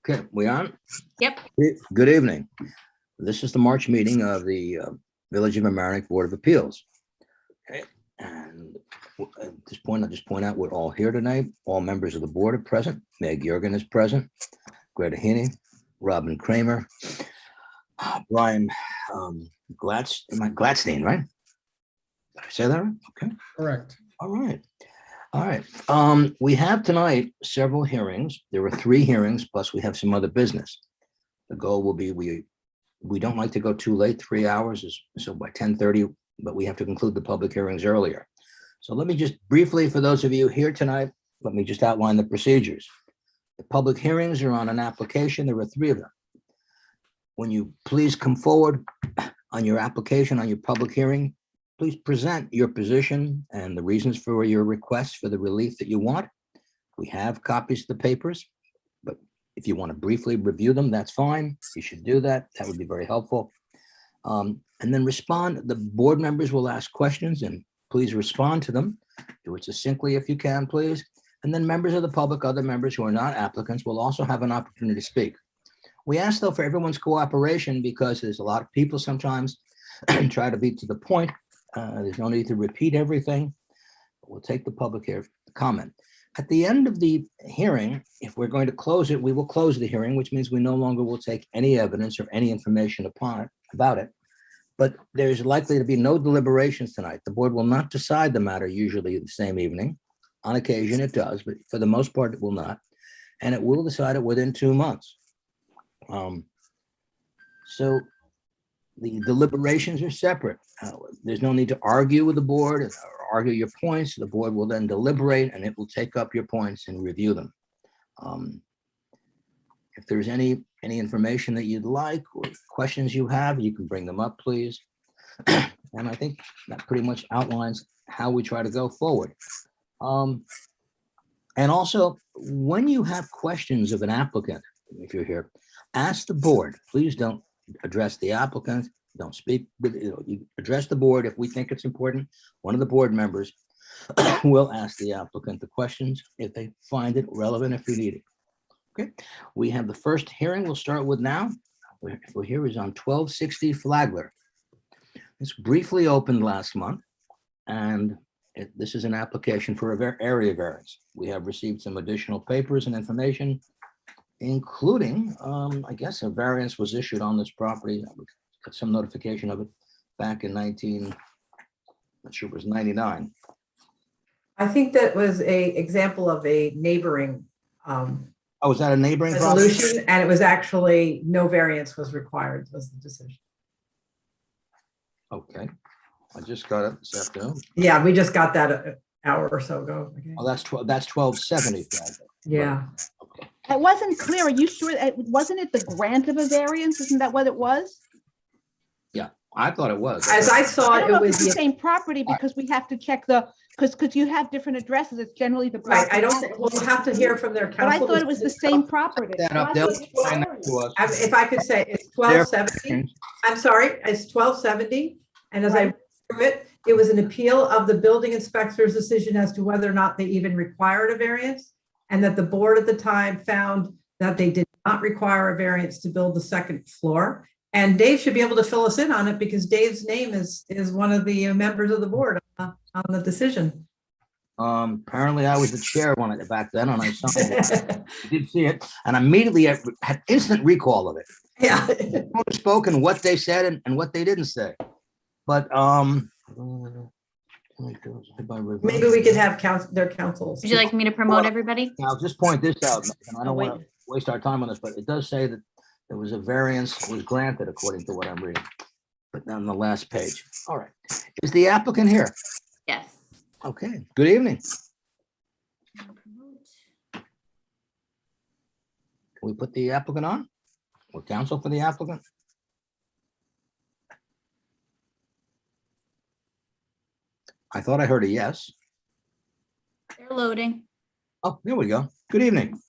Okay, we on? Yep. Good evening. This is the March meeting of the Village of Mamaroneck Board of Appeals. Okay, and at this point, I'll just point out we're all here tonight. All members of the board are present. Meg Jurgen is present. Greta Heaney, Robin Kramer, Brian Gladstein, right? Did I say that right? Okay. Correct. All right. All right. We have tonight several hearings. There were 3 hearings, plus we have some other business. The goal will be we don't like to go too late. 3 hours is so by 10:30, but we have to conclude the public hearings earlier. So let me just briefly, for those of you here tonight, let me just outline the procedures. The public hearings are on an application. There are 3 of them. When you please come forward on your application, on your public hearing, please present your position and the reasons for your request for the relief that you want. We have copies of the papers, but if you want to briefly review them, that's fine. You should do that. That would be very helpful. And then respond. The board members will ask questions and please respond to them. Do it succinctly if you can, please. And then members of the public, other members who are not applicants, will also have an opportunity to speak. We ask, though, for everyone's cooperation because there's a lot of people sometimes try to be to the point. There's no need to repeat everything. We'll take the public comment. At the end of the hearing, if we're going to close it, we will close the hearing, which means we no longer will take any evidence or any information about it. But there's likely to be no deliberations tonight. The board will not decide the matter usually the same evening. On occasion it does, but for the most part it will not. And it will decide it within 2 months. So the deliberations are separate. There's no need to argue with the board or argue your points. The board will then deliberate and it will take up your points and review them. If there's any information that you'd like or questions you have, you can bring them up, please. And I think that pretty much outlines how we try to go forward. And also, when you have questions of an applicant, if you're here, ask the board. Please don't address the applicant, don't speak, you address the board. If we think it's important, one of the board members will ask the applicant the questions if they find it relevant, if we need it. Okay, we have the first hearing we'll start with now. If we're here is on 1260 Flagler. This briefly opened last month, and this is an application for a area variance. We have received some additional papers and information, including, I guess a variance was issued on this property. I got some notification of it back in not sure it was 99. I think that was a example of a neighboring Oh, was that a neighboring property? resolution, and it was actually no variance was required, was the decision. Okay, I just got it this afternoon. Yeah, we just got that an hour or so ago. Okay. Oh, that's 1270. Flagler. Yeah. Okay. It wasn't clear. Are you sure? Wasn't it the grant of a variance? Isn't that what it was? Yeah, I thought it was. As I saw I it, don't know it if was it's the same property because we have to check because you have different addresses. It's generally the right. I don't property. think we'll have to hear from their But I counsel. thought it was the same property. That up, they'll find that to us. If I could say, it's 1270. I'm sorry, it's 1270. And as I read through it, it was an appeal of the building inspector's decision as to whether or not they even required a variance, and that the board at the time found that they did not require a variance to build the second floor. And Dave should be able to fill us in on it because Dave's name is one of the members of the board on the decision. Apparently I was the chair when back then, and I signed it. I did see it, and immediately I had instant recall of it. Yeah. Who spoke and what they said and what they didn't say. But Maybe we could have their counsels. Would you like me to promote everybody? I'll just point this out, and I don't wait. want to waste our time on this, but it does say that there was a variance was granted according to what I'm reading, but on the last page. All right. Is the applicant here? Yes. Okay. Good evening. Can we put the applicant on? Or counsel for the applicant? I thought I heard a yes. They're loading. Oh, there we go. Good evening.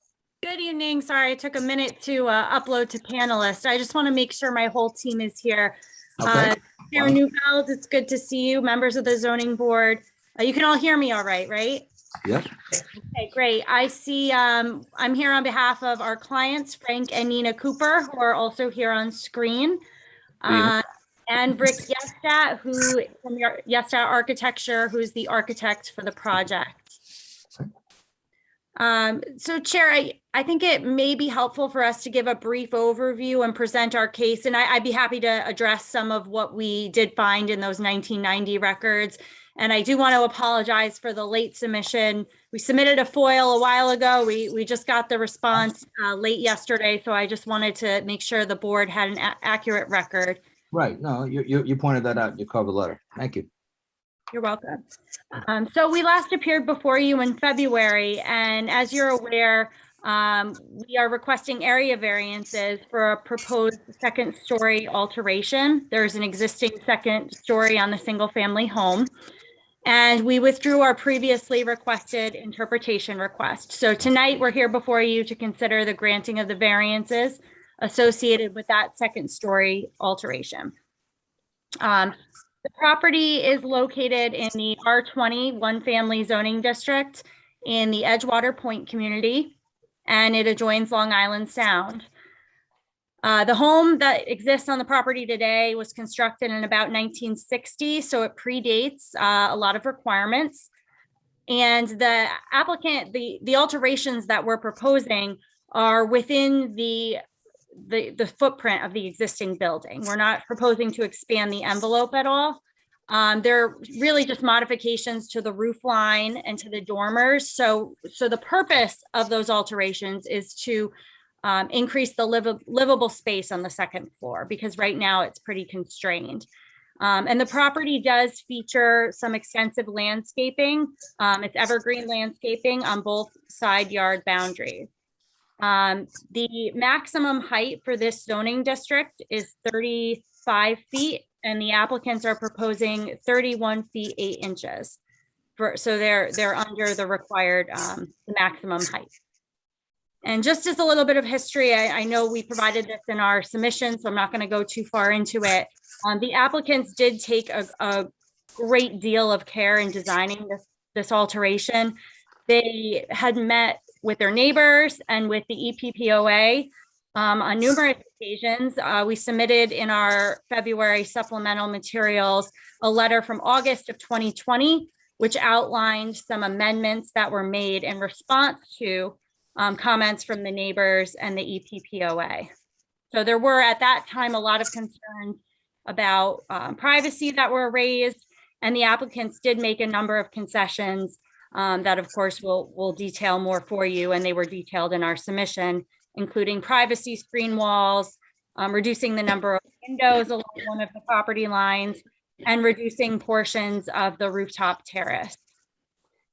Good evening. Sorry, it took a minute to upload to panelist. I just want to make sure my whole team is here. Okay. Chair Newfeld, it's good to see you, members of the zoning board. You can all hear me all right, right? Yes? Okay, great. I see, I'm here on behalf of our clients, Frank and Nina Cooper, who are also here on screen. And Rick Yestat, who from Yestat Architecture, who's the architect for the project. So Chair, I think it may be helpful for us to give a brief overview and present our case. And I'd be happy to address some of what we did find in those 1990 records. And I do want to apologize for the late submission. We submitted a FOIL a while ago. We just got the response late yesterday. So I just wanted to make sure the board had an accurate record. Right. No, you pointed that out in your cover letter. Thank you. You're welcome. So we last appeared before you in February, and as you're aware, we are requesting area variances for a proposed second story alteration. There's an existing second story on the single family home, and we withdrew our previously requested interpretation request. So tonight we're here before you to consider the granting of the variances associated with that second story alteration. The property is located in the R20 one family zoning district in the Edgewater Point community, and it adjoins Long Island Sound. The home that exists on the property today was constructed in about 1960, so it predates a lot of requirements. And the applicant, the alterations that we're proposing are within the footprint of the existing building. We're not proposing to expand the envelope at all. They're really just modifications to the roof line and to the dormers. So the purpose of those alterations is to increase the livable space on the second floor, because right now it's pretty constrained. And the property does feature some extensive landscaping. It's evergreen landscaping on both side yard boundaries. The maximum height for this zoning district is 35 feet, and the applicants are proposing 31 feet 8 inches. So they're under the required maximum height. And just as a little bit of history, I know we provided this in our submission, so I'm not going to go too far into it. The applicants did take a great deal of care in designing this alteration. They had met with their neighbors and with the EPPOA on numerous occasions. We submitted in our February supplemental materials a letter from August of 2020, which outlined some amendments that were made in response to comments from the neighbors and the EPPOA. So there were at that time a lot of concerns about privacy that were raised, and the applicants did make a number of concessions that of course we'll detail more for you, and they were detailed in our submission, including privacy screen walls, reducing the number of windows along one of the property lines, and reducing portions of the rooftop terrace.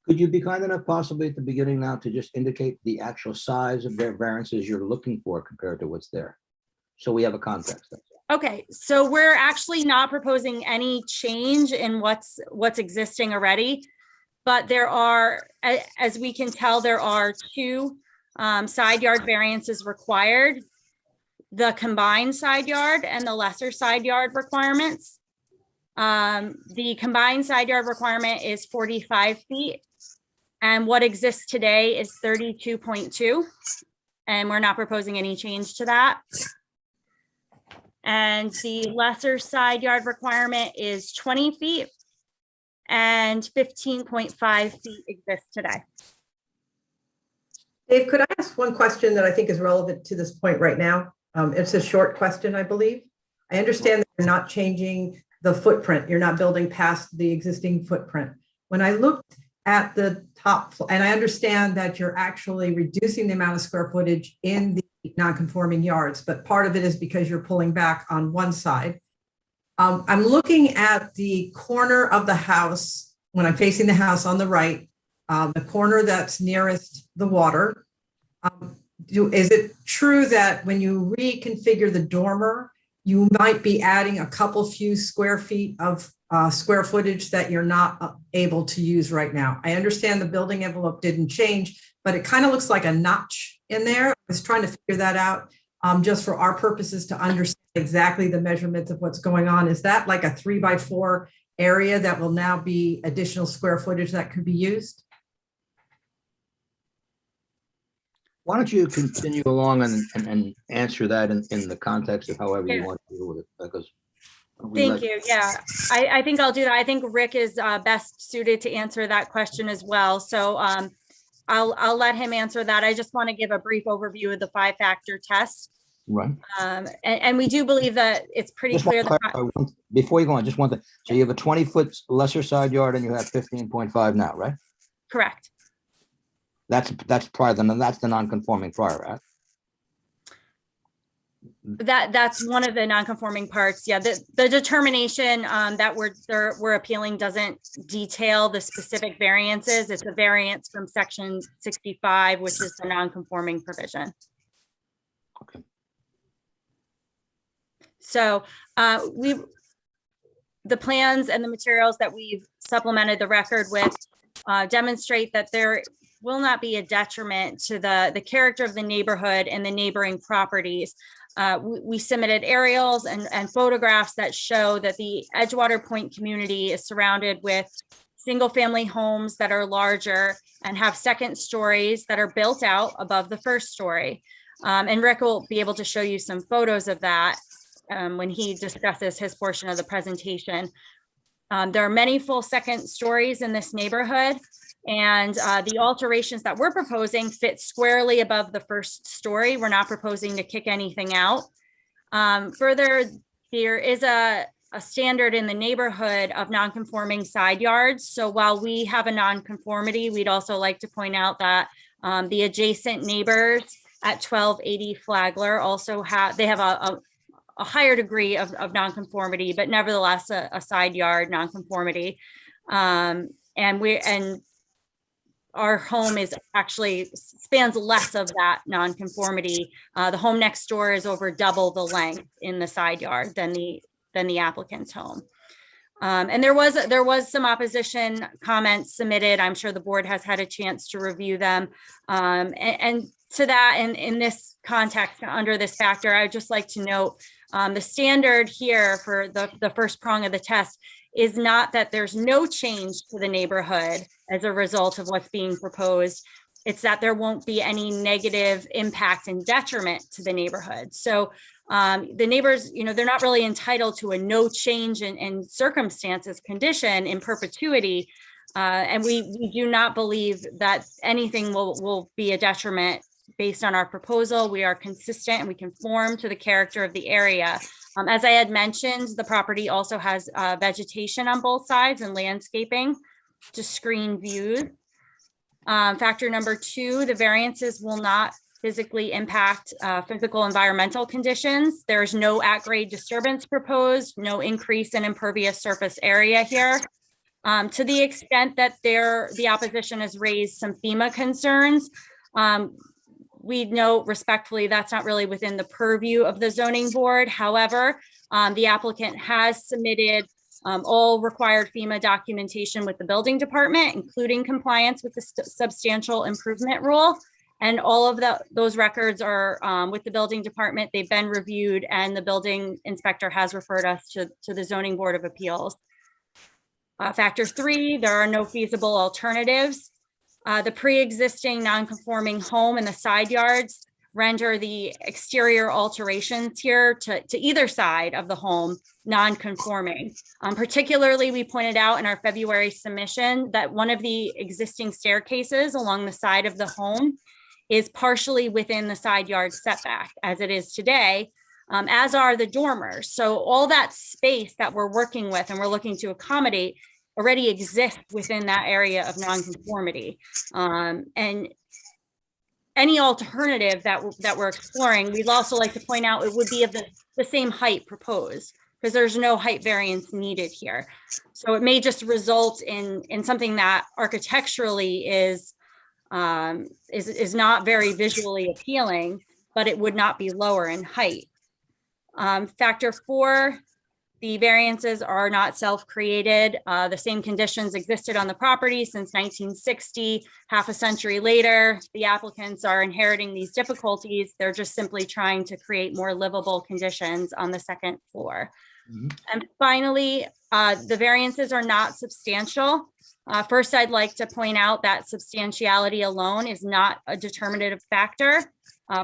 Could you be kind enough possibly at the beginning now to just indicate the actual size of their variances you're looking for compared to what's there? So we have a context. Okay, so we're actually not proposing any change in what's existing already. But there are, as we can tell, there are two side yard variances required: the combined side yard and the lesser side yard requirements. The combined side yard requirement is 45 feet, and what exists today is 32.2, and we're not proposing any change to that. And the lesser side yard requirement is 20 feet. And 15.5 feet exists today. Dave, could I ask one question that I think is relevant to this point right now? It's a short question, I believe. I understand that you're not changing the footprint. You're not building past the existing footprint. When I looked at the top, and I understand that you're actually reducing the amount of square footage in the non-conforming yards, but part of it is because you're pulling back on one side. I'm looking at the corner of the house when I'm facing the house on the right, the corner that's nearest the water. Is it true that when you reconfigure the dormer, you might be adding a couple few square feet of square footage that you're not able to use right now? I understand the building envelope didn't change, but it kind of looks like a notch in there. I was trying to figure that out. Just for our purposes to understand exactly the measurements of what's going on. Is that like a 3x4 area that will now be additional square footage that could be used? Why don't you continue along and answer that in the context of however you Yeah. want to deal with it, because. Thank you. Yeah, I think I'll do that. I think Rick is best suited to answer that question as well. So I'll let him answer that. I just want to give a brief overview of the 5-factor test. Right. And we do believe that it's pretty Just want clear to that, clarify before you go on, just want to, so you have a 20-foot lesser side yard and you have 15.5 now, right? correct. That's prior, that's the non-conforming prior, right? That's one of the non-conforming parts. Yeah, the determination that we're appealing doesn't detail the specific variances. It's a variance from section 65, which is the non-conforming provision. Okay. So the plans and the materials that we've supplemented the record with demonstrate that there will not be a detriment to the character of the neighborhood and the neighboring properties. We submitted aerials and photographs that show that the Edgewater Point community is surrounded with single-family homes that are larger and have second stories that are built out above the first story. And Rick will be able to show you some photos of that when he discusses his portion of the presentation. There are many full second stories in this neighborhood, and the alterations that we're proposing fit squarely above the first story. We're not proposing to kick anything out. Further, there is a standard in the neighborhood of non-conforming side yards. So while we have a non-conformity, we'd also like to point out that the adjacent neighbors at 1280 Flagler also have a higher degree of nonconformity, but nevertheless a side yard nonconformity. And our home is actually spans less of that nonconformity. The home next door is over double the length in the side yard than the applicant's home. And there was some opposition comments submitted. I'm sure the board has had a chance to review them. And to that, in this context, under this factor, I'd just like to note the standard here for the first prong of the test is not that there's no change to the neighborhood as a result of what's being proposed. It's that there won't be any negative impact and detriment to the neighborhood. So the neighbors, they're not really entitled to a no change in circumstances condition in perpetuity. And we do not believe that anything will be a detriment based on our proposal. We are consistent and we conform to the character of the area. As I had mentioned, the property also has vegetation on both sides and landscaping to screen views. Factor number 2, the variances will not physically impact physical environmental conditions. There is no at-grade disturbance proposed, no increase in impervious surface area here. To the extent that the opposition has raised some FEMA concerns, we note respectfully that's not really within the purview of the zoning board. However, the applicant has submitted all required FEMA documentation with the building department, including compliance with the substantial improvement rule. And all of those records are with the building department. They've been reviewed and the building inspector has referred us to the zoning board of appeals. Factor 3, there are no feasible alternatives. The pre-existing non-conforming home and the side yards render the exterior alterations here to either side of the home non-conforming. Particularly, we pointed out in our February submission that one of the existing staircases along the side of the home is partially within the side yard setback as it is today, as are the dormers. So all that space that we're working with and we're looking to accommodate already exists within that area of nonconformity. And any alternative that we're exploring, we'd also like to point out it would be of the same height proposed, because there's no height variance needed here. So it may just result in something that architecturally is not very visually appealing, but it would not be lower in height. Factor 4, The variances are not self-created. The same conditions existed on the property since 1960. Half a century later, the applicants are inheriting these difficulties. They're just simply trying to create more livable conditions on the second floor. And finally, the variances are not substantial. First, I'd like to point out that substantiality alone is not a determinative factor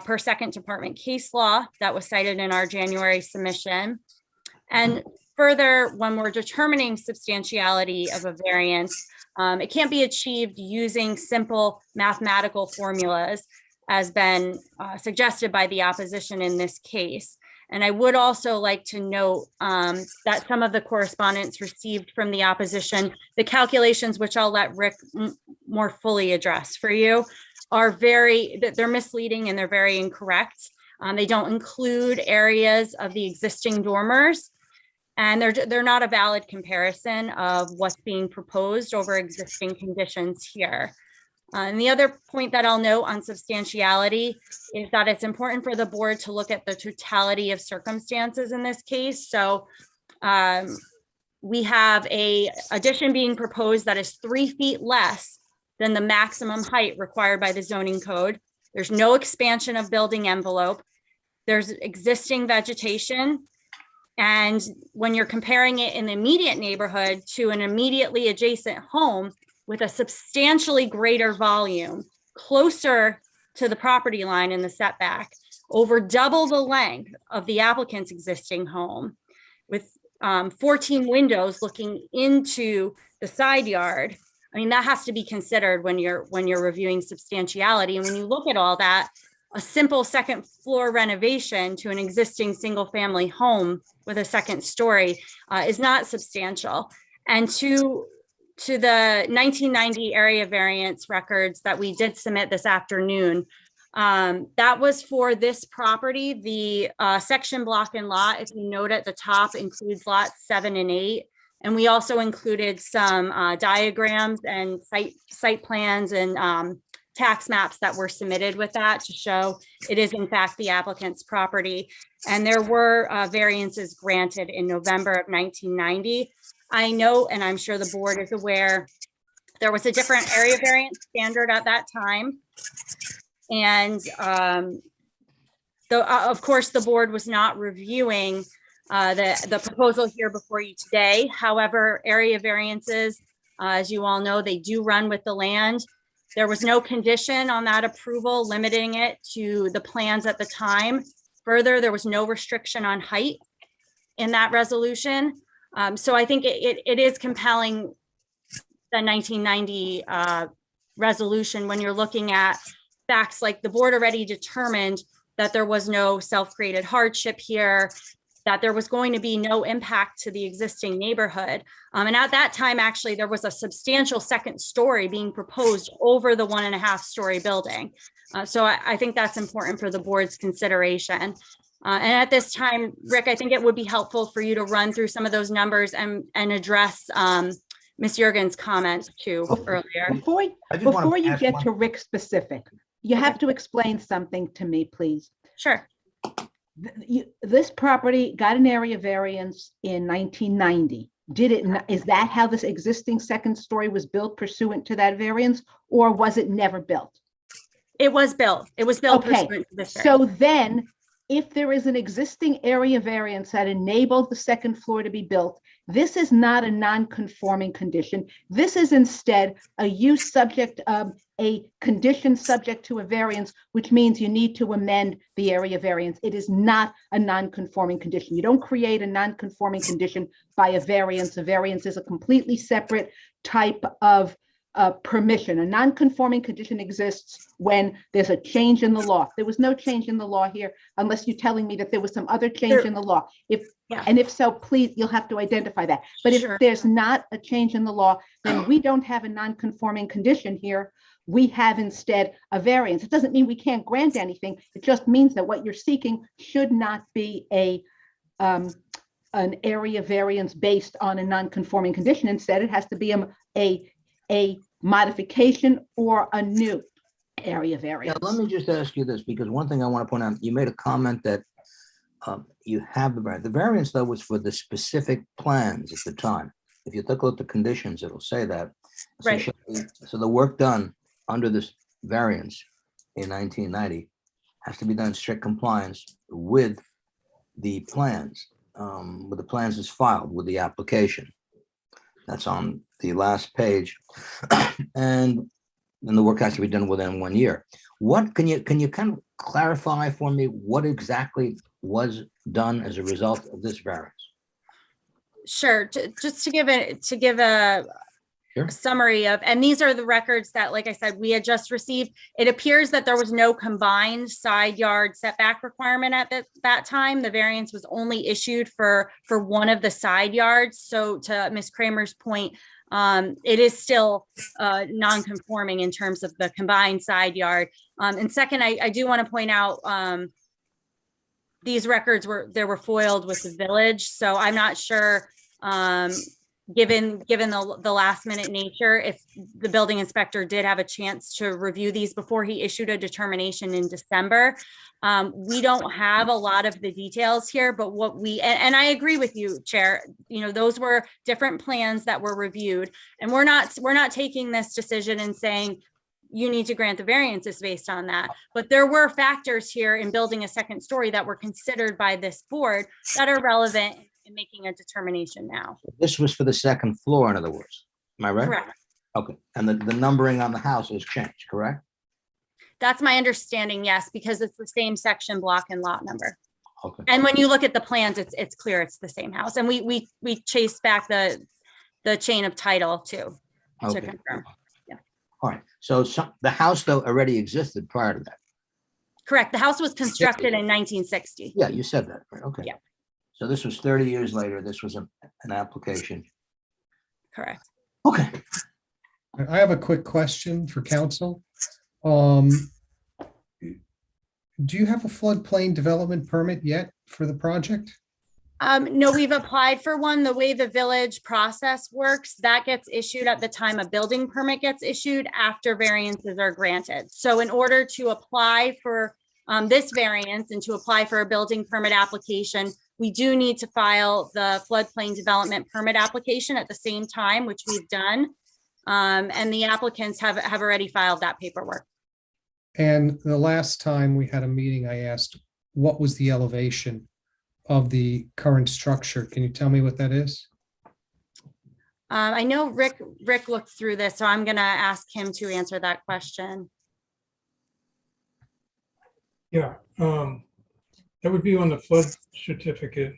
per Second Department case law that was cited in our January submission. And further, when we're determining substantiality of a variance, it can't be achieved using simple mathematical formulas as been suggested by the opposition in this case. And I would also like to note that some of the correspondence received from the opposition, the calculations, which I'll let Rick more fully address for you, are they're misleading and they're very incorrect. They don't include areas of the existing dormers, and they're not a valid comparison of what's being proposed over existing conditions here. And the other point that I'll note on substantiality is that it's important for the board to look at the totality of circumstances in this case. So we have a addition being proposed that is 3 feet less than the maximum height required by the zoning code. There's no expansion of building envelope. There's existing vegetation. And when you're comparing it in the immediate neighborhood to an immediately adjacent home with a substantially greater volume, closer to the property line in the setback, over double the length of the applicant's existing home, with 14 windows looking into the side yard. I mean, that has to be considered when you're reviewing substantiality. And when you look at all that, a simple second floor renovation to an existing single family home with a second story is not substantial. And to the 1990 area variance records that we did submit this afternoon, that was for this property. The section block and lot, if you note at the top, includes lots 7 and 8. And we also included some diagrams and site plans and tax maps that were submitted with that to show it is in fact the applicant's property. And there were variances granted in November of 1990. I know, and I'm sure the board is aware, there was a different area variance standard at that time. And of course, the board was not reviewing the proposal here before you today. However, area variances, as you all know, they do run with the land. There was no condition on that approval limiting it to the plans at the time. Further, there was no restriction on height in that resolution. So I think it is compelling, the 1990 resolution, when you're looking at facts like the board already determined that there was no self-created hardship here, that there was going to be no impact to the existing neighborhood. And at that time, actually, there was a substantial second story being proposed over the 1.5 story building. So I think that's important for the board's consideration. And at this time, Rick, I think it would be helpful for you to run through some of those numbers and address Ms. Jurgen's comment too earlier. Before you get to Rick specific, you have to explain something to me, please. Sure. This property got an area variance in 1990. Is that how this existing second story was built pursuant to that variance, or was it never built? It was built. It was built. Okay. Pursuant to this So then, if there is an existing area variance that enabled the second floor to be built, this is not a non-conforming condition. This is instead a use subject of a condition subject to a variance, which means you need to amend the area variance. It is not a non-conforming condition. You don't create a non-conforming condition by a variance. A variance is a completely separate type of permission. A non-conforming condition exists when there's a change in the law. There was no change in the law here, unless you're telling me that there was some other change in the law. And if so, please, you'll have to identify that. But if there's not a change in the law, then we don't have a non-conforming condition here. We have instead a variance. It doesn't mean we can't grant anything. It just means that what you're seeking should not be an area variance based on a non-conforming condition. Instead, it has to be a modification or a new area variance. Yeah, let me just ask you this, because one thing I want to point out, you made a comment that You have the variance though was for the specific plans at the time. If you look at the conditions, it'll say that. So Right. So the work done under this variance in 1990 has to be done in strict compliance with the plans, with the plans is filed with the application. That's on the last page. And then the work has to be done within 1 year. What can you kind of clarify for me what exactly was done as a result of this variance? Sure. Just to give a Sure. summary of, and these are the records that, like I said, we had just received. It appears that there was no combined side yard setback requirement at that time. The variance was only issued for one of the side yards. So to Ms. Kramer's point, it is still non-conforming in terms of the combined side yard. And second, I do want to point out these records were foiled with the village. So I'm not sure, given the last minute nature, if the building inspector did have a chance to review these before he issued a determination in December. We don't have a lot of the details here, but what and I agree with you, Chair, those were different plans that were reviewed, and we're not taking this decision and saying you need to grant the variances based on that. But there were factors here in building a second story that were considered by this board that are relevant in making a determination now. This was for the second floor, in other words. Am I right? Correct. Okay. And the numbering on the house has changed, correct? That's my understanding, yes, because it's the same section, block, and lot number. Okay. And when you look at the plans, it's clear it's the same house. And we chased back the chain of title too, to Okay. confirm. All right. So the house though already existed prior to that. Correct. The house was constructed in 1960. Yeah, you said that, right? Okay. Yeah. So this was 30 years later. This was an application. Correct. Okay. I have a quick question for council. Do you have a floodplain development permit yet for the project? No, we've applied for one. The way the village process works, that gets issued at the time a building permit gets issued after variances are granted. So in order to apply for this variance and to apply for a building permit application, we do need to file the floodplain development permit application at the same time, which we've done. And the applicants have already filed that paperwork. And the last time we had a meeting, I asked, what was the elevation of the current structure? Can you tell me what that is? I know Rick looked through this, so I'm gonna ask him to answer that question. Yeah, that would be on the flood certificate,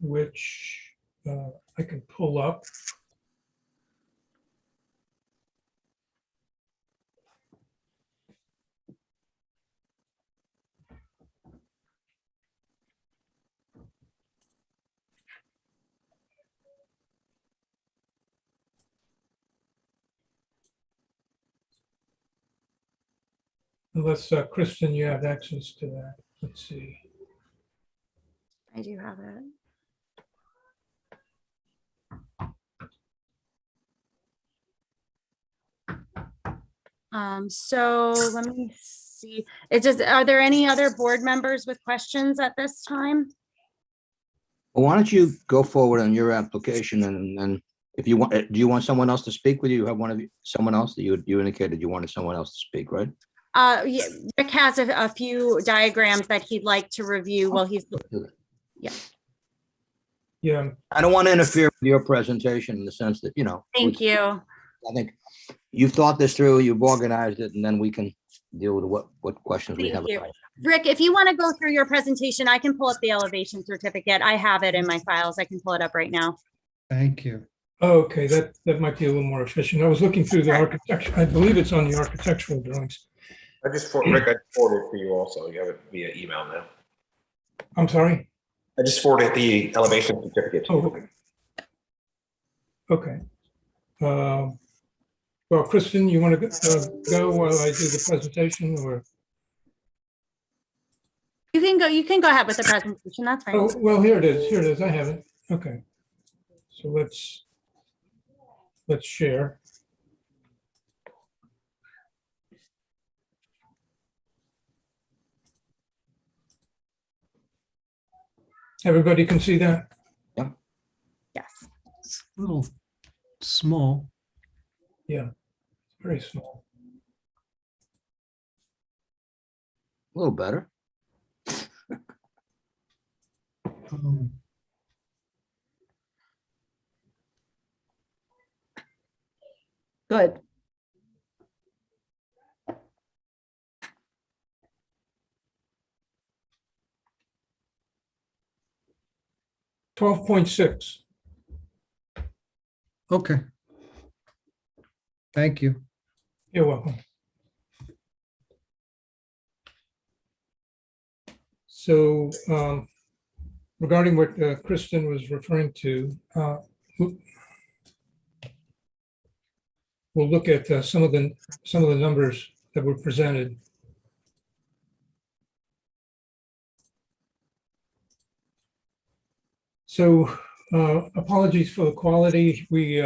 which I can pull up. Unless, Kristen, you have access to that. Let's see. I do have it. So let me see. Are there any other board members with questions at this time? Well, why don't you go forward on your application and if you want, do you want someone else to speak with you? You have someone else that you indicated you wanted someone else to speak, right? Yeah, Rick has a few diagrams that he'd like to review while he's, Yeah, I don't want to interfere with your presentation in the sense that, thank you. I think you've thought this through, you've organized it, and then we can deal with what questions we Thank have. you. Rick, if you want to go through your presentation, I can pull up the elevation certificate. I have it in my files. I can pull it up right now. Thank you. okay, that might be a little more efficient. I was looking through the architecture. I believe it's on the architectural drawings. Rick, I forwarded it for you also. You have it via email now. I'm sorry? I just forwarded the elevation certificate. Oh, okay. Well, Kristen, you want to go while I do the presentation, or? You can go ahead with the presentation. That's fine. Oh, well, here it is. Here it is. I have it. Okay. So let's share. Everybody can see that? Yes. It's a little small. Yeah, very small. A little better. Um, Good. $12.6. Okay. Thank you. You're welcome. So regarding what Kristen was referring to, we'll look at some of the numbers that were presented. So apologies for the quality. We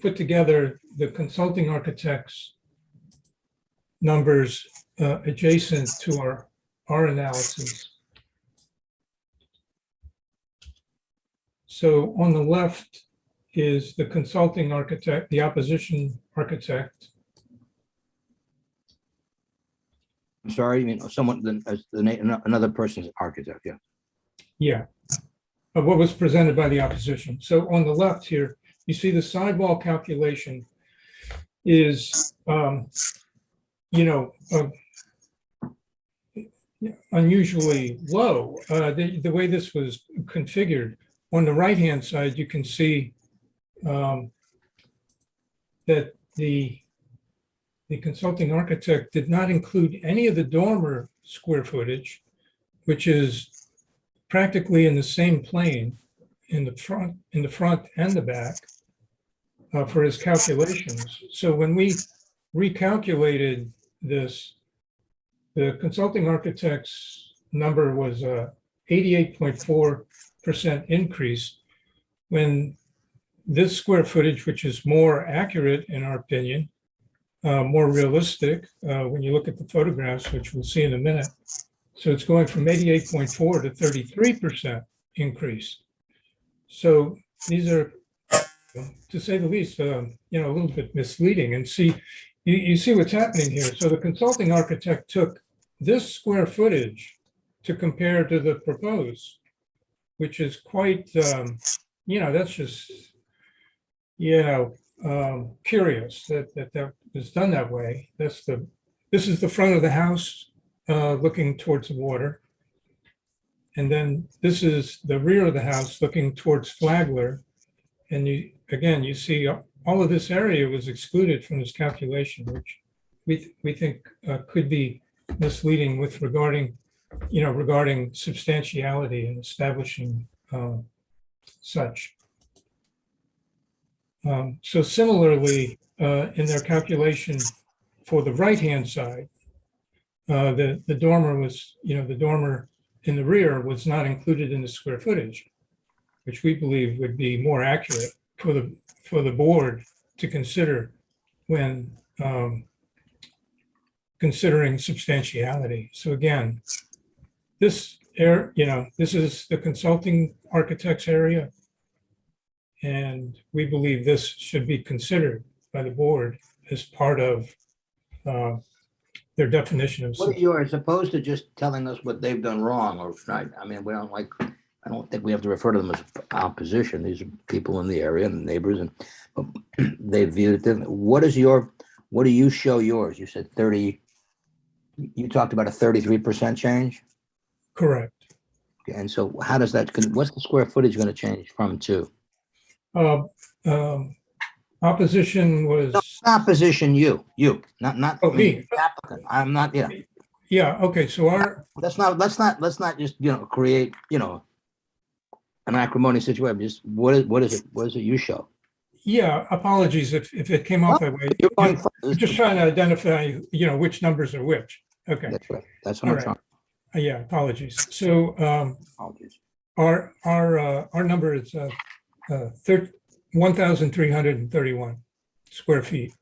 put together the consulting architect's numbers adjacent to our analysis. So on the left is the consulting architect, the opposition architect. I'm sorry, you mean someone, another person's architect, yeah. Yeah, of what was presented by the opposition. So on the left here, you see the sidewall calculation is, unusually low. The way this was configured, on the right-hand side, you can see that the consulting architect did not include any of the dormer square footage, which is practically in the same plane in the front and the back for his calculations. So when we recalculated this, the consulting architect's number was a 88.4% increase, when this square footage, which is more accurate in our opinion, more realistic when you look at the photographs, which we'll see in a minute. So it's going from 88.4 to 33% increase. So these are, to say the least, a little bit misleading. And see, you see what's happening here. So the consulting architect took this square footage to compare to the proposed, which is quite, that's just, curious that was done that way. This is the front of the house looking towards the water. And then this is the rear of the house looking towards Flagler. And you see all of this area was excluded from this calculation, which we think could be misleading with regarding substantiality and establishing such. So similarly, in their calculation for the right-hand side, the dormer was, the dormer in the rear was not included in the square footage, which we believe would be more accurate for the board to consider when considering substantiality. So again, this is the consulting architect's area, and we believe this should be considered by the board as part of their definition of. What are you, as opposed to just telling us what they've done wrong or right? I mean, I don't think we have to refer to them as opposition. These are people in the area and neighbors, and they viewed it differently. What do you show yours? You said 30, you talked about a 33% change? Correct. Okay, and so how does that, what's the square footage going to change from to? Opposition was. No, opposition, you, not Oh, me. the applicant. I'm not, yeah. Yeah, okay, so Let's not just, create, an acrimonious situation. Just what is it you show? yeah, apologies if it came off that way. You're going I'm just trying to identify, which numbers are which. Okay, That's right. That's what all I'm trying. right. Yeah, apologies. So Apologies. our number is 1,331 square feet.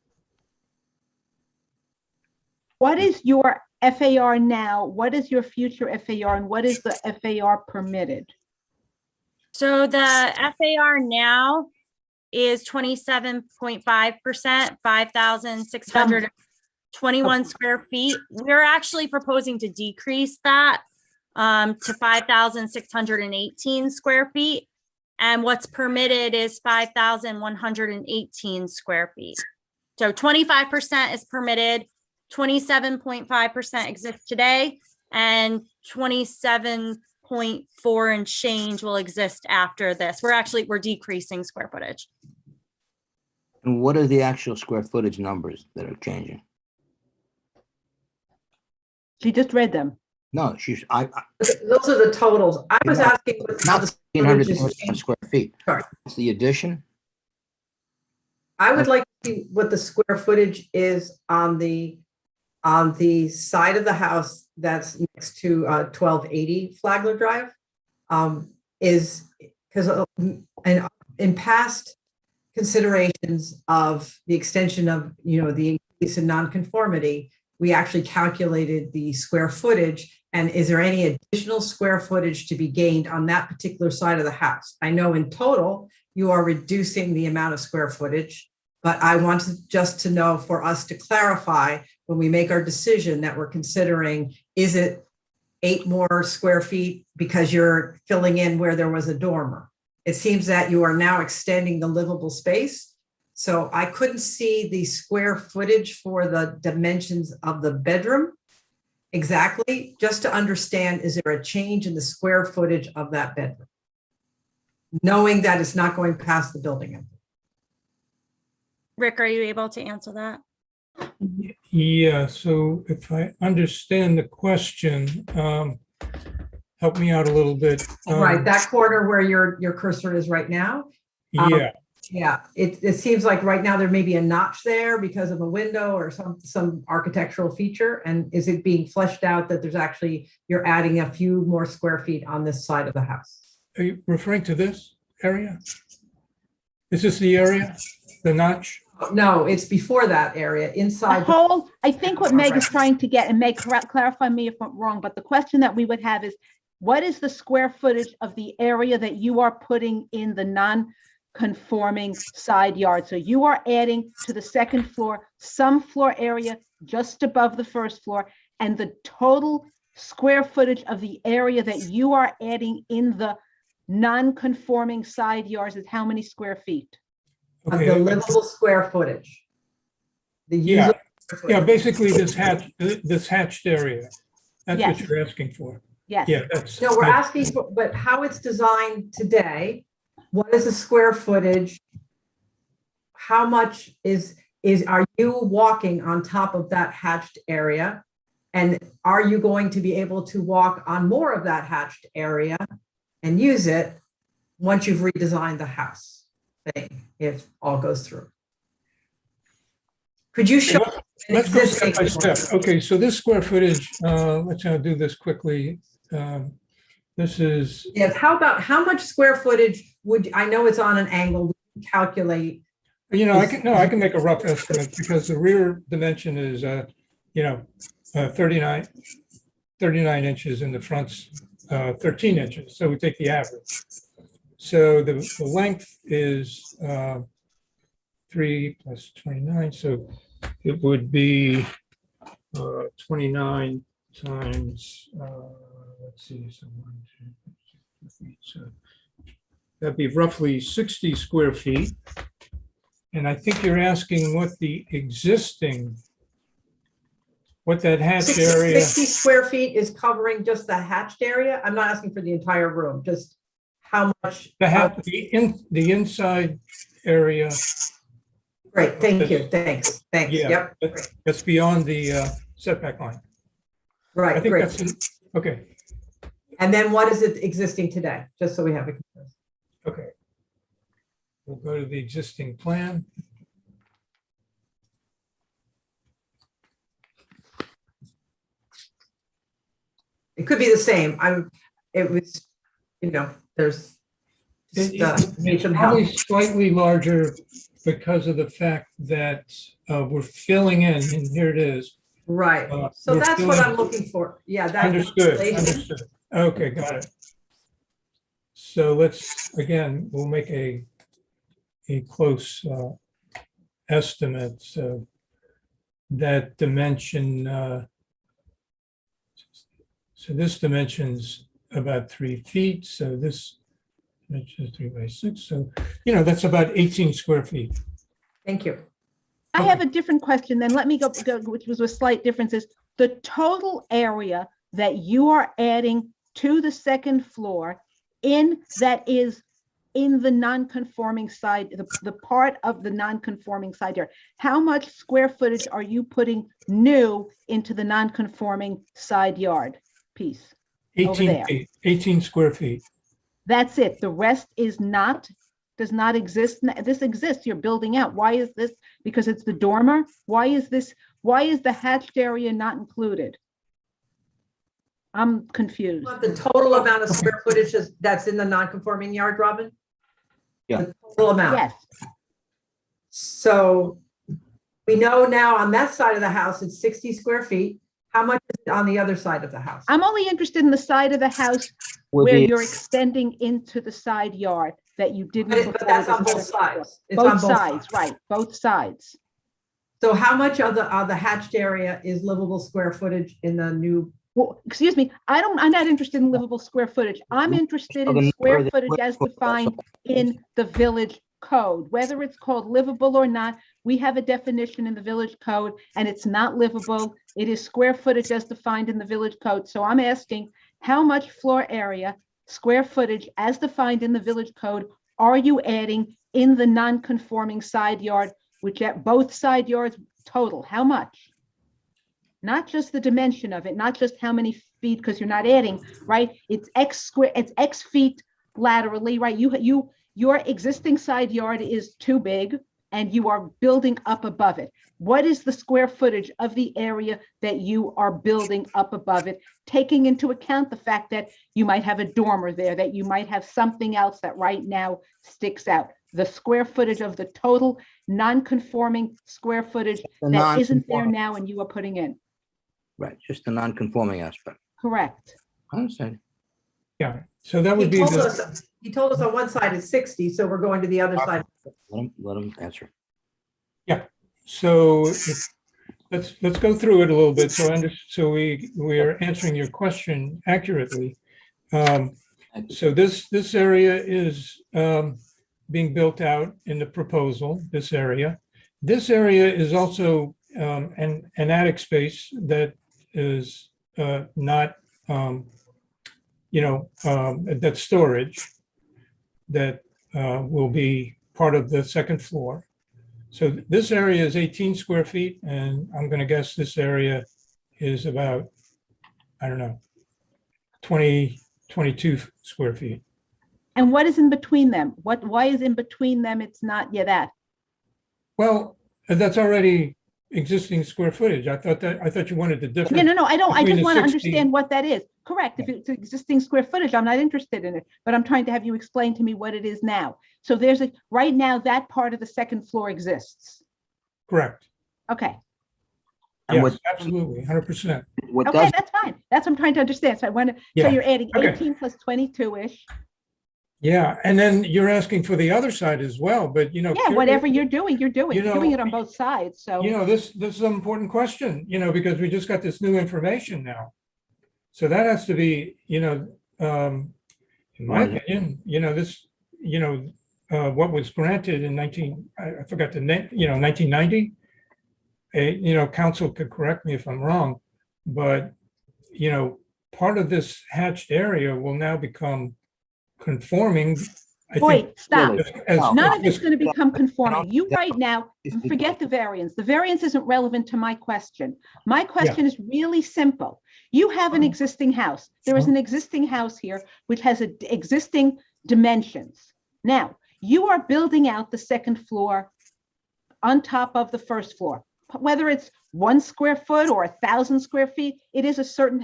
What is your FAR now? What is your future FAR, and what is the FAR permitted? So the FAR now is 27.5%, 5,621 square feet. We're actually proposing to decrease that to 5,618 square feet. And what's permitted is 5,118 square feet. So 25% is permitted, 27.5% exists today, and 27.4 and change will exist after this. We're decreasing square footage. And what are the actual square footage numbers that are changing? She just read them. No, those Those are the totals. I was asking what how not the footage 1,500 is changing. square feet. Sorry. It's the addition. I would like to see what the square footage is on the side of the house that's next to 1280 Flagler Drive. Is because in past considerations of the extension of, the increase in nonconformity, we actually calculated the square footage. And is there any additional square footage to be gained on that particular side of the house? I know in total, you are reducing the amount of square footage, but I want just to know for us to clarify when we make our decision that we're considering, is it 8 more square feet because you're filling in where there was a dormer? It seems that you are now extending the livable space. So I couldn't see the square footage for the dimensions of the bedroom exactly, just to understand, is there a change in the square footage of that bedroom? Knowing that it's not going past the building envelope. Rick, are you able to answer that? Yeah, so if I understand the question, help me out a little bit. Right, that corner where your cursor is right now. Yeah, Yeah, it seems like right now there may be a notch there because of a window or some architectural feature. And is it being fleshed out that there's actually, you're adding a few more square feet on this side of the house? are you referring to this area? Is this the area, the notch? No, it's before that area, The inside. whole, I think what Meg is trying to get, and Meg, clarify me if I'm wrong, but the question that we would have is, what is the square footage of the area that you are putting in the non-conforming side yard? So you are adding to the second floor, some floor area just above the first floor, and the total square footage of the area that you are adding in the non-conforming side yards is how many square feet? Of the Okay, livable square footage. The yeah, usable square footage. yeah, basically this hatched area. That's what Yes. you're asking for. Yes. Yeah, that's. No, we're asking for, but how it's designed today, what is the square footage? How much are you walking on top of that hatched area? And are you going to be able to walk on more of that hatched area and use it once you've redesigned the house? If all goes through. Could you show? Let's go step by step. Okay, so this square footage, let's do this quickly. This is, Yes, how much square footage I know it's on an angle, we can calculate. I can make a rough estimate because the rear dimension is, 39 inches and the front's 13 inches. So we take the average. So the length is 3 plus 29. So it would be 29 times, let's see, so 1, 2, 3, so that'd be roughly 60 square feet. And I think you're asking what the existing, what that hatched area. 60 square feet is covering just the hatched area? I'm not asking for the entire room, just how much? The inside area. Great, thank you, thanks, Yeah, yep. that's beyond the setback line. I Right, think great. Okay, And then what is it existing today, just so we have a comparison? okay. We'll go to the existing plan. It could be the same, it was, there's. just, need some help. Probably slightly larger because of the fact that we're filling in, and here it is. Right, so we're that's what filling- I'm looking for, yeah. that Understood, calculation. understood. Okay, got it. So let's, again, we'll make a close estimate. So that dimension, so this dimension's about 3 feet. So this dimension is 3 by 6. So, that's about 18 square feet. Thank you. I have a different question, then let me go, which was with slight differences. The total area that you are adding to the second floor that is in the non-conforming side, the part of the non-conforming side yard, how much square footage are you putting new into the non-conforming side yard piece? 18 there. feet, 18 square feet. That's it. The rest does not exist. This exists. You're building out. Why is this? Because it's the dormer. Why is the hatched area not included? I'm confused. Want the total amount of square footage that's in the non-conforming yard, Robin? Yeah. The total amount. Yes. So we know now on that side of the house, it's 60 square feet. How much is it on the other side of the house? I'm only interested in the side of the house where you're extending into the side yard that you didn't. But that's on both sides. It's on Both sides, right, both sides. So how much of the hatched area is livable square footage in the new? Well, excuse me, I'm not interested in livable square footage. I'm interested in square footage as defined in the village code, whether it's called livable or not. We have a definition in the village code and it's not livable. It is square footage as defined in the village code. So I'm asking how much floor area, square footage as defined in the village code are you adding in the non-conforming side yard, which at both side yards total, how much? Not just the dimension of it, not just how many feet, because you're not adding, right? It's X feet laterally, right? Your existing side yard is too big and you are building up above it. What is the square footage of the area that you are building up above it, taking into account the fact that you might have a dormer there, that you might have something else that right now sticks out? The square footage of the total non-conforming square footage that isn't there now and you are putting in. Right, just the non-conforming aspect. Correct. I understand. Yeah, so that would be He told us on one side is 60, so we're going to the other side. Let him answer. Yeah, so let's go through it a little bit. So we are answering your question accurately. So this area is being built out in the proposal, this area. This area is also an attic space that is not, that's storage that will be part of the second floor. So this area is 18 square feet, and I'm going to guess this area is about, I don't know, 22 square feet. And what is in between them? Why is in between them? It's not, that. Well, that's already existing square footage. I thought you wanted the difference. No, I don't. I between just the want to 60 understand what that is. Correct. If it's existing square footage, I'm not interested in it, but I'm trying to have you explain to me what it is now. So right now that part of the second floor exists. Correct. Okay. And Yes, absolutely, 100%. Okay, that's fine. That's what I'm trying to understand. So so you're adding Okay. 18 plus 22-ish. Yeah, and then you're asking for the other side as well, but Yeah, whatever you're doing. You're doing it on both sides. So this is an important question, because we just got this new information now. So that has to be, in my opinion, what was granted in 1990. Council could correct me if I'm wrong, but part of this hatched area will now become conforming. Wait, stop. as- None of it's going to become conforming. You right now, forget the variance. The variance isn't relevant to my question. My question is really simple. You have an existing house. There is an existing house here which has existing dimensions. Now, you are building out the second floor on top of the first floor. Whether it's 1 square foot or 1,000 square feet, it has a certain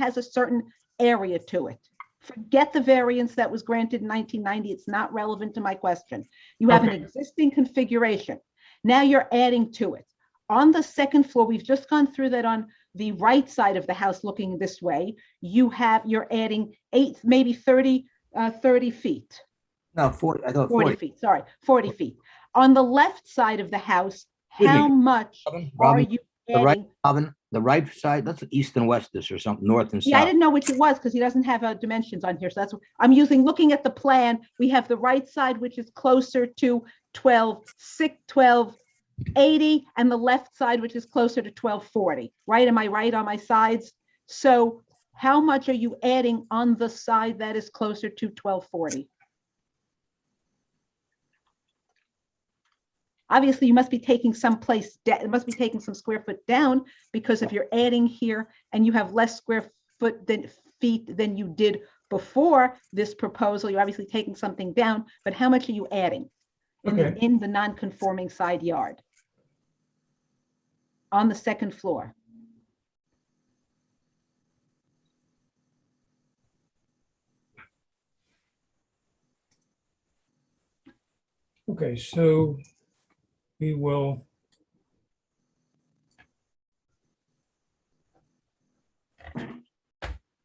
area to it. Forget the variance that was granted in 1990. It's not relevant to my question. You have an existing configuration. Now you're adding to it. On the second floor, we've just gone through that on the right side of the house looking this way. You're adding 30 feet. No, 40, I thought 40 40. feet, sorry, 40 feet. On the left side of the house, Excuse me, how much Robin, are Robin, you the right, adding? Robin, the right side, that's east and west this or something, north and Yeah, I south. didn't know which it was because he doesn't have dimensions on here. So that's what I'm using. Looking at the plan, we have the right side, which is closer to 1280, and the left side, which is closer to 1240. Right? Am I right on my sides? So how much are you adding on the side that is closer to 1240? Obviously, you must be taking some square foot down, because if you're adding here and you have less feet than you did before this proposal, you're obviously taking something down, but how much are you adding in the non-conforming side yard on the second floor? Okay, so we will.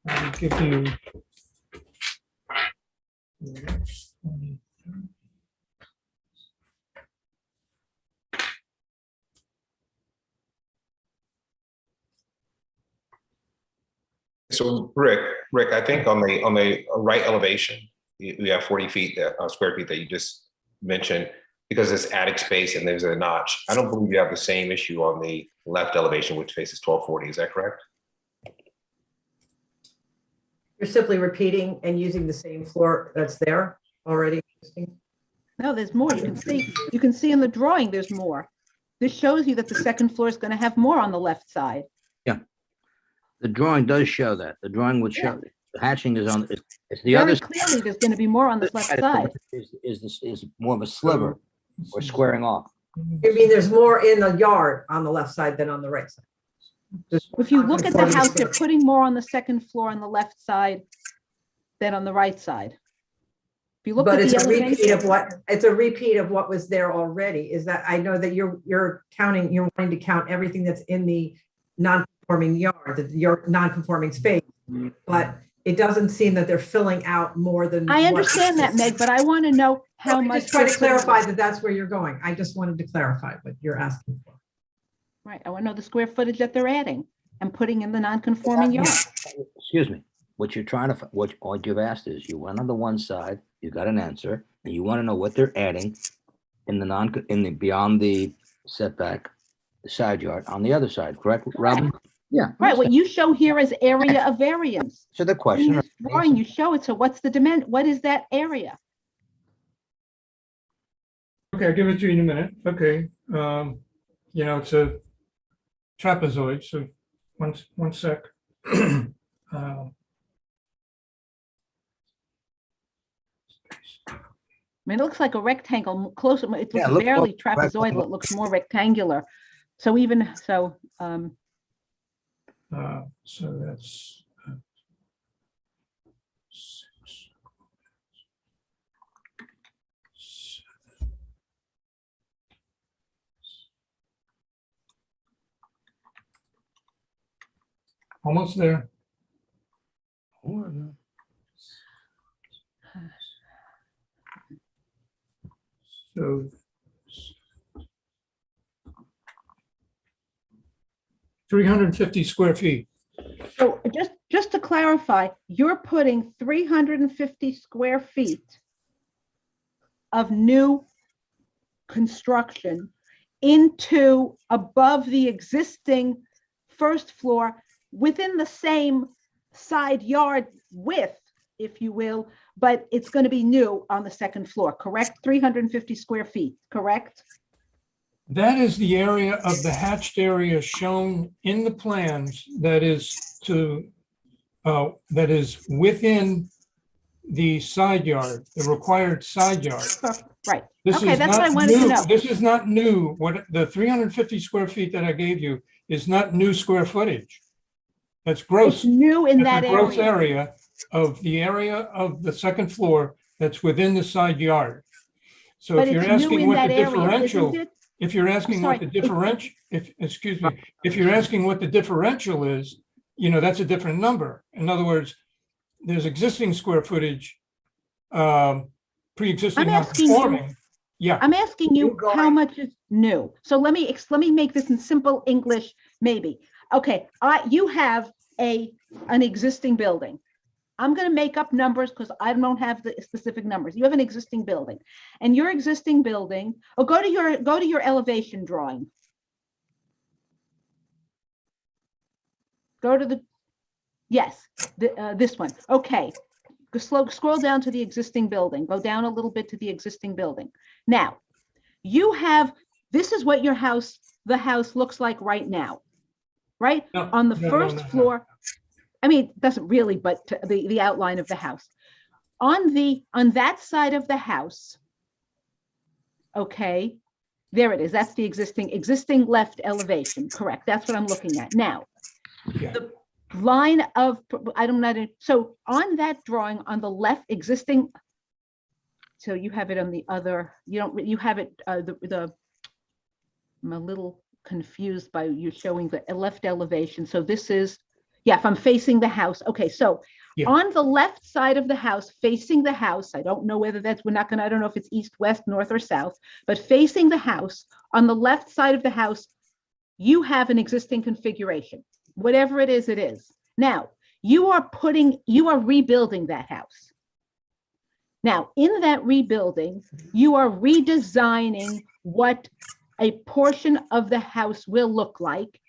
I'll give you. So Rick, I think on the right elevation, you have 40 feet, square feet that you just mentioned, because it's attic space and there's a notch. I don't believe you have the same issue on the left elevation, which faces 1240. Is that correct? You're simply repeating and using the same floor that's there already existing. No, there's more. You can see in the drawing, there's more. This shows you that the second floor is going to have more on the left side. Yeah. The drawing does show that. The drawing would show the hatching is on, it's the Very other. clearly, there's going to be more on the left side. Is more of a sliver or squaring off. You mean there's more in the yard on the left side than on the right side? If you look at the house, they're putting more on the second floor on the left side than on the right side. If you look But at it's the a repeat elevation, of what was there already. Is that, I know that you're wanting to count everything that's in the non-conforming yard, your non-conforming space, but it doesn't seem that they're filling out more than. I understand that, Meg, but I want to know how much. Just try to clarify that that's where you're going. I just wanted to clarify what you're asking for. Right, I want to know the square footage that they're adding and putting in the non-conforming yard. Excuse me. What you're trying to, what you've asked is, you went on the one side, you got an answer, and you want to know what they're adding in the beyond the setback, the side yard on the other side, correct, Robin? Yeah. Right, what you show here is area of variance. So the In question. this drawing, you show it, so what's the dimension? What is that area? Okay, I'll give it to you in a minute. Okay. It's a trapezoid, so one sec. I mean, it looks like a rectangle, closer, it Yeah, looks look barely close, trapezoidal, it looks more rectangular. So So that's 6, 7. Almost there. So 350 square feet. so just to clarify, you're putting 350 square feet of new construction into above the existing first floor within the same side yard width, if you will, but it's going to be new on the second floor, correct? 350 square feet, correct? That is the area of the hatched area shown in the plans that is within the side yard, the required side yard. Right. This Okay, is that's what I not wanted to new. know. This is not new. What the 350 square feet that I gave you is not new square footage. That's gross. It's new in that That's a gross area. area of the area of the second floor that's within the side yard. So But if you're it's new asking in what that the area, differential, isn't it? if you're asking what the sorry, differential, if you're asking what the differential is, that's a different number. In other words, there's existing square footage pre-existing I'm asking you- non-conforming. Yeah, I'm asking you You're going- how much is new. So let me make this in simple English, maybe. Okay, you have an existing building. I'm going to make up numbers because I don't have the specific numbers. You have an existing building, and your existing building. Oh, go to your elevation drawing. Go to the, yes, this one. Okay, scroll down to the existing building. Go down a little bit to the existing building. Now, you have, this is what your house, the house looks like right now, right? No, On the no, no, first no. floor. I mean, it doesn't really, but the outline of the house. On that side of the house, okay, there it is. That's the existing left elevation. Correct. That's what I'm looking at now. Yeah. The line of, so on that drawing on the left existing, so you have it on the other, you have it, I'm a little confused by you showing the left elevation. So this is, yeah, if I'm facing the house. Okay, so Yeah. on the left side of the house, facing the house, I don't know whether that's, I don't know if it's east, west, north, or south, but facing the house, on the left side of the house, you have an existing configuration. Whatever it is, it is. Now, you are rebuilding that house. Now, in that rebuilding, you are redesigning what a portion of the house will look like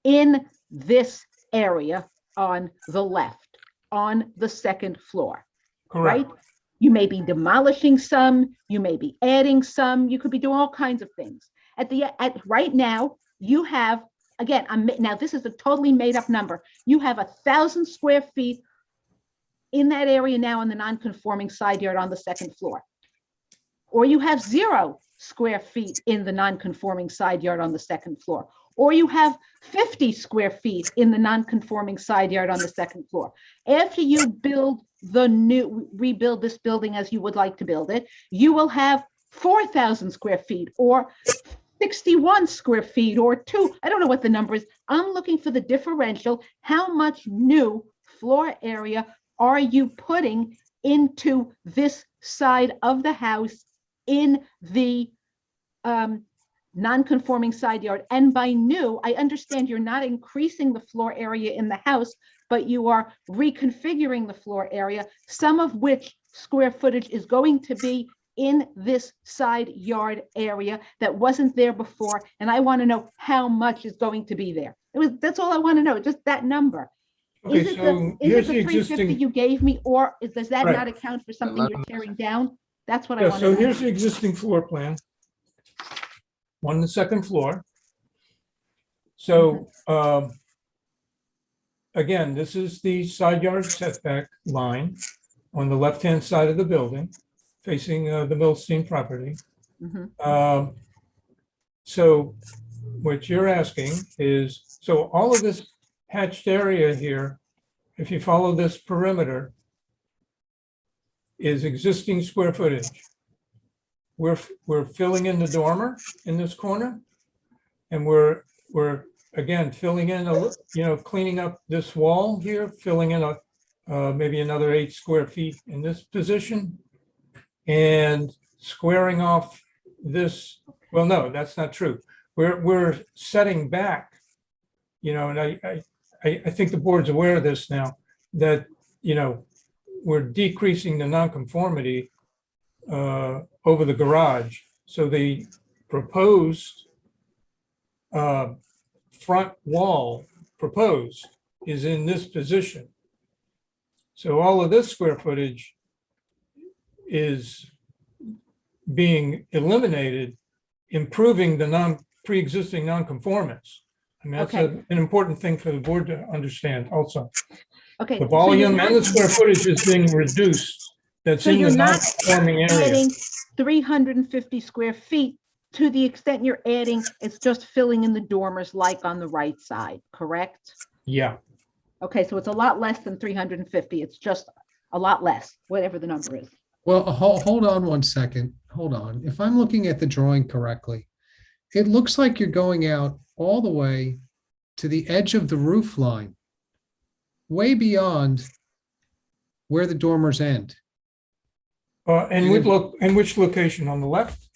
in this area on the left, on the second floor, Correct. right? You may be demolishing some, you may be adding some, you could be doing all kinds of things. Right now, you have, again, now this is a totally made up number. You have 1,000 square feet in that area now in the non-conforming side yard on the second floor. Or you have 0 square feet in the non-conforming side yard on the second floor. Or you have 50 square feet in the non-conforming side yard on the second floor. After you rebuild this building as you would like to build it, you will have 4,000 square feet or 61 square feet or 2. I don't know what the number is. I'm looking for the differential. How much new floor area are you putting into this side of the house in the non-conforming side yard? And by new, I understand you're not increasing the floor area in the house, but you are reconfiguring the floor area, some of which square footage is going to be in this side yard area that wasn't there before. And I want to know how much is going to be there. That's all I want to know, just that number. Okay, Is it so the here's the 350 existing, you gave me, or does that Right. not account for something you're tearing down? That's what I yeah, want so to know. here's the existing floor plan on the second floor. So, again, this is the side yard setback line on the left-hand side of the building, facing the Milstein property. Mhm. So what you're asking is, so all of this hatched area here, if you follow this perimeter, is existing square footage. We're filling in the dormer in this corner, and we're again filling in cleaning up this wall here, filling in maybe another 8 square feet in this position, and squaring off this. Well, no, that's not true. We're setting back, and I think the board's aware of this now, that we're decreasing the nonconformity over the garage. So the proposed front wall proposed is in this position. So all of this square footage is being eliminated, improving the pre-existing nonconformance. And that's Okay. an important thing for the board to understand also. Okay. The so you're volume and the square footage is being reduced. That's So in the you're not non-conforming area. adding 350 square feet to the extent you're adding, it's just filling in the dormers like on the right side, correct? Yeah, Okay, so it's a lot less than 350. It's just a lot less, whatever the number is. Well, hold on one second. Hold on. If I'm looking at the drawing correctly, it looks like you're going out all the way to the edge of the roof line, way beyond where the dormers end. And which location on the left?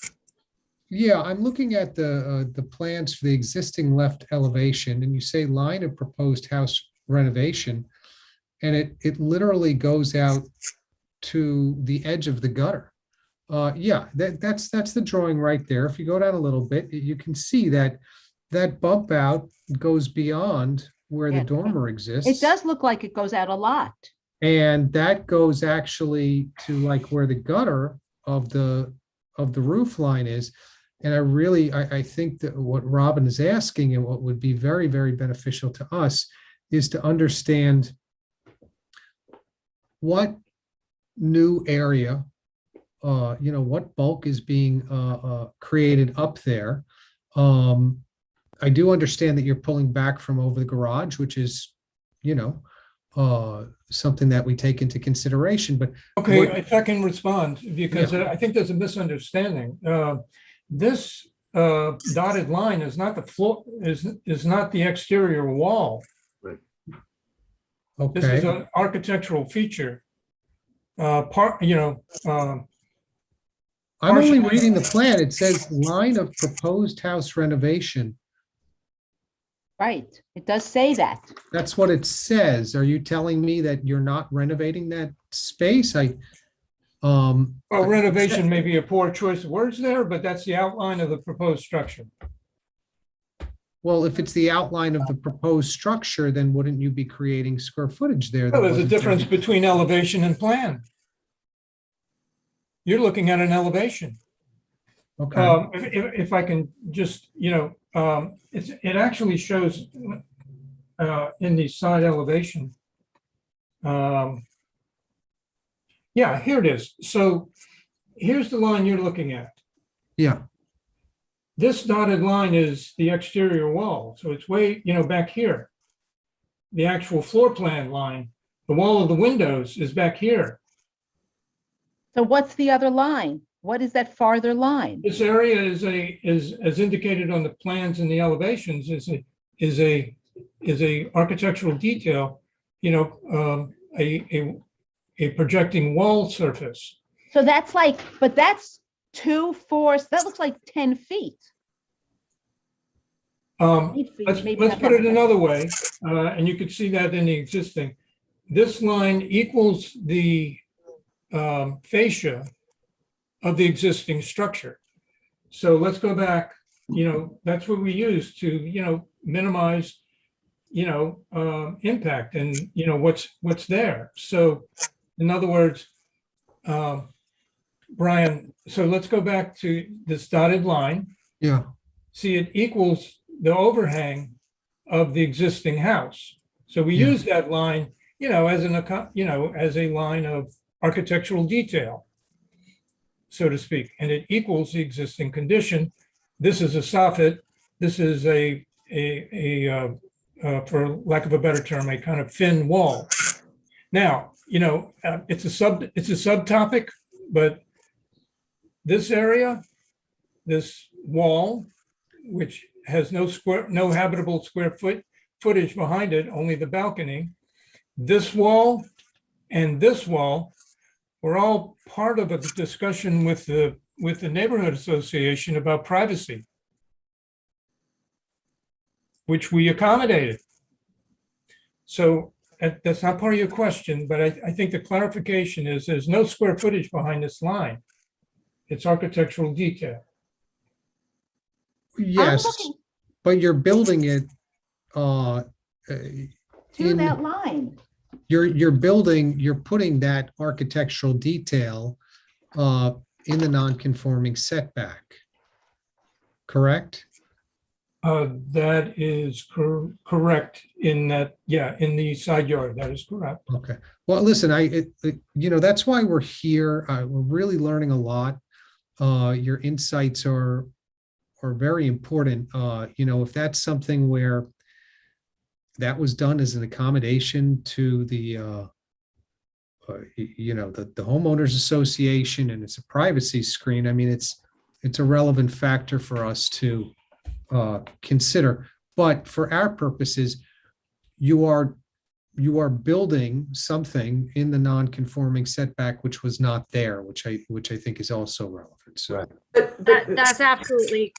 Yeah, I'm looking at the plans for the existing left elevation, and you say line of proposed house renovation, and it literally goes out to the edge of the gutter. Yeah, that's the drawing right there. If you go down a little bit, you can see that bump out goes beyond where the Yeah. dormer exists. It does look like it goes out a lot. And that goes actually to like where the gutter of the roof line is. And I think that what Robin is asking and what would be very, very beneficial to us is to understand what new area, what bulk is being created up there. I do understand that you're pulling back from over the garage, which is, something that we take into consideration, but. Okay, if I can respond, because I think there's a misunderstanding. This dotted line is not the floor, is not the exterior wall. This is Okay, an architectural feature. I'm only reading the plan. It says line of proposed house renovation. Right. It does say that. That's what it says. Are you telling me that you're not renovating that space? Well, renovation may be a poor choice of words there, but that's the outline of the proposed structure. Well, if it's the outline of the proposed structure, then wouldn't you be creating square footage there? Well, there's a difference between elevation and plan. You're looking at an elevation. Okay, If I can just, it actually shows in the side elevation. Yeah, here it is. So here's the line you're looking at. yeah, This dotted line is the exterior wall. So it's way, back here. The actual floor plan line, the wall of the windows is back here. So what's the other line? What is that farther line? This area is as indicated on the plans and the elevations is a architectural detail, a projecting wall surface. So that's but that's 2, 4, so that looks like 10 feet. 8 feet, Let's maybe put not it that another way, and you can see that in the existing. This line equals the fascia of the existing structure. So let's go back, that's what we use to, minimize, impact and, what's there. So in other words, Brian, so let's go back to this dotted line. yeah, See, it equals the overhang of the existing house. So we Yeah. use that line, as as a line of architectural detail, so to speak, and it equals the existing condition. This is a soffit. This is a for lack of a better term, a kind of thin wall. Now, it's a subtopic, but this area, this wall, which has no habitable square footage behind it, only the balcony, this wall and this wall were all part of a discussion with the neighborhood association about privacy, which we accommodated. So that's not part of your question, but I think the clarification is there's no square footage behind this line. It's architectural detail. yes, looking- but you're building it To in- that line. you're putting that architectural detail in the non-conforming setback, correct? That is correct in that, in the side yard, that is correct. Okay, well, listen, that's why we're here. We're really learning a lot. Your insights are very important. If that's something where that was done as an accommodation to the homeowners association, and it's a privacy screen, I mean, it's a relevant factor for us to consider. But for our purposes, you are you are building something in the non-conforming setback, which was not there, which I think is also relevant. So, Right. That's absolutely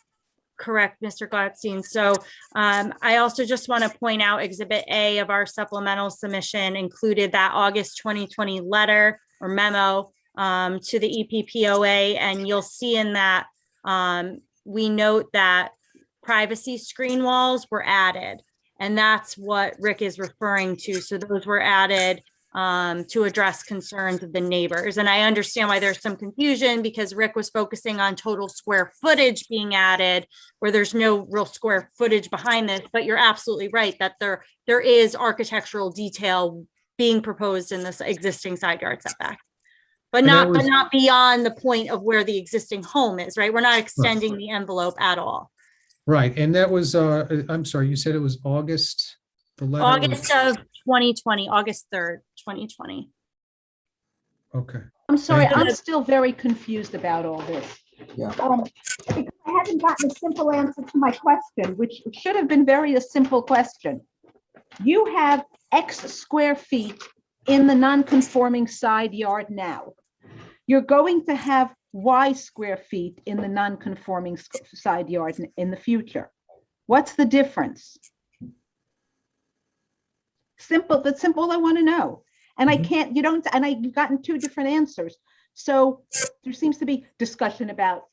correct, Mr. Gladstein. So I also just want to point out Exhibit A of our supplemental submission included that August 2020 letter or memo to the EPPOA, and you'll see in that we note that privacy screen walls were added, and that's what Rick is referring to. So those were added to address concerns of the neighbors. And I understand why there's some confusion, because Rick was focusing on total square footage being added, where there's no real square footage behind this. But you're absolutely right that there is architectural detail being proposed in this existing side yard setback. But not beyond the point of where the existing home is, right? We're not extending the envelope at all. right. And that was, I'm sorry, you said it was August, the letter? August of 2020, August 3rd, 2020. Okay. I'm sorry, Thank I'm still very confused about all this. Yeah. Because I haven't gotten a simple answer to my question, which should have been a simple question. You have X square feet in the non-conforming side yard now. You're going to have Y square feet in the non-conforming side yard in the future. What's the difference? Simple, that's simple I want to know. And I can't, and I've gotten two different answers. So there seems to be discussion about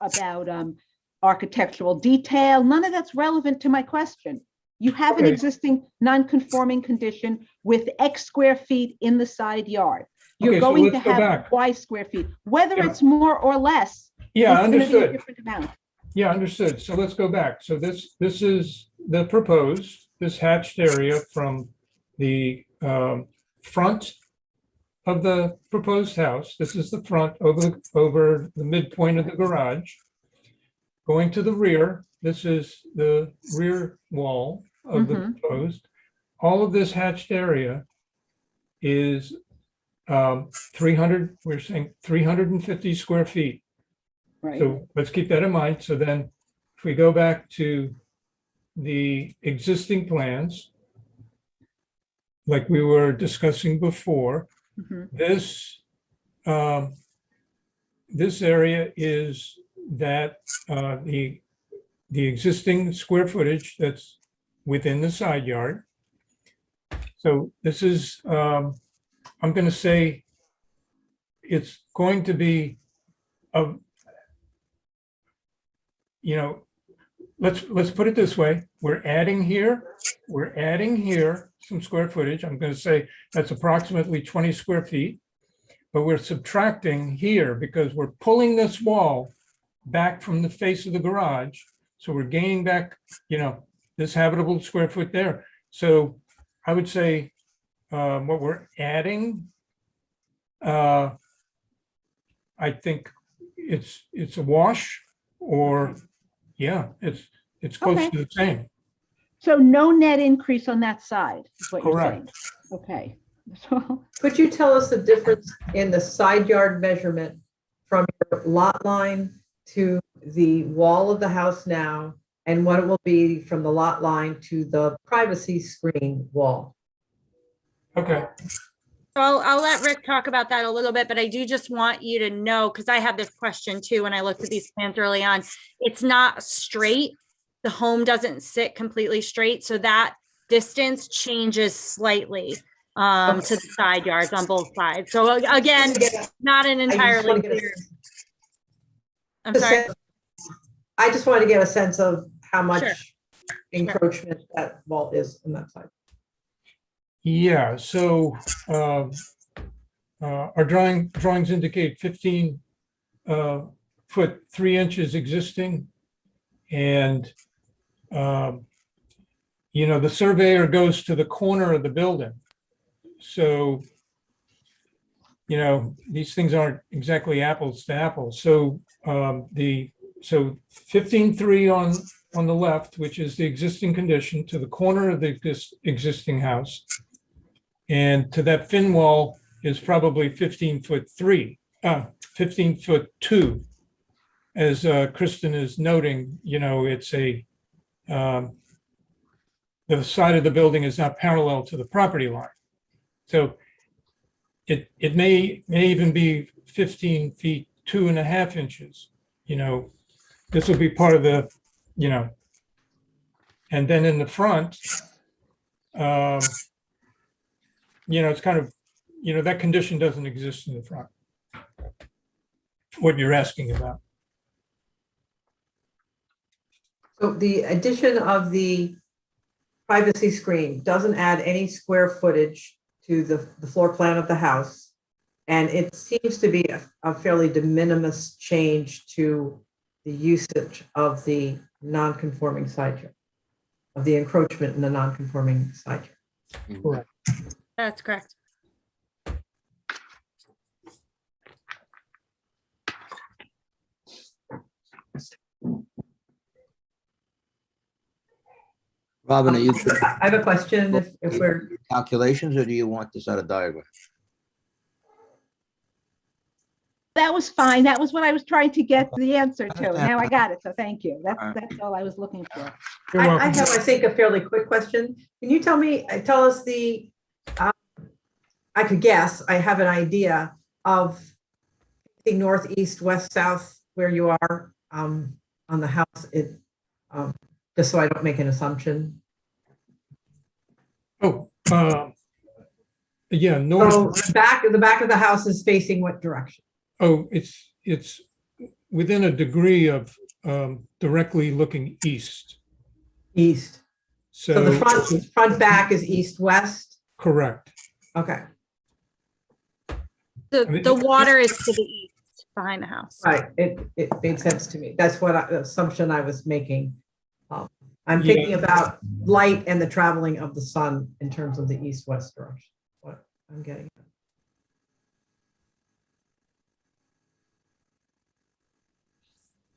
architectural detail. None of that's relevant to my question. You have an existing non-conforming condition with X square feet in the side yard. You're Okay, so going to let's go have back. Y square feet, whether Yeah. it's more or less. Yeah, it's gonna be a understood. different amount. Yeah, understood. So let's go back. So this is the proposed, this hatched area from the front of the proposed house. This is the front over the midpoint of the garage. Going to the rear, this is the rear wall of the proposed. All of this hatched area is 300, we're saying 350 square feet. Right. So let's keep that in mind. So then if we go back to the existing plans, like we were discussing before, this area is that the existing square footage that's within the side yard. So this is, I'm going to say it's going to be a, let's put it this way. We're adding here some square footage. I'm going to say that's approximately 20 square feet, but we're subtracting here because we're pulling this wall back from the face of the garage. So we're gaining back, this habitable square foot there. So I would say what we're adding, I think it's a wash, or it's close Okay. to the same. So no net increase on that side, is what you're saying? Correct. Okay. So, Could you tell us the difference in the side yard measurement from your lot line to the wall of the house now, and what it will be from the lot line to the privacy screen wall? Okay. So I'll let Rick talk about that a little bit, but I do just want you to know, because I had this question too when I looked at these plans early on. It's not straight. The home doesn't sit completely straight. So that distance changes slightly to the side yards on both sides. So again, not an entirely clear. I'm sorry. I just want to get a sense of how much Sure. encroachment that wall is on that side. Yeah, so our drawings indicate 15 foot 3 inches existing. And, the surveyor goes to the corner of the building. So, these things aren't exactly apples to apples. So so 15.3 on the left, which is the existing condition, to the corner of the existing house. And to that fin wall is probably 15.2. As Kristen is noting, it's the side of the building is not parallel to the property line. So it may even be 15 feet, 2.5 inches, this will be part of the, and then in the front, it's kind of, that condition doesn't exist in the front. What you're asking about. So the addition of the privacy screen doesn't add any square footage to the floor plan of the house. And it seems to be a fairly de minimis change to the usage of the non-conforming side yard, of the encroachment in the non-conforming side yard. Correct. That's correct. Robin, are you I have a question if we're, calculations or do you want this out of diagram? That was fine. That was what I was trying to get the answer to. Now I got it. So thank you. That's all I was looking for. You're I welcome. have, I think, a fairly quick question. Can you tell us I could guess, I have an idea of the northeast, west, south, where you are on the house, just so I don't make an assumption. Oh, yeah, north. So the back of the house is facing what direction? Oh, it's within a degree of directly looking east. East. So the front back is east-west? Correct. Okay, The water is to the east behind the house. right. It made sense to me. That's what the assumption I was making. I'm Yeah. thinking about light and the traveling of the sun in terms of the east-west direction. What I'm getting at.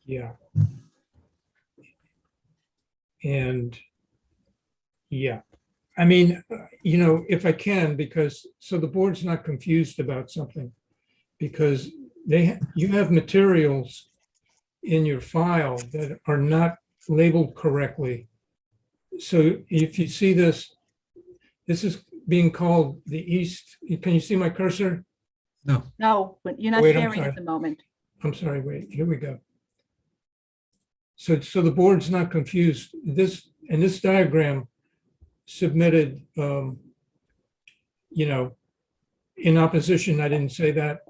Yeah. And yeah, I mean, if I can, because so the board's not confused about something, because you have materials in your file that are not labeled correctly. So if you see this is being called the east. Can you see my cursor? No, but you're not Wait, I'm sharing sorry. at the moment. I'm sorry, wait, here we go. So the board's not confused. This diagram submitted, in opposition, I didn't say that,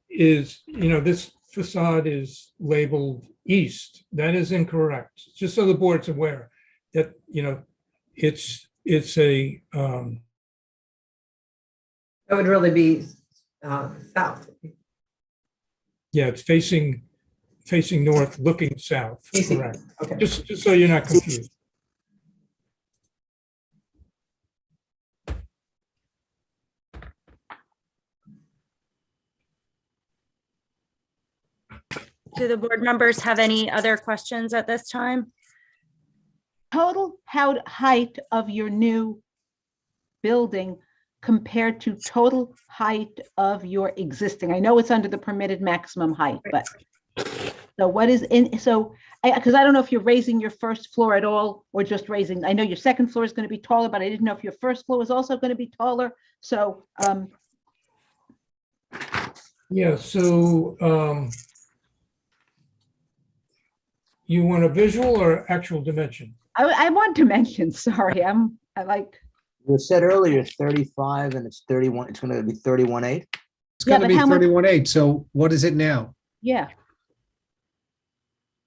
this facade is labeled east. That is incorrect. Just so the board's aware that, it's a, That would really be south. yeah, it's facing north, looking south. Facing- Correct. Okay. Just so you're not confused. Do the board members have any other questions at this time? Total height of your new building compared to total height of your existing. I know it's under the permitted maximum height, but so what is because I don't know if you're raising your first floor at all or just raising, I know your second floor is going to be taller, but I didn't know if your first floor was also going to be taller. So Yeah, so you want a visual or actual dimension? I want dimensions. Sorry, You said earlier 35 and it's 31. It's going to be 31.8. It's Yeah, going to but be how much- 31.8. So what is it now? yeah.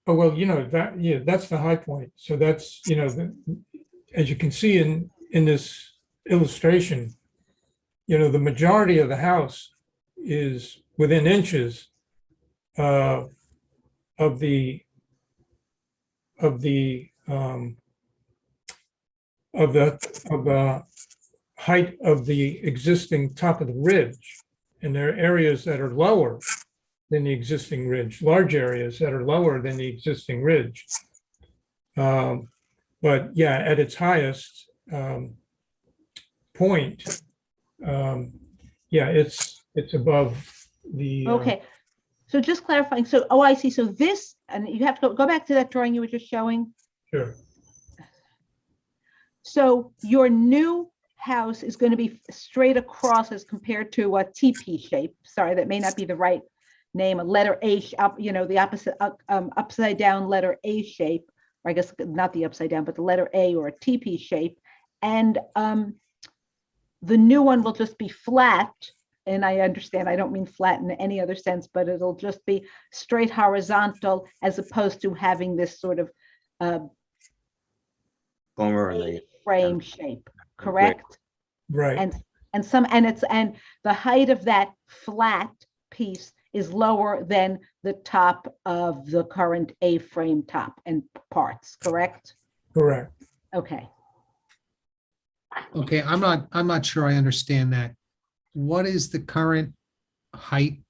Oh, well, that's the high point. So that's, as you can see in this illustration, the majority of the house is within inches of the height of the existing top of the ridge. And there are areas that are lower than the existing ridge, large areas that are lower than the existing ridge. But yeah, at its highest point, it's above the. Okay. So just clarifying. So, I see. So this, and you have to go back to that drawing you were just showing. Sure. So your new house is going to be straight across as compared to a TP shape. Sorry, that may not be the right name, a letter A, the opposite, upside down letter A shape, or I guess not the upside down, but the letter A or a TP shape. And the new one will just be flat. And I understand, I don't mean flat in any other sense, but it'll just be straight horizontal as opposed to having this sort of frame shape, correct? Right. And the height of that flat piece is lower than the top of the current A-frame top and parts, correct? Correct. Okay. Okay, I'm not sure I understand that. What is the current height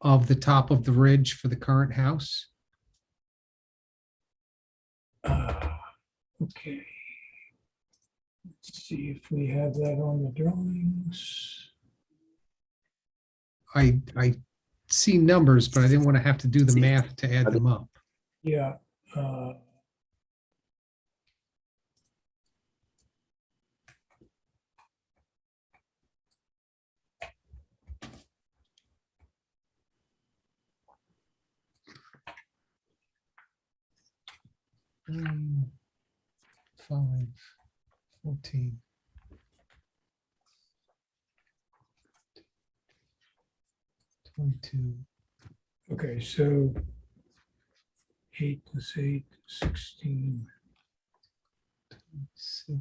of the top of the ridge for the current house? Okay. Let's see if we have that on the drawings. I see numbers, but I didn't want to have to do the math to add them up. Yeah. Mm, 5, 14. 22. Okay, so 8 plus 8, 16, 6.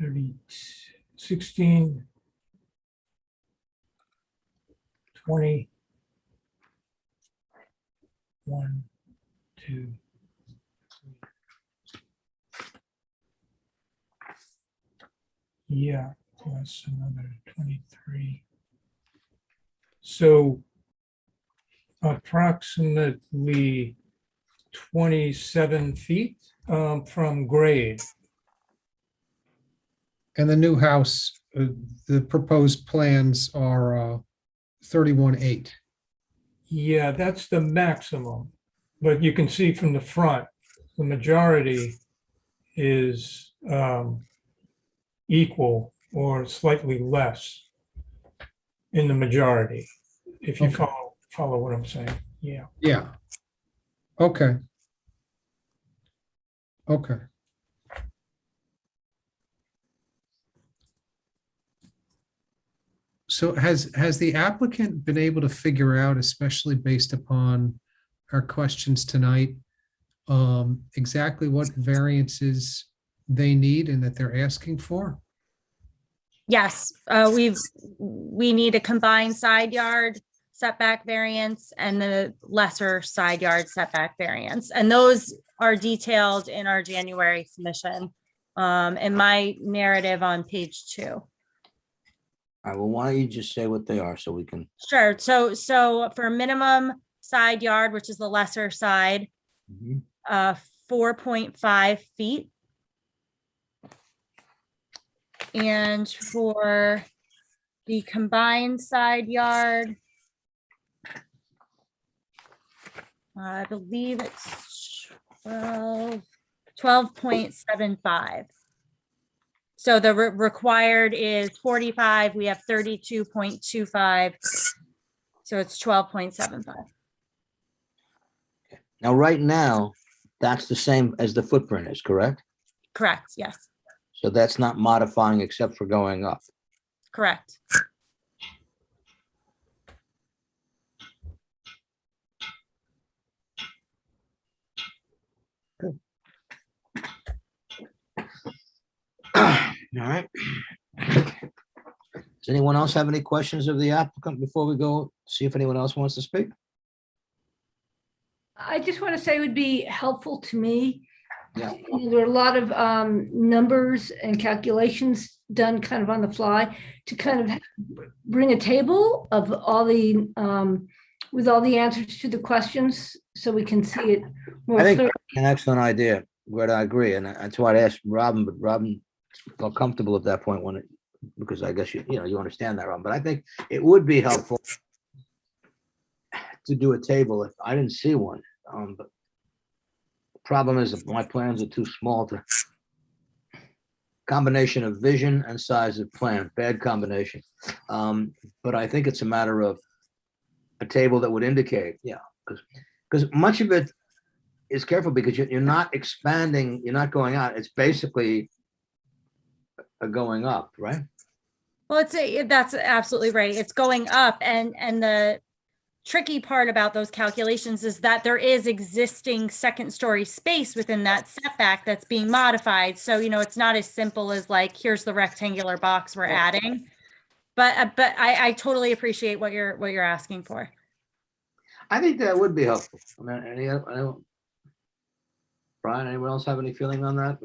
30, 16, 20, 1, 2, 3. Yeah, plus another 23. So approximately 27 feet from grade. And the new house, the proposed plans are 31.8. Yeah, that's the maximum. But you can see from the front, the majority is equal or slightly less in the majority, if you Okay. follow what I'm saying. Yeah. Yeah. Okay. Okay. So has the applicant been able to figure out, especially based upon our questions tonight, exactly what variances they need and that they're asking for? Yes, we need a combined side yard setback variance and the lesser side yard setback variance. And those are detailed in our January submission, in my narrative on page 2. All right, well, why don't you just say what they are so we can, Sure. So for minimum side yard, which is the lesser side, 4.5 feet. And for the combined side yard, I believe it's 12.75. So the required is 45. We have 32.25. So it's 12.75. now, right now, that's the same as the footprint is, correct? Correct. Yes, So that's not modifying except for going up. correct. All right. Does anyone else have any questions of the applicant before we go see if anyone else wants to speak? I just want to say it would be helpful to me. Yeah. There are a lot of numbers and calculations done kind of on the fly to kind of bring a table of all the with all the answers to the questions so we can see it more I think clearly. an excellent idea, Greta, I agree, and that's why I asked Robin, but Robin felt comfortable at that point when it, because I guess you understand that, Robin, but I think it would be helpful to do a table if I didn't see one, but the problem is that my plans are too small to combination of vision and size of plan, bad combination. But I think it's a matter of a table that would indicate, yeah, because much of it is careful because you're not expanding, you're not going out. It's basically a going up, right? Well, that's absolutely right. It's going up, and the tricky part about those calculations is that there is existing second story space within that setback that's being modified. So, it's not as simple as like, here's the rectangular box we're adding. But I totally appreciate what you're asking for. I think that would be helpful. I mean, Brian, anyone else have any feeling on that?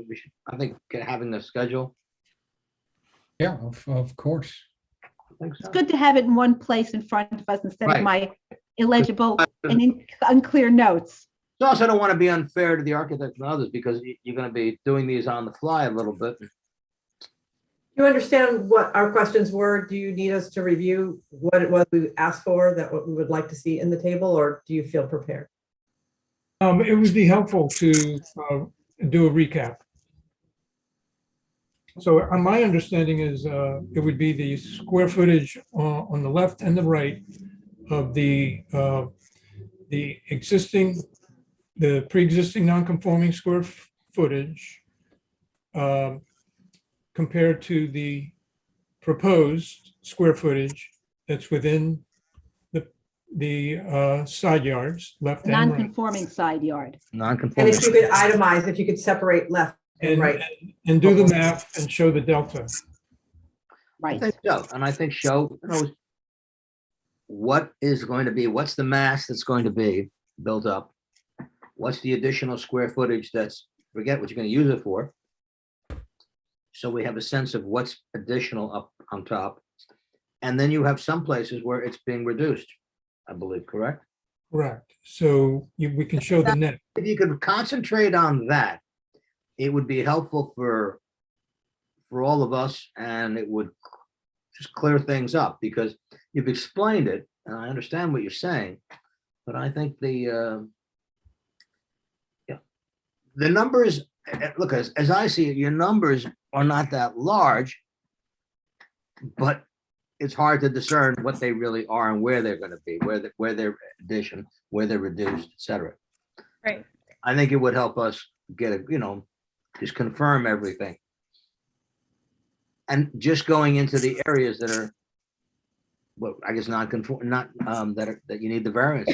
I think having the schedule. Yeah, of course. I think so. It's good to have it in one place in front of us instead of Right. my illegible and unclear notes. You also don't want to be unfair to the architect and others because you're going to be doing these on the fly a little bit. You understand what our questions were? Do you need us to review what it was we asked for, that what we would like to see in the table, or do you feel prepared? It would be helpful to do a recap. So my understanding is it would be the square footage on the left and the right of the pre-existing non-conforming square footage compared to the proposed square footage that's within the side yards, left and right. Non-conforming side yard. And Non-conforming. if you could itemize, if you could separate left and right. And do the math and show the delta. I Right. think so. And I think show, what is going to be, what's the mass that's going to be built up? What's the additional square footage forget what you're going to use it for. So we have a sense of what's additional up on top. And then you have some places where it's being reduced, I believe, correct? Correct. So we can show the net. If you could concentrate on that, it would be helpful for all of us, and it would just clear things up because you've explained it, and I understand what you're saying, but I think the numbers, look, as I see it, your numbers are not that large, but it's hard to discern what they really are and where they're going to be, where they're addition, where they're reduced, et cetera. Right. I think it would help us get just confirm everything. And just going into the areas that are, well, I guess non-conform, that you need the variance.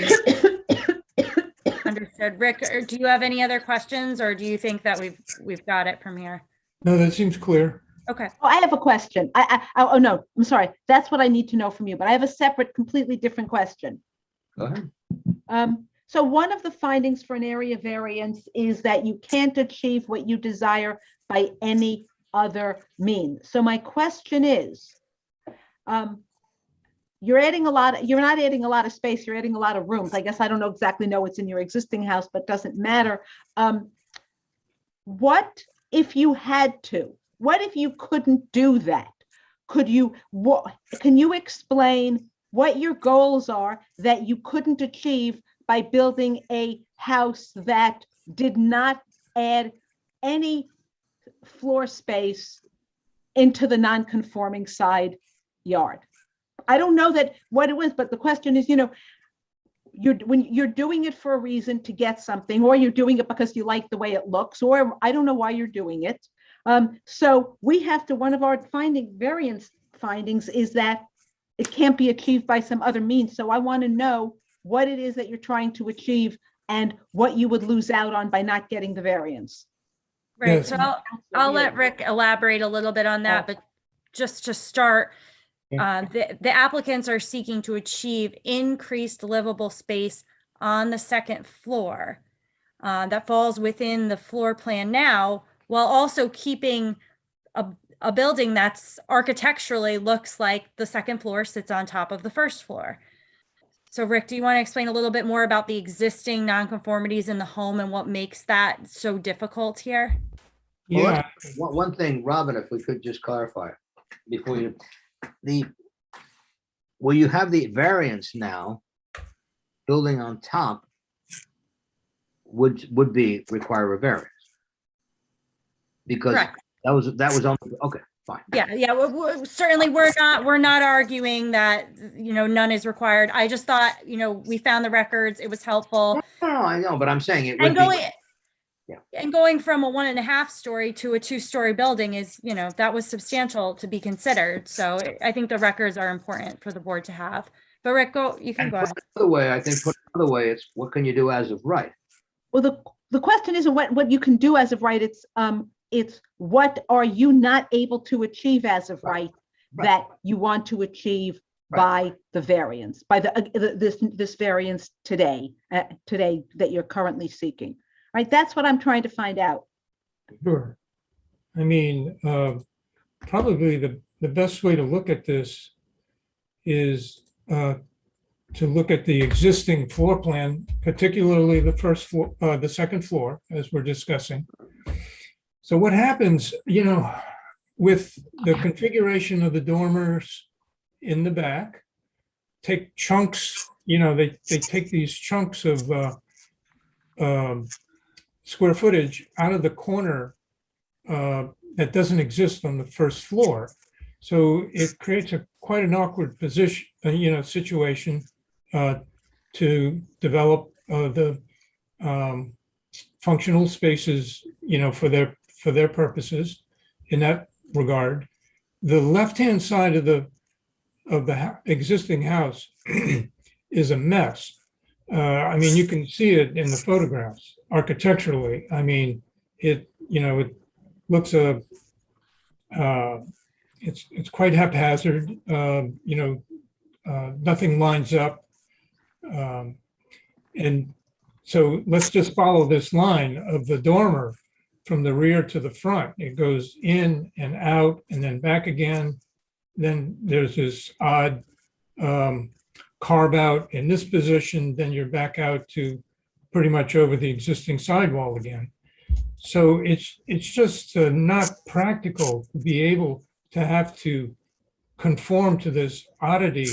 Understood. Rick, do you have any other questions, or do you think that we've got it from here? No, that seems clear. Okay. Oh, I have a question. Oh no, I'm sorry. That's what I need to know from you, but I have a separate, completely different question. Go ahead. So one of the findings for an area variance is that you can't achieve what you desire by any other means. So my question is, you're not adding a lot of space, you're adding a lot of rooms. I guess I don't exactly know what's in your existing house, but doesn't matter. What if you had to? What if you couldn't do that? Can you explain what your goals are that you couldn't achieve by building a house that did not add any floor space into the non-conforming side yard? I don't know what it was, but the question is, when you're doing it for a reason to get something, or you're doing it because you like the way it looks, or I don't know why you're doing it. So we have to, one of our variance findings is that it can't be achieved by some other means. So I want to know what it is that you're trying to achieve and what you would lose out on by not getting the variance. Right. Yes. So I'll let Rick elaborate a little bit on that, but just to start, the applicants are seeking to achieve increased livable space on the second floor that falls within the floor plan now, while also keeping a building that's architecturally looks like the second floor sits on top of the first floor. So Rick, do you want to explain a little bit more about the existing nonconformities in the home and what makes that so difficult here? Yeah. Well, one thing, Robin, if we could just clarify before where you have the variance now, building on top would require a variance. Because Correct. That was on, okay, fine. Yeah, certainly we're not arguing that, none is required. I just thought, we found the records, it was helpful. No, I know, but I'm saying it And would be, going, yeah. and going from a 1.5 story to a 2-story building is, that was substantial to be considered. So I think the records are important for the board to have. But Rick, you can and go put ahead. it another way, I think, put it another way, it's what can you do as of right? Well, the question isn't what you can do as of right, it's what are you not able to achieve as of right that you want to achieve by the variance, by this variance today that you're currently seeking, right? That's what I'm trying to find out. Sure. I mean, probably the best way to look at this is to look at the existing floor plan, particularly the first floor, the second floor, as we're discussing. So what happens, with the configuration of the dormers in the back, take chunks, they take these chunks of square footage out of the corner that doesn't exist on the first floor. So it creates quite an awkward position, situation to develop the functional spaces, for their purposes in that regard. The left-hand side of the existing house is a mess. I mean, you can see it in the photographs architecturally. I mean, it looks it's quite haphazard. Nothing lines up. And so let's just follow this line of the dormer from the rear to the front. It goes in and out and then back again. Then there's this odd carve out in this position. Then you're back out to pretty much over the existing sidewall again. So it's just not practical to be able to have to conform to this oddity,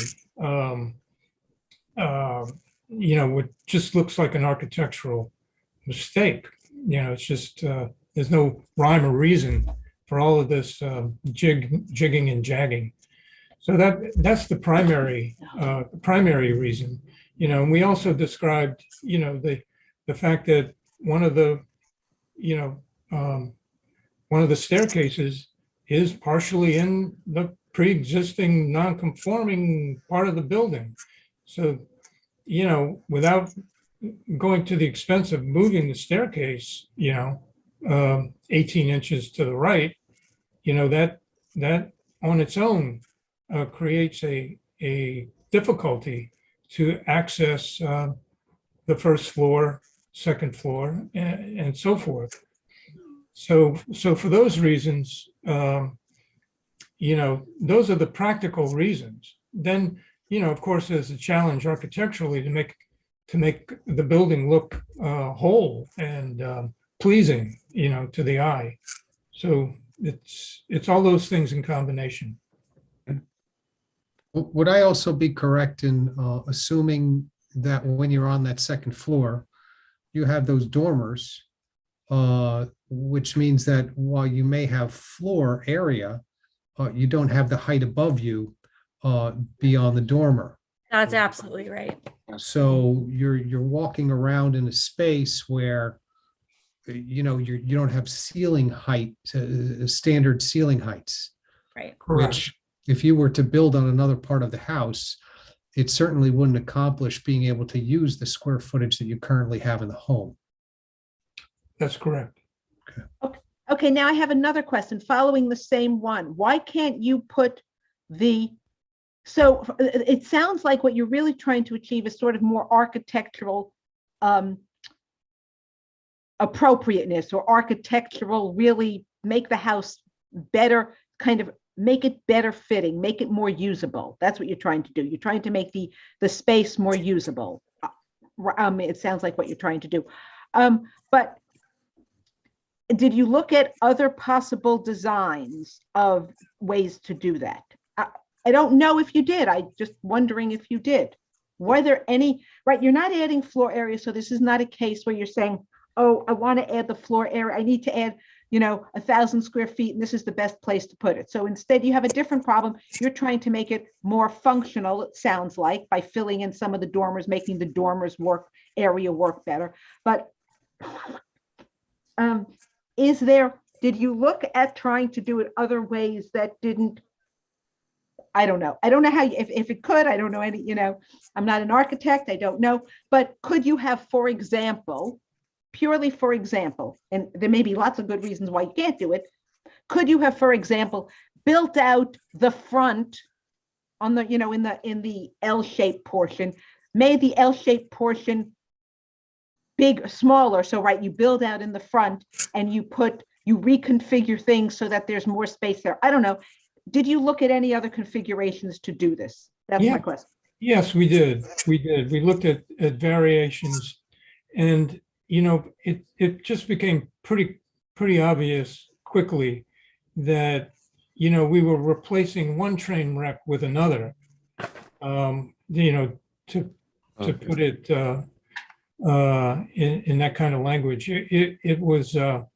what just looks like an architectural mistake. It's just, there's no rhyme or reason for all of this jigging and jagging. So that's the primary reason. And we also described, the fact that one of the staircases is partially in the pre-existing non-conforming part of the building. So, without going to the expense of moving the staircase, 18 inches to the right, that on its own creates a difficulty to access the first floor, second floor, and so forth. So for those reasons, those are the practical reasons. Then, of course, there's a challenge architecturally to make the building look whole and pleasing, to the eye. So it's all those things in combination. Would I also be correct in assuming that when you're on that second floor, you have those dormers, which means that while you may have floor area, you don't have the height above you beyond the dormer. That's absolutely right. So you're walking around in a space where you don't have ceiling height, standard ceiling heights. Right. Which, if you were to build on another part of the house, it certainly wouldn't accomplish being able to use the square footage that you currently have in the home. That's correct. Okay, now I have another question following the same one. Why can't you put so it sounds like what you're really trying to achieve is sort of more architectural appropriateness, or architectural, really make the house better, kind of make it better fitting, make it more usable. That's what you're trying to do. You're trying to make the space more usable. It sounds like what you're trying to do. But did you look at other possible designs of ways to do that? I don't know if you did. I'm just wondering if you did. Were there any, right? You're not adding floor area. So this is not a case where you're saying, oh, I want to add the floor area. I need to add 1,000 square feet and this is the best place to put it. So instead you have a different problem. You're trying to make it more functional, it sounds like, by filling in some of the dormers, making the dormers area work better. But did you look at trying to do it other ways that didn't, I don't know how, if it could, I don't know any, I'm not an architect, I don't know, but could you have, for example, purely for example, and there may be lots of good reasons why you can't do it, could you have, for example, built out the front on the, in the L-shaped portion, made the L-shaped portion smaller, so right, you build out in the front and you reconfigure things so that there's more space there. I don't know. Did you look at any other configurations to do this? That's my question. Yes, we did. We looked at variations, and it just became pretty obvious quickly that we were replacing one train wreck with another. To put it in that kind of language, it was a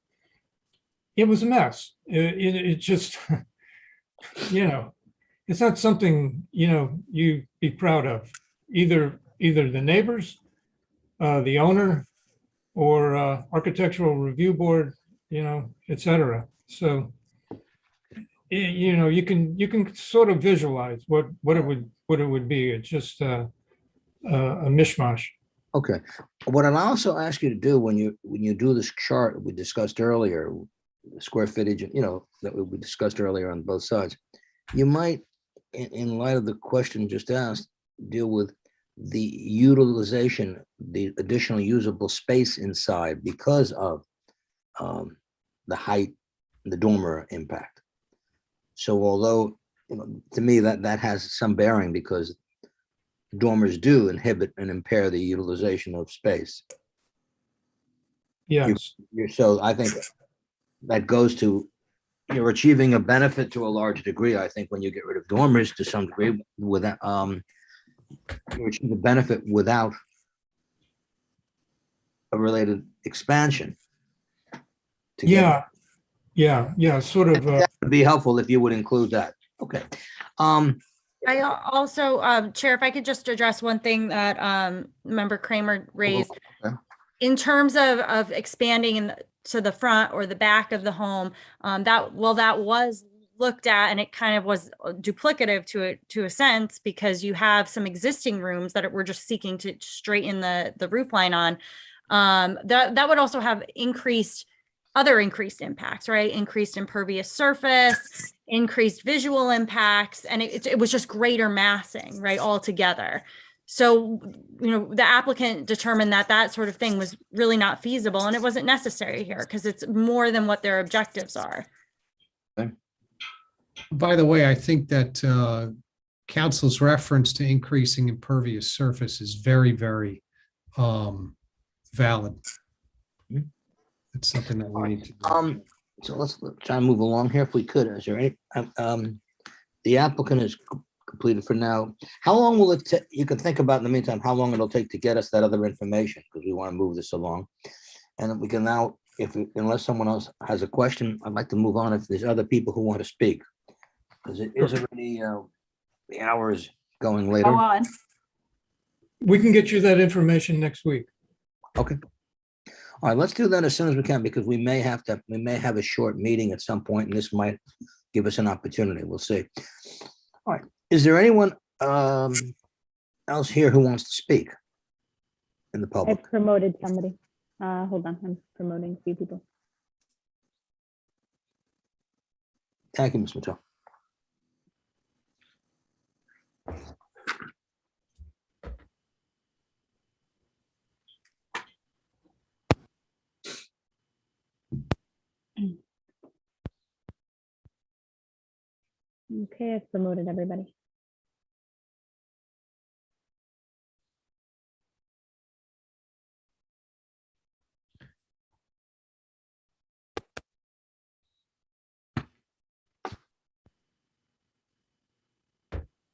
mess. It just it's not something you be proud of, either the neighbors, the owner, or architectural review board, etc. So you can sort of visualize what it would be. It's just a mishmash. Okay. What I'll also ask you to do when you do this chart we discussed earlier, the square footage, that we discussed earlier on both sides, you might, in light of the question just asked, deal with the utilization, the additional usable space inside because of the height, the dormer impact. So although, to me, that has some bearing because dormers do inhibit and impair the utilization of space. Yes. So I think that goes to, you're achieving a benefit to a large degree. I think when you get rid of dormers to some degree, without you achieve a benefit without a related expansion. Yeah, sort of. That would be helpful if you would include that. Okay. I also, Chair, if I could just address one thing that Member Kramer raised. Okay. In terms of expanding to the front or the back of the home, that was looked at, and it kind of was duplicative to a sense, because you have some existing rooms that we're just seeking to straighten the roof line on. That would also have increased impacts, right? Increased impervious surface, increased visual impacts, and it was just greater massing, right, altogether. So, the applicant determined that sort of thing was really not feasible, and it wasn't necessary here because it's more than what their objectives are. Okay. By the way, I think that council's reference to increasing impervious surface is very, very valid. It's something that we need to do. So let's try and move along here if we could. Is there any, the applicant is completed for now. How long will it take? You can think about in the meantime how long it'll take to get us that other information, because we want to move this along. And we can now, unless someone else has a question, I'd like to move on if there's other people who want to speak, because it is already the hour is going later. Go on. We can get you that information next week. Okay. All right, let's do that as soon as we can, because we may have a short meeting at some point, and this might give us an opportunity. We'll see. All right. Is there anyone else here who wants to speak in the I public? promoted somebody. Hold on, I'm promoting a few people. Thank you, Ms. Mattel. Okay, I've promoted everybody.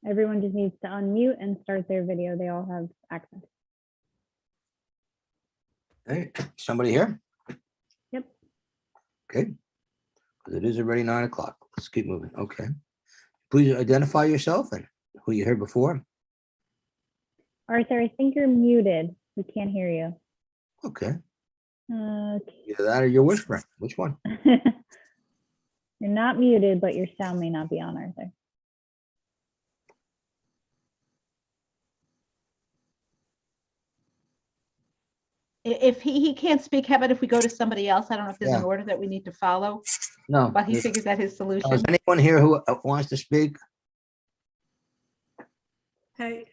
Everyone just needs to unmute and start their video. They all have access. Hey, somebody here? Yep. Okay, because it is already 9 o'clock. Let's keep moving. Okay. Please identify yourself and who you heard before. Arthur, I think you're muted. We can't hear you. Okay. Okay. Either that or you're whispering. Which one? You're not muted, but your sound may not be on, Arthur. If he can't speak, how about if we go to somebody else? I don't know if there's an Yeah. order that we need to follow, No. but he figured that his solution. Is anyone here who wants to speak? Hey,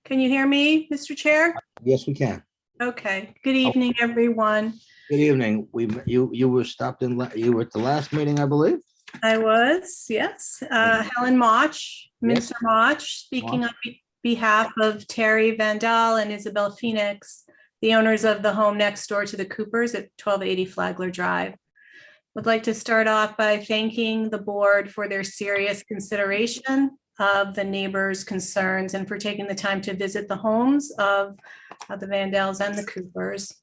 can you hear me, Mr. Chair? Yes, we can. Okay, good evening, everyone. Good evening. You were stopped in, you were at the last meeting, I believe? I was, yes, Helen Mach, Yes. Mr. Mach, speaking on behalf of Terry Vandal and Isabel Phoenix, the owners of the home next door to the Coopers at 1280 Flagler Drive. Would like to start off by thanking the board for their serious consideration of the neighbors' concerns and for taking the time to visit the homes of the Vandals and the Coopers.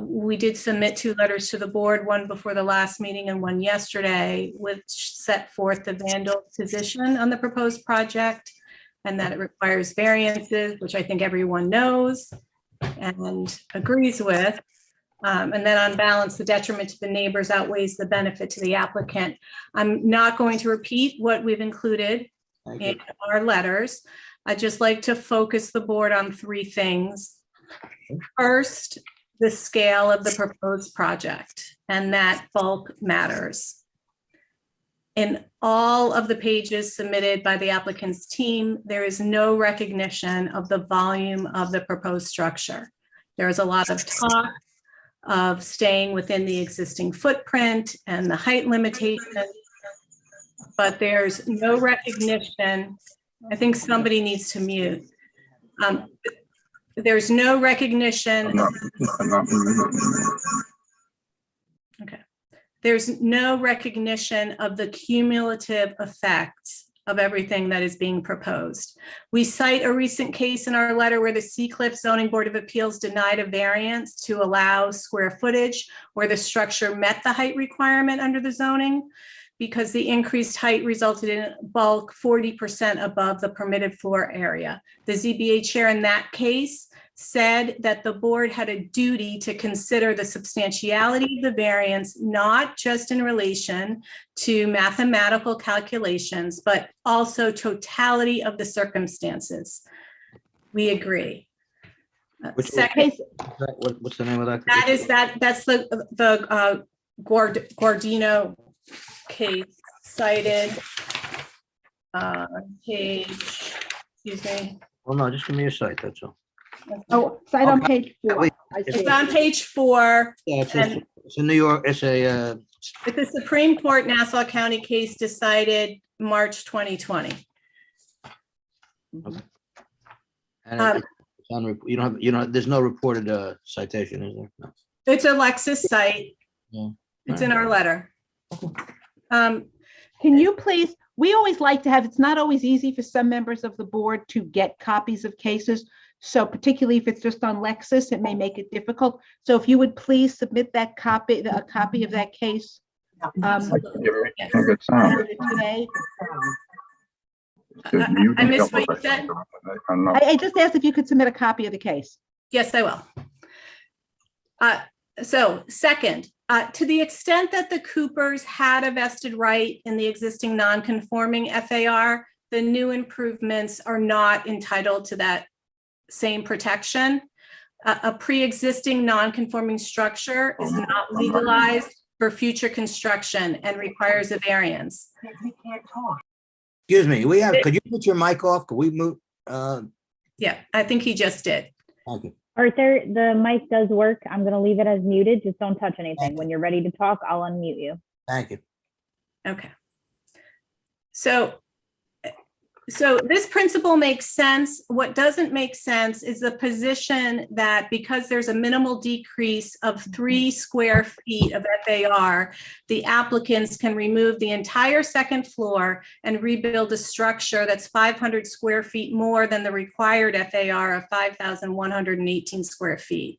We did submit 2 letters to the board, one before the last meeting and one yesterday, which set forth the Vandal position on the proposed project and that it requires variances, which I think everyone knows and agrees with. And then on balance, the detriment to the neighbors outweighs the benefit to the applicant. I'm not going to repeat what we've included in our letters. I'd just like to focus the board on 3 things. First, the scale of the proposed project, and that bulk matters. In all of the pages submitted by the applicant's team, there is no recognition of the volume of the proposed structure. There is a lot of talk of staying within the existing footprint and the height limitation, but there's no recognition. I think somebody needs to mute. There's no recognition. Okay. There's no recognition of the cumulative effects of everything that is being proposed. We cite a recent case in our letter where the Seacliff Zoning Board of Appeals denied a variance to allow square footage where the structure met the height requirement under the zoning because the increased height resulted in bulk 40% above the permitted floor area. The ZBA chair in that case said that the board had a duty to consider the substantiality of the variance, not just in relation to mathematical calculations, but also totality of the circumstances. We agree. Second, What's the name of that? that's the Guardino case cited page, excuse me. Well, no, just give me your site, that's all. Oh, site on page 4. It's on page 4. Yeah, And it's in New York, it's a, with the Supreme Court Nassau County case decided March 2020. and it's on, you don't have, there's no reported citation, is there? No. It's a Lexus site. Yeah. It's in our letter. Can you please, we always like to have, it's not always easy for some members of the board to get copies of cases. So particularly if it's just on Lexis, it may make it difficult. So if you would please submit that copy, a copy of that case. Today. I missed what you said. I just asked if you could submit a copy of the case. Yes, I will. So second, to the extent that the Coopers had a vested right in the existing non-conforming FAR, the new improvements are not entitled to that same protection. A pre-existing non-conforming structure is not legalized for future construction and requires a variance. Excuse me, could you put your mic off? Could we move? Yeah, I think he just did. Thank you. Arthur, the mic does work. I'm going to leave it as muted. Just don't touch anything. When you're ready to talk, I'll unmute you. Thank you. Okay. So this principle makes sense. What doesn't make sense is the position that because there's a minimal decrease of 3 square feet of FAR, the applicants can remove the entire second floor and rebuild a structure that's 500 square feet more than the required FAR of 5,118 square feet.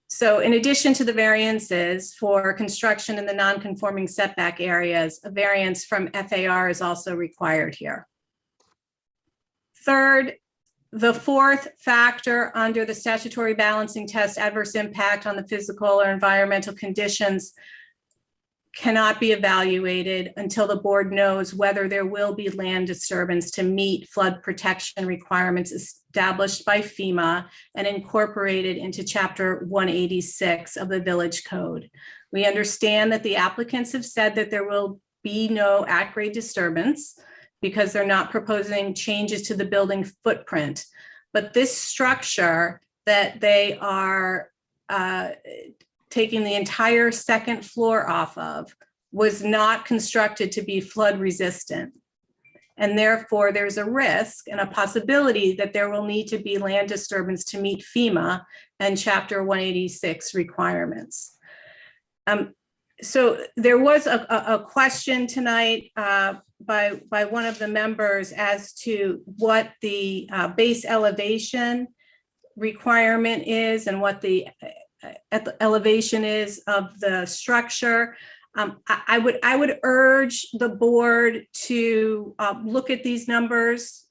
So in addition to the variances for construction in the non-conforming setback areas, a variance from FAR is also required here. Third, the fourth factor under the statutory balancing test, adverse impact on the physical or environmental conditions, cannot be evaluated until the board knows whether there will be land disturbance to meet flood protection requirements established by FEMA and incorporated into Chapter 186 of the Village Code. We understand that the applicants have said that there will be no at-grade disturbance because they're not proposing changes to the building footprint. But this structure that they are taking the entire second floor off of was not constructed to be flood resistant. And therefore there's a risk and a possibility that there will need to be land disturbance to meet FEMA and Chapter 186 requirements. So there was a question tonight by one of the members as to what the base elevation requirement is and what the elevation is of the structure. I would urge the board to look at these numbers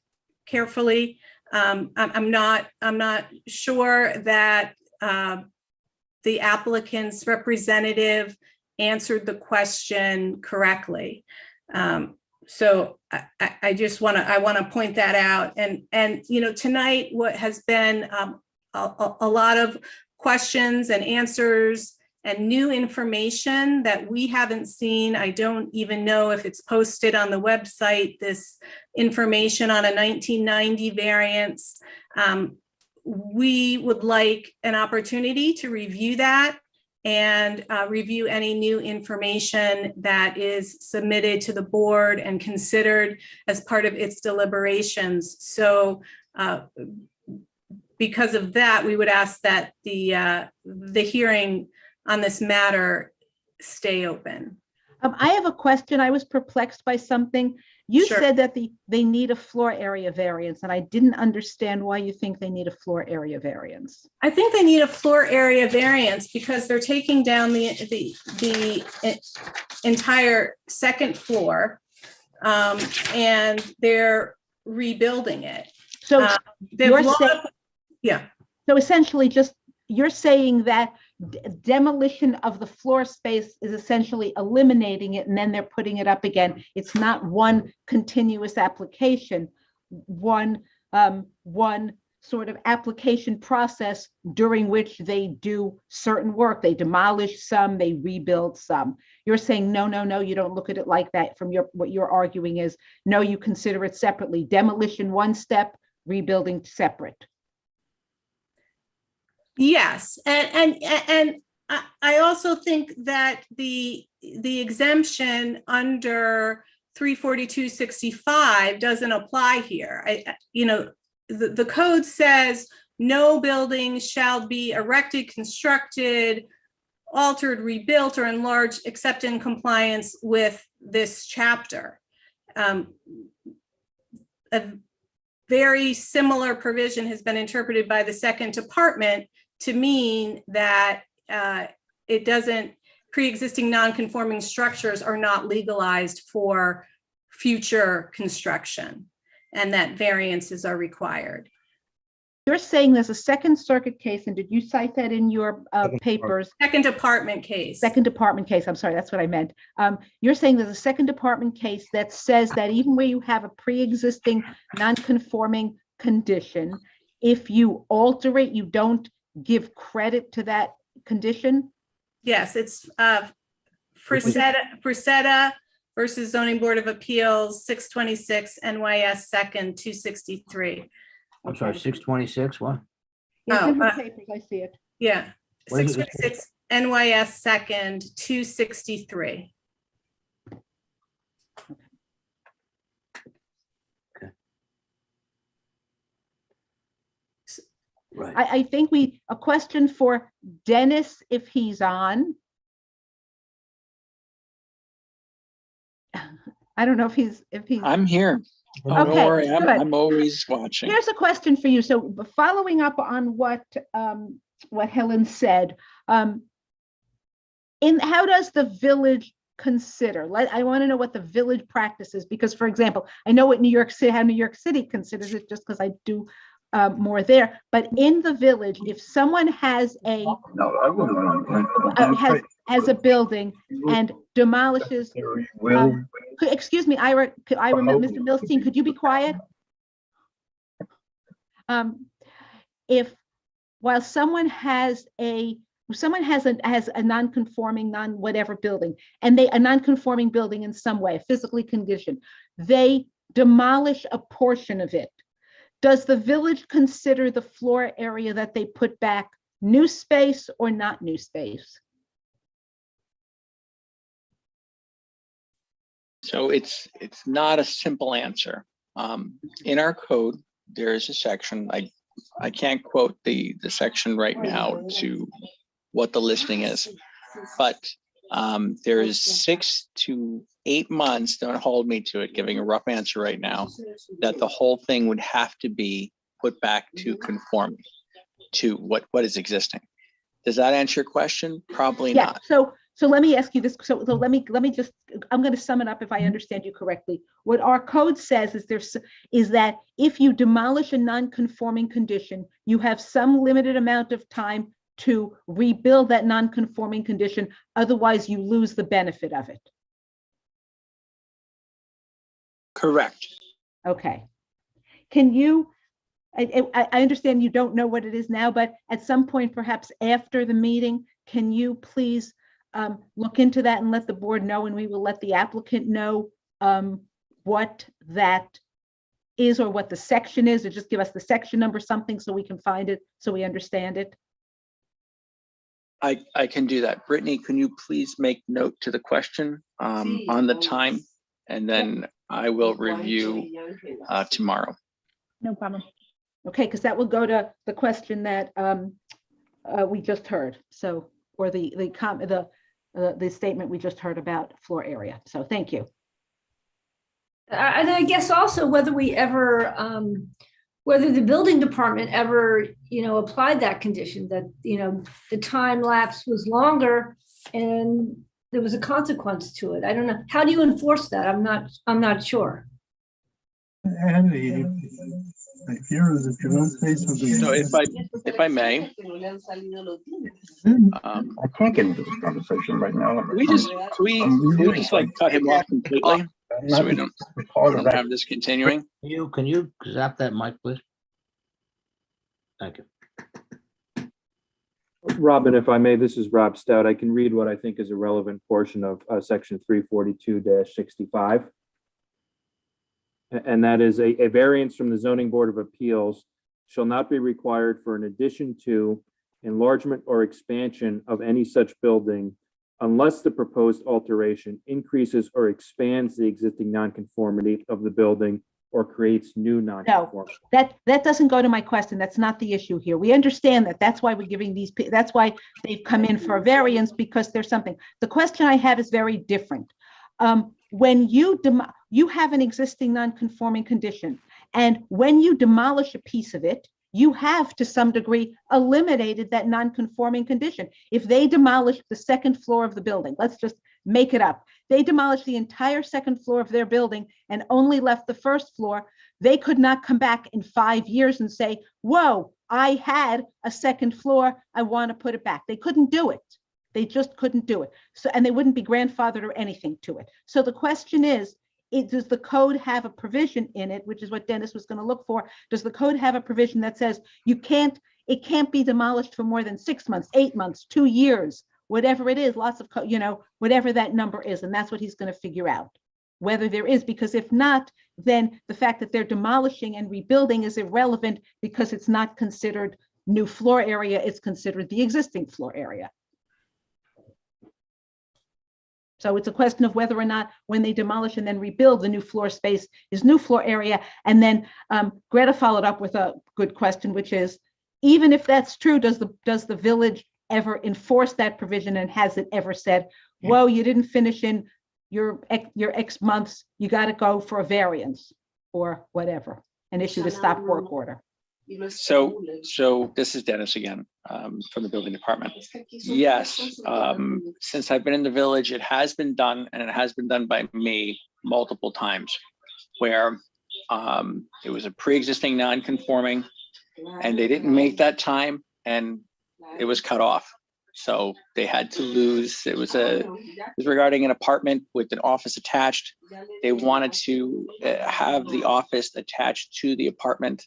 carefully. I'm not sure that the applicant's representative answered the question correctly. So I just want to point that out. And you know, tonight what has been a lot of questions and answers and new information that we haven't seen. I don't even know if it's posted on the website, this information on a 1990 variance. We would like an opportunity to review that and review any new information that is submitted to the board and considered as part of its deliberations. So because of that, we would ask that the hearing on this matter stay open. I have a question. I was perplexed by something. You Sure. said that they need a floor area variance, and I didn't understand why you think they need a floor area variance. I think they need a floor area variance because they're taking down the entire second floor and they're rebuilding it. So They've you're lost- saying, yeah. so essentially just, you're saying that demolition of the floor space is essentially eliminating it and then they're putting it up again. It's not one continuous application, one sort of application process during which they do certain work. They demolish some, they rebuild some. You're saying, no, you don't look at it like that. From what you're arguing is, no, you consider it separately. Demolition one step, rebuilding separate. Yes, and I also think that the exemption under 342.65 doesn't apply here. The code says no building shall be erected, constructed, altered, rebuilt, or enlarged except in compliance with this chapter. A very similar provision has been interpreted by the second department to mean that pre-existing non-conforming structures are not legalized for future construction and that variances are required. You're saying there's a Second Circuit case, and did you cite that in your papers? Second department case. Second department case, I'm sorry, that's what I meant. You're saying there's a second department case that says that even where you have a pre-existing non-conforming condition, if you alter it, you don't give credit to that condition? Yes, it's Frisetta versus Zoning Board of Appeals, 626 NYS 2nd 263. I'm sorry, 626, what? It's in the Oh, papers, I see it. Yeah, What is it? 626 NYS 2nd 263. Right. I think a question for Dennis, if he's on. I don't know if he's. I'm here. Okay, Don't worry, good. I'm always watching. Here's a question for you. So following up on what what Helen said. How does the village consider? I want to know what the village practices, because, for example, I know what New York City, how New York City considers it, just because I do more there. But in the village, if someone has a has a building and demolishes, excuse me, Ira, Mr. Milstein, could you be quiet? If while someone has a non-conforming, non-whatever building, and a non-conforming building in some way, physically conditioned, they demolish a portion of it. Does the village consider the floor area that they put back new space or not new space? So it's not a simple answer. In our code, there is a section, I can't quote the section right now to what the listing is, but there is 6 to 8 months, don't hold me to it, giving a rough answer right now, that the whole thing would have to be put back to conform to what is existing. Does that answer your question? Probably not. So let me ask you this. So let me just, I'm going to sum it up if I understand you correctly. What our code says is that if you demolish a non-conforming condition, you have some limited amount of time to rebuild that non-conforming condition. Otherwise, you lose the benefit of it. Correct. Okay. Can you, I understand you don't know what it is now, but at some point, perhaps after the meeting, can you please look into that and let the board know, and we will let the applicant know what that is or what the section is, or just give us the section number, something, so we can find it, so we understand it. I can do that. Brittany, can you please make note to the question on the time, and then I will review tomorrow. No problem. Okay, because that will go to the question that we just heard. So, or the statement we just heard about floor area. So thank you. And I guess also whether we ever, whether the building department ever, applied that condition that, the time lapse was longer and there was a consequence to it. I don't know. How do you enforce that? I'm not sure. So if I may, I can't get into this conversation right now. we just like cut him off completely, so we don't have this continuing. Can you zap that mic, please? Thank you. Robin, if I may, this is Rob Stout. I can read what I think is a relevant portion of section 342-65. And that is a variance from the Zoning Board of Appeals shall not be required for an addition to, enlargement, or expansion of any such building unless the proposed alteration increases or expands the existing nonconformity of the building or creates new nonconformity. No, that doesn't go to my question. That's not the issue here. We understand that. That's why we're giving these, that's why they've come in for a variance, because there's something. The question I have is very different. When you have an existing non-conforming condition, and when you demolish a piece of it, you have to some degree eliminated that non-conforming condition. If they demolish the second floor of the building, let's just make it up. They demolished the entire second floor of their building and only left the first floor. They could not come back in 5 years and say, whoa, I had a second floor, I want to put it back. They couldn't do it. They just couldn't do it. So, and they wouldn't be grandfathered or anything to it. So the question is, does the code have a provision in it, which is what Dennis was going to look for? Does the code have a provision that says it can't be demolished for more than 6 months, 8 months, 2 years, whatever it is, lots of, whatever that number is. And that's what he's going to figure out, whether there is, because if not, then the fact that they're demolishing and rebuilding is irrelevant, because it's not considered new floor area. It's considered the existing floor area. So it's a question of whether or not when they demolish and then rebuild, the new floor space is new floor area. And then Greta followed up with a good question, which is, even if that's true, does the village ever enforce that provision? And has it ever said, whoa, you didn't finish in your X months, you got to go for a variance or whatever, and issue a stop work order? So this is Dennis again, from the building department. Yes, since I've been in the village, it has been done, and it has been done by me multiple times, where it was a pre-existing non-conforming, and they didn't make that time, and it was cut off. So they had to lose. It was regarding an apartment with an office attached. They wanted to have the office attached to the apartment,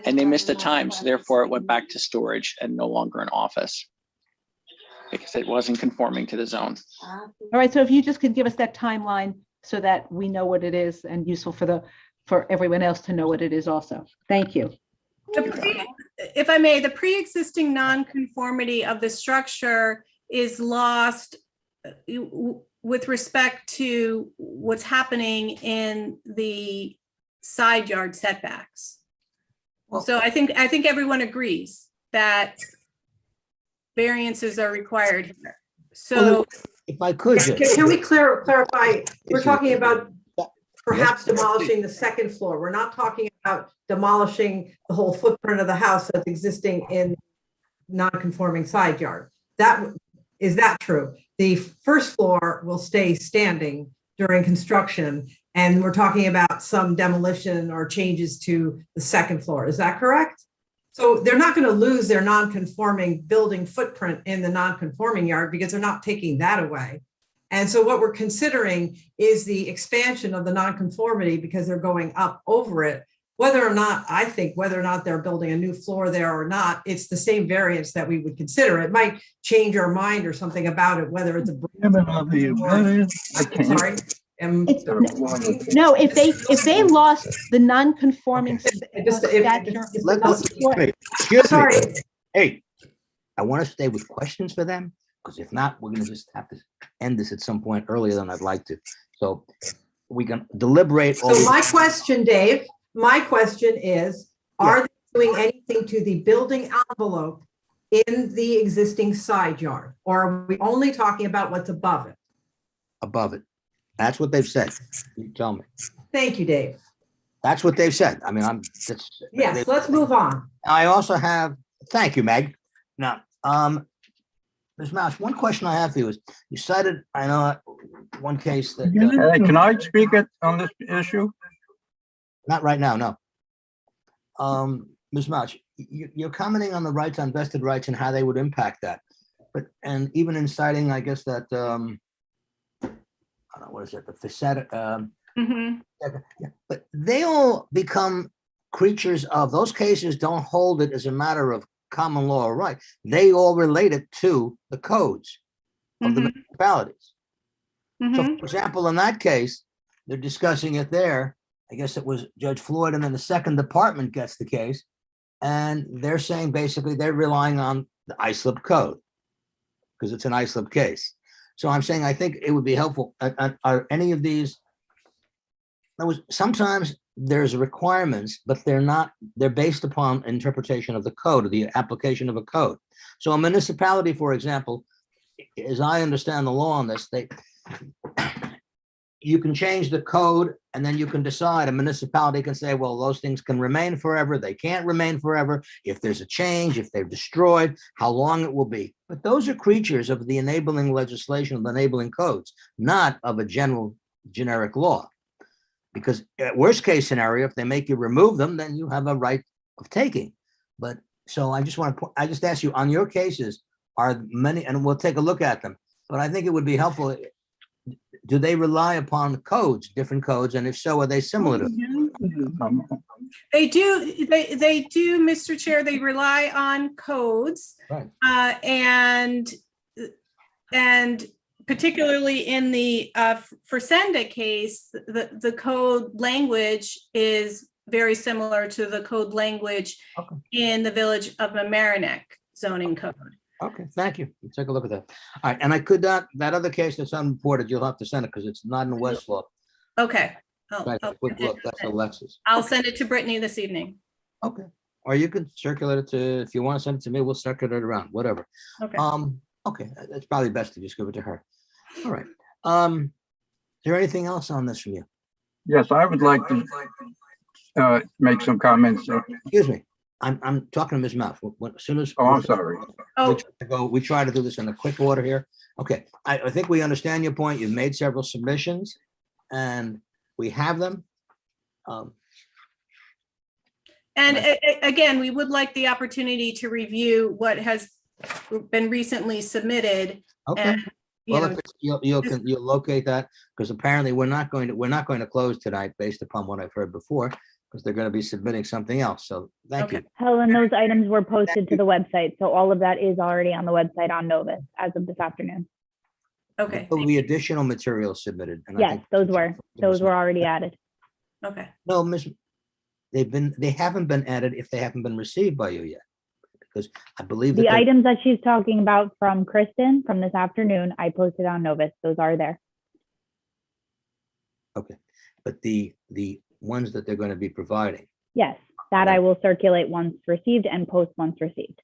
and they missed the time. So therefore it went back to storage and no longer an office because it wasn't conforming to the zone. All right, so if you just could give us that timeline so that we know what it is and useful for everyone else to know what it is also. Thank you. If I may, the pre-existing nonconformity of the structure is lost with respect to what's happening in the side yard setbacks. So I think everyone agrees that variances are required here. So if I could, Can we clarify? We're talking about perhaps demolishing the second floor. We're not talking about demolishing the whole footprint of the house that's existing in non-conforming side yard. Is that true? The first floor will stay standing during construction, and we're talking about some demolition or changes to the second floor. Is that correct? So they're not going to lose their non-conforming building footprint in the non-conforming yard because they're not taking that away. And so what we're considering is the expansion of the nonconformity because they're going up over it. Whether or not they're building a new floor there or not, it's the same variance that we would consider. It might change our mind or something about it, whether it's a. Sorry. No, if they lost the non-conforming Sorry. Hey, I want to stay with questions for them, because if not, we're going to just have to end this at some point earlier than I'd like to. So we can deliberate. So my question, Dave, is, are they doing anything to the building envelope in the existing side yard? Or are we only talking about what's above it? Above it. That's what they've said. You tell me. Thank you, Dave. That's what they've said. I mean, Yes, let's move on. I also have, thank you, Meg. Now, Ms. Mouse, one question I have for you is, you cited, I know, one case that. Can I speak on this issue? Not right now, no. Ms. Mouse, you're commenting on the rights, on vested rights and how they would impact that. And even in citing, I guess that, I don't know, what is it, the facade, but they all become creatures of, those cases don't hold it as a matter of common law or right. They all relate it to the codes of the municipalities. So for example, in that case, they're discussing it there. I guess it was Judge Floyd, and then the second department gets the case. And they're saying basically they're relying on the ISLIP code because it's an ISLIP case. So I'm saying I think it would be helpful. Are any of these? Sometimes there's requirements, but they're based upon interpretation of the code or the application of a code. So a municipality, for example, as I understand the law on this, you can change the code and then you can decide. A municipality can say, well, those things can remain forever. They can't remain forever. If there's a change, if they're destroyed, how long it will be. But those are creatures of the enabling legislation, of the enabling codes, not of a generic law. Because at worst case scenario, if they make you remove them, then you have a right of taking. But so I just ask you, on your cases, are many, and we'll take a look at them, but I think it would be helpful. Do they rely upon codes, different codes? And if so, are they similar to? They do, Mr. Chair, they rely on codes. Right. And particularly in the Fresenda case, the code language is very similar to the code language in the Village of Mamaroneck zoning code. Okay, thank you. We'll take a look at that. All right, and I could not, that other case that's unreported, you'll have to send it because it's not in Westlaw. Okay. Quick look, that's Alexis. I'll send it to Brittany this evening. Okay, or you can circulate it to, if you want to send it to me, we'll circulate it around, whatever. Okay. Okay, it's probably best to just give it to her. All right. Is there anything else on this from you? Yes, I would like to make some comments. Excuse me. I'm talking to Ms. Mouth. As soon as. Oh, I'm sorry. Oh, We try to do this in a quick order here. Okay, I think we understand your point. You've made several submissions and we have them. and again, we would like the opportunity to review what has been recently submitted. Okay. And, you Well, know, if it's, you'll locate that, because apparently we're not going to close tonight based upon what I've heard before, because they're going to be submitting something else. So thank you. Helen, those items were posted to the website, so all of that is already on the website on Novus as of this afternoon. okay, There will be additional materials submitted. And I Yes, think those were already added. okay. No, Ms. They haven't been added if they haven't been received by you yet. Because I believe that The items that she's talking about from Kristen from this afternoon, I posted on Novus. Those are there. okay, but the ones that they're going to be providing. Yes, that I will circulate once received and post once received.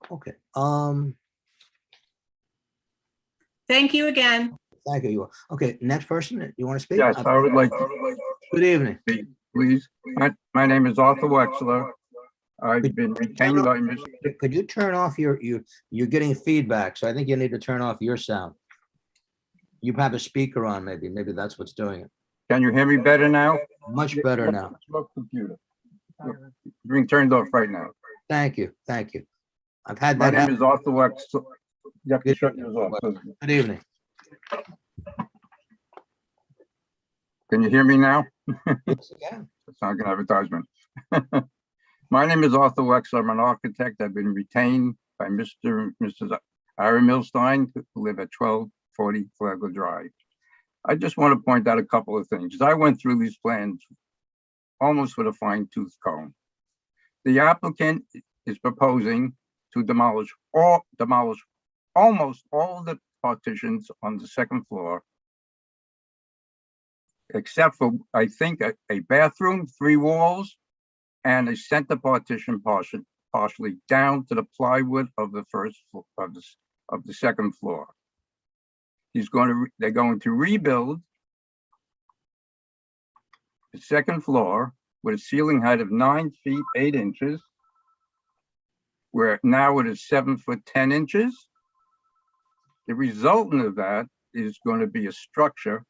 Okay. Thank you again. Thank you. Okay, next person, you want to speak? Yes, I would like to Good evening. speak, please. My name is Arthur Wexler. I've been retained by Mr. Could you turn off you're getting feedback, so I think you need to turn off your sound. You have a speaker on, maybe that's what's doing it. Can you hear me better now? Much better now. Look, computer. It's being turned off right now. Thank you, thank you. I've had My that name happen. is Arthur Wexler. You have to shut yours off. Good evening. Can you hear me now? Yes, again. It's not an advertisement. My name is Arthur Wexler. I'm an architect. I've been retained by Mr. and Mrs. Ira Milstein, who live at 1240 Flagler Drive. I just want to point out a couple of things. I went through these plans almost with a fine-tooth comb. The applicant is proposing to demolish almost all the partitions on the second floor, except for, I think, a bathroom, 3 walls, and a center partition partially down to the plywood of the first floor of the second floor. They're going to rebuild the second floor with a ceiling height of 9 feet 8 inches, where now it is 7 foot 10 inches. The resultant of that is going to be a structure,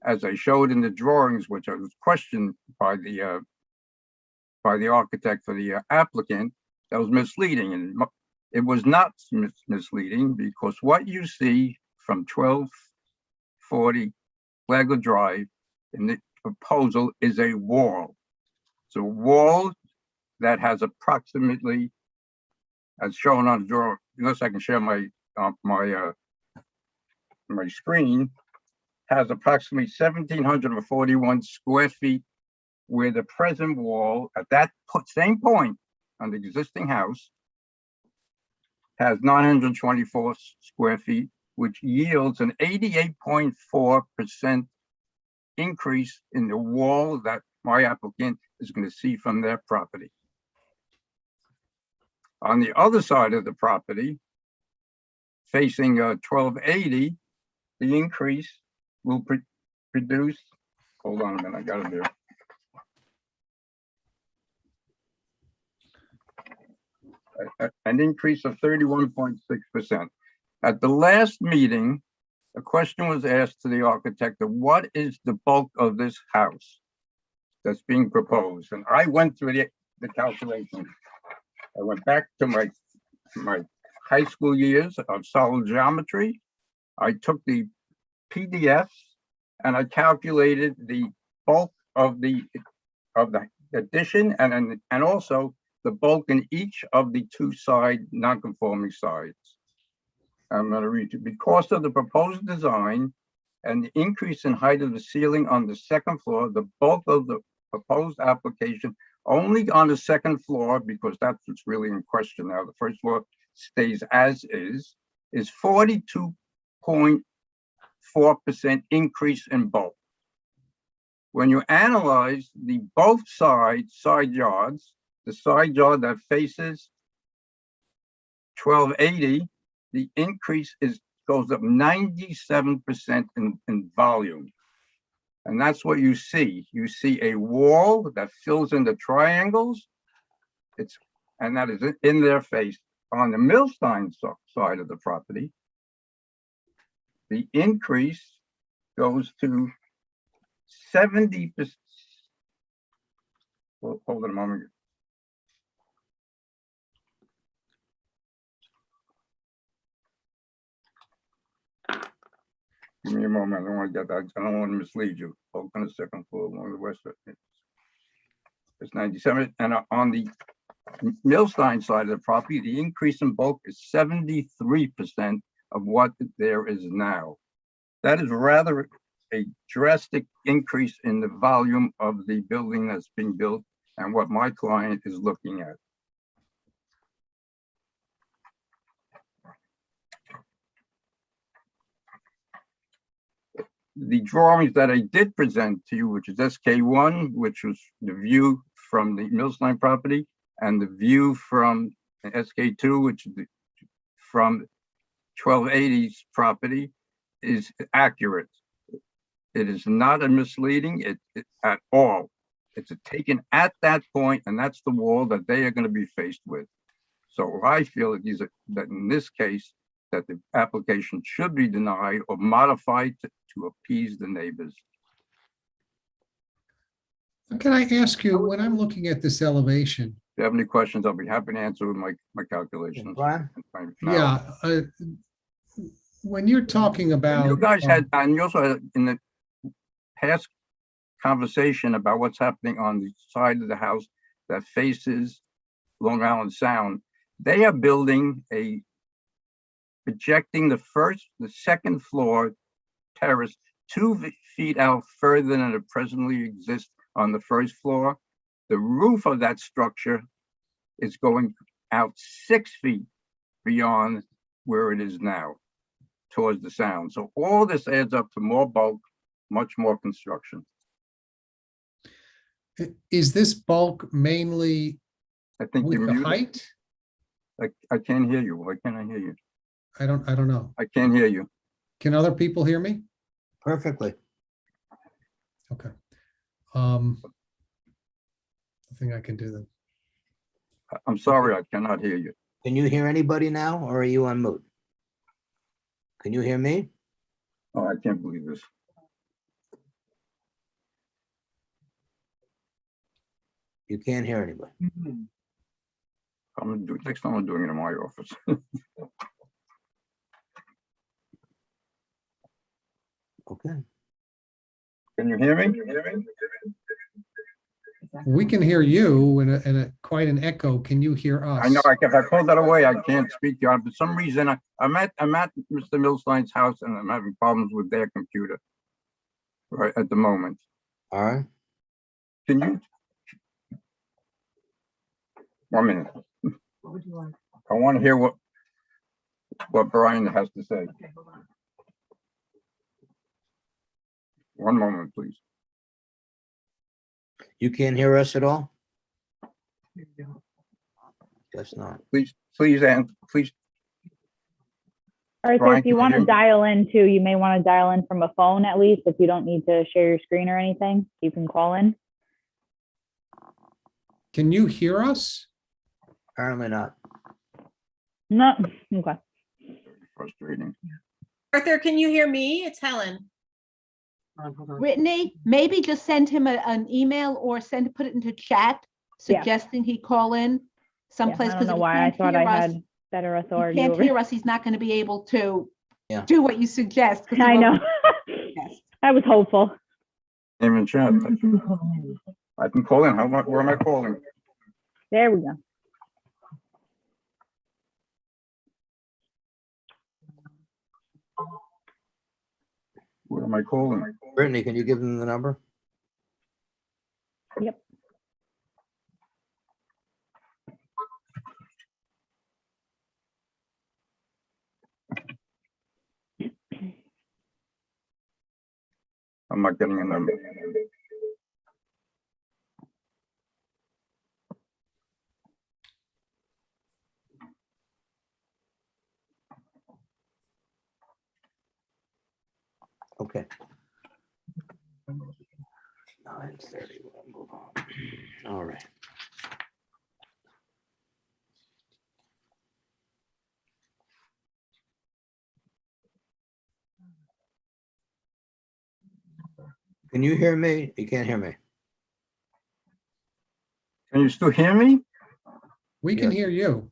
as I showed in the drawings, which I was questioned by the architect for the applicant, that was misleading. And it was not misleading, because what you see from 1240 Flagler Drive in the proposal is a wall. It's a wall that has approximately, as shown on the drawing, unless I can share my screen, has approximately 1,741 square feet, where the present wall at that same point on the existing house has 924 square feet, which yields an 88.4% increase in the wall that my applicant is going to see from their property. On the other side of the property, facing 1280, the increase will produce, hold on a minute, I got it here. An increase of 31.6%. At the last meeting, a question was asked to the architect of what is the bulk of this house that's being proposed? And I went through the calculations. I went back to my high school years of solid geometry. I took the PDFs and I calculated the bulk of the addition and also the bulk in each of the 2 side non-conforming sides. I'm going to read you. Because of the proposed design and the increase in height of the ceiling on the second floor, the bulk of the proposed application only on the second floor, because that's what's really in question now, the first floor stays as is 42.4% increase in bulk. When you analyze the both side yards, the side yard that faces 1280, the increase goes up 97% in volume. And that's what you see. You see a wall that fills in the triangles, And that is in their face. On the Millstein side of the property, the increase goes to 70%. Well, hold on a moment. Give me a moment. I don't want to get that. I don't want to mislead you. Both on the second floor, along the west. It's 97. And on the Millstein side of the property, the increase in bulk is 73% of what there is now. That is rather a drastic increase in the volume of the building that's being built and what my client is looking at. The drawings that I did present to you, which is SK1, which was the view from the Millstein property, and the view from SK2, which is from 1280's property, is accurate. It is not a misleading at all. It's taken at that point, and that's the wall that they are going to be faced with. So I feel that in this case, that the application should be denied or modified to appease the neighbors. Can I ask you, when I'm looking at this elevation, If you have any questions, I'll be happy to answer with my calculations. Brian? yeah, when you're talking about, You guys had, and you also had in the past conversation about what's happening on the side of the house that faces Long Island Sound, they are building projecting the second floor terrace 2 feet out further than it presently exists on the first floor. The roof of that structure is going out 6 feet beyond where it is now towards the sound. So all this adds up to more bulk, much more construction. is this bulk mainly I think with you're the muted. height? I can't hear you. Why can't I hear you? I don't know. I can't hear you. Can other people hear me? Perfectly. Okay. I think I can do that. I'm sorry, I cannot hear you. Can you hear anybody now, or are you on mute? Can you hear me? Oh, I can't believe this. You can't hear anybody. Next time I'm doing it in my office. Okay. Can you hear me? We can hear you in quite an echo. Can you hear us? I know, if I pull that away, I can't speak to you. For some reason, I'm at Mr. Millstein's house and I'm having problems with their computer right at the moment. All right. Can you? 1 minute. What would you like? I want to hear what Brian has to say. Okay, hold on. 1 moment, please. You can't hear us at all? Here you go. Guess not. Please. Arthur, Brian, if you can want you to hear me? dial in too, you may want to dial in from a phone at least. If you don't need to share your screen or anything, you can call in. Can you hear us? Apparently not. No, okay. Frustrating. Arthur, can you hear me? It's Helen. Hold on. Brittany, maybe just send him an email or put it into chat Yeah. suggesting he call in someplace. Yeah, I don't know if he why I can't thought hear I us- had better If authority he can't over. hear us, he's not going to be able to Yeah. do what you suggest. 'cause he I won't- know. Yes. I was hopeful. Name and chat. I can call in. Where am I calling? There we go. Where am I calling? Brittany, can you give them the number? Yep. I'm not getting a number. Okay. 9:30. We'll move on. All right. Can you hear me? You can't hear me. Can you still hear me? We can Yes. hear you.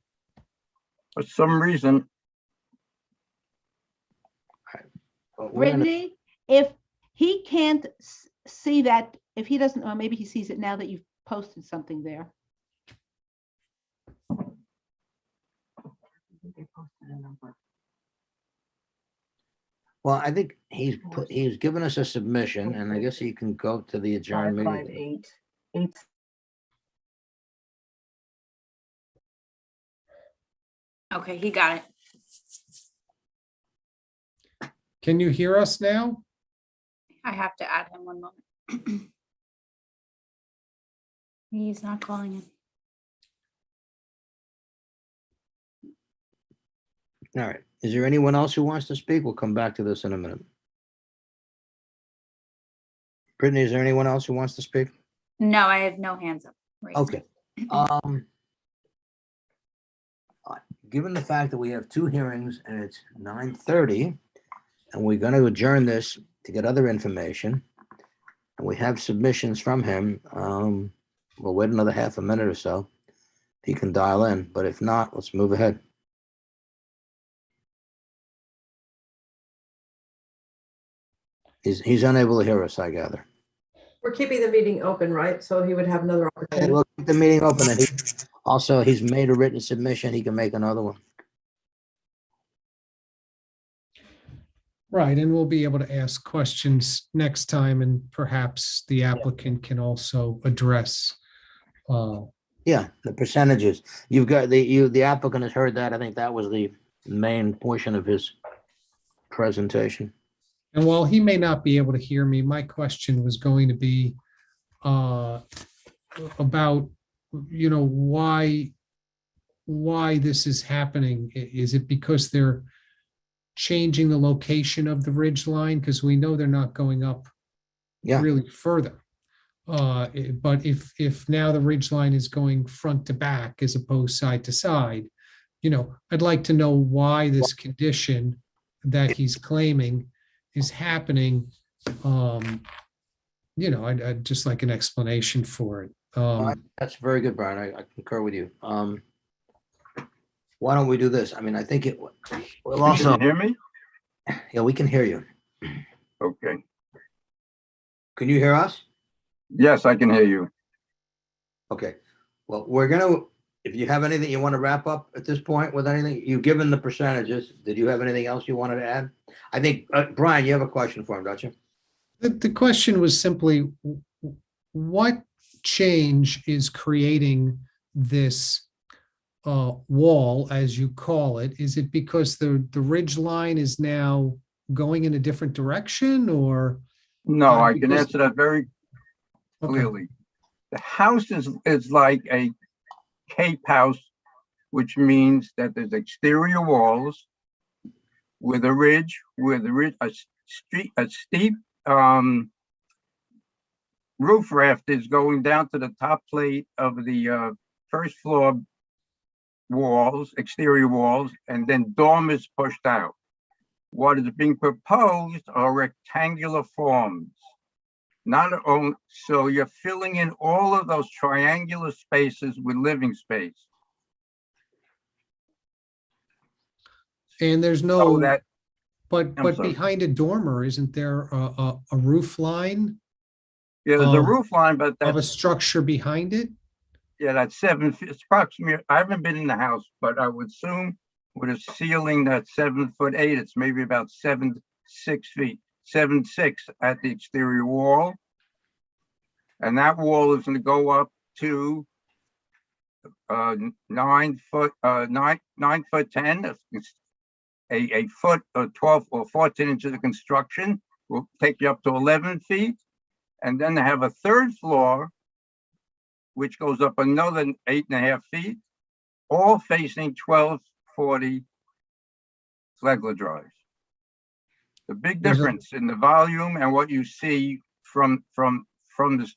For some reason, But we're gonna- Brittany, if he can't see that, if he doesn't, or maybe he sees it now that you've posted something there. Well, I think he's given us a submission, and I guess he can go to the adjourned meeting. Okay, he got it. Can you hear us now? I have to add him one moment. He's not calling in. All right. Is there anyone else who wants to speak? We'll come back to this in a minute. Brittany, is there anyone else who wants to speak? No, I have no hands up. raised. Okay. Given the fact that we have two hearings and it's 9:30, and we're going to adjourn this to get other information, and we have submissions from him, we'll wait another half a minute or so. He can dial in, but if not, let's move ahead. He's unable to hear us, I gather. We're keeping the meeting open, right? So he would have another Okay, opportunity. we'll keep the meeting open, and he's made a written submission. He can make another one. Right, and we'll be able to ask questions next time, and perhaps the applicant can also address. Yeah, the percentages. You've got the applicant has heard that. I think that was the main portion of his presentation. And while he may not be able to hear me, my question was going to be about, why this is happening. Is it because they're changing the location of the ridge line? Because we know they're not going up really further. But if now the ridge line is going front to back as opposed side to side, I'd like to know why this condition that he's claiming is happening. I'd just like an explanation for it. That's very good, Brian. I concur with you. Why don't we do this? I mean, I think it will also. Can you hear me? Yeah, we can hear you. Okay. Can you hear us? Yes, I can hear you. Okay. Well, if you have anything you want to wrap up at this point with anything, you've given the percentages. Did you have anything else you wanted to add? I think, Brian, you have a question for him, don't you? The question was simply, what change is creating this wall, as you call it? Is it because the ridge line is now going in a different direction, or? No, I can answer that very clearly. The house is like a cape house, which means that there's exterior walls with a ridge, a steep roof raft is going down to the top plate of the first floor walls, exterior walls, and then dormers pushed out. What is being proposed are rectangular forms. So you're filling in all of those triangular spaces with living space. And there's no, So that, but sorry. behind a dormer, isn't there a roof line? Yeah, there's a roof line, but Of a that's, structure behind it? yeah, that's 7 feet. It's approximately, I haven't been in the house, but I would assume with a ceiling that's 7'8", it's maybe about 7'6" at the exterior wall. And that wall is going to go up to 9 foot 10. A foot or 12 or 14 inches of construction will take you up to 11 feet. And then they have a third floor, which goes up another 8.5 feet, all facing 1240 Flagler Drive. The big difference in the volume and what you see from the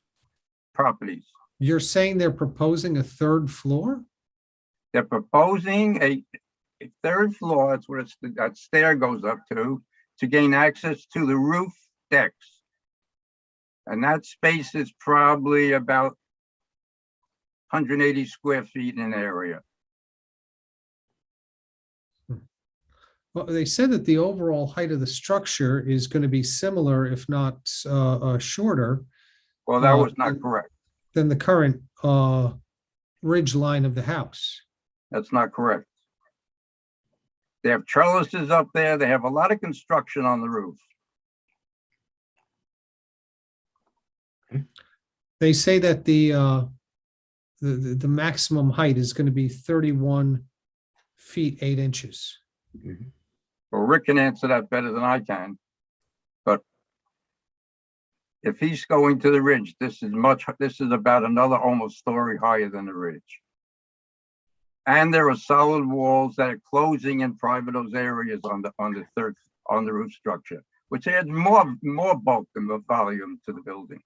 properties. You're saying they're proposing a third floor? They're proposing a third floor. That's where that stair goes up to gain access to the roof decks. And that space is probably about 180 square feet in area. Well, they said that the overall height of the structure is going to be similar, if not shorter. Well, that was not correct. Than the current ridge line of the house. That's not correct. They have trellises up there. They have a lot of construction on the roof. They say that the maximum height is going to be 31 feet 8 inches. Well, Rick can answer that better than I can. But if he's going to the ridge, this is about another almost story higher than the ridge. And there are solid walls that are closing in private those areas on the roof structure, which adds more bulk and the volume to the building.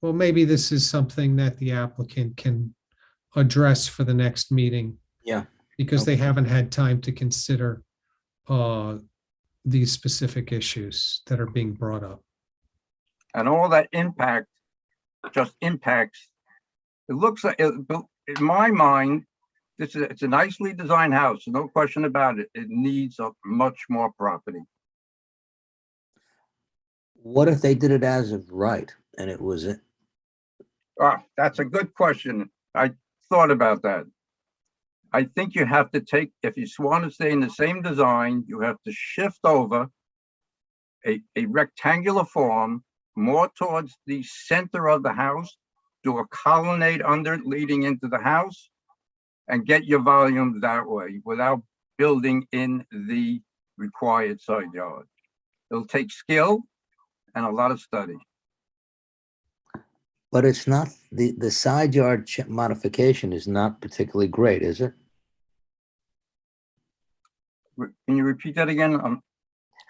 Well, maybe this is something that the applicant can address for the next meeting. Yeah. Because they haven't had time to consider these specific issues that are being brought up. And all that impact just impacts. It looks like, in my mind, it's a nicely designed house, no question about it. It needs a much more property. What if they did it as of right and it was it? That's a good question. I thought about that. I think you have to take, if you want to stay in the same design, you have to shift over a rectangular form more towards the center of the house, do a colonnade under it leading into the house, and get your volume that way without building in the required side yard. It'll take skill and a lot of study. But it's not, the side yard modification is not particularly great, is it? Can you repeat that again?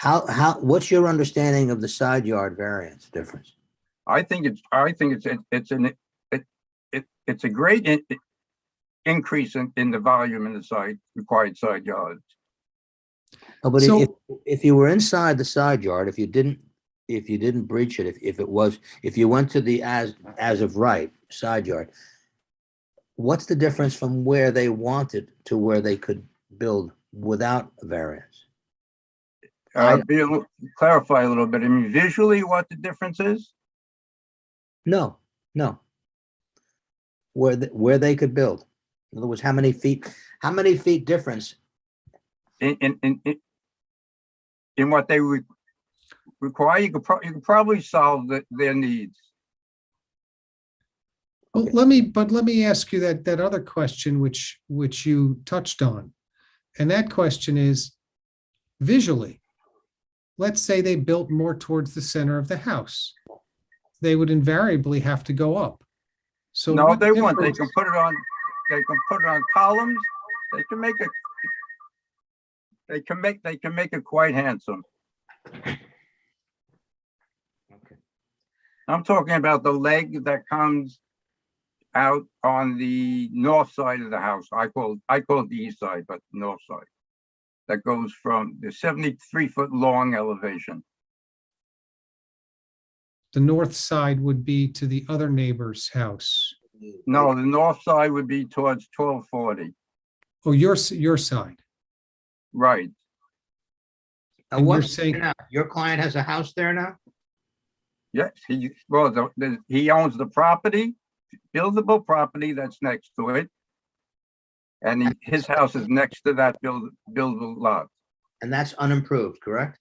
What's your understanding of the side yard variance difference? I think it's a great increase in the volume in the required side yards. No, but So- if you were inside the side yard, if you didn't breach it, if you went to the as of right side yard, what's the difference from where they wanted to where they could build without a variance? Clarify a little bit. I mean, visually, what the difference is? No. Where they could build. In other words, how many feet difference? In what they require, you could probably solve their needs. Well, let me ask you that other question which you touched on. And that question is visually. Let's say they built more towards the center of the house. They would invariably have to go up. So No, what they won't. They difference- can put it on. They can put it on columns. They can make it. They can make it quite handsome. Okay. I'm talking about the leg that comes out on the north side of the house. I call it the east side, but north side. That goes from the 73-foot long elevation. The north side would be to the other neighbor's house. No, the north side would be towards 1240. Oh, your side. Right. Now, And you're what's saying- now? Your client has a house there now? Yes, he owns the property, buildable property that's next to it. And his house is next to that buildable lot. And that's unimproved, correct?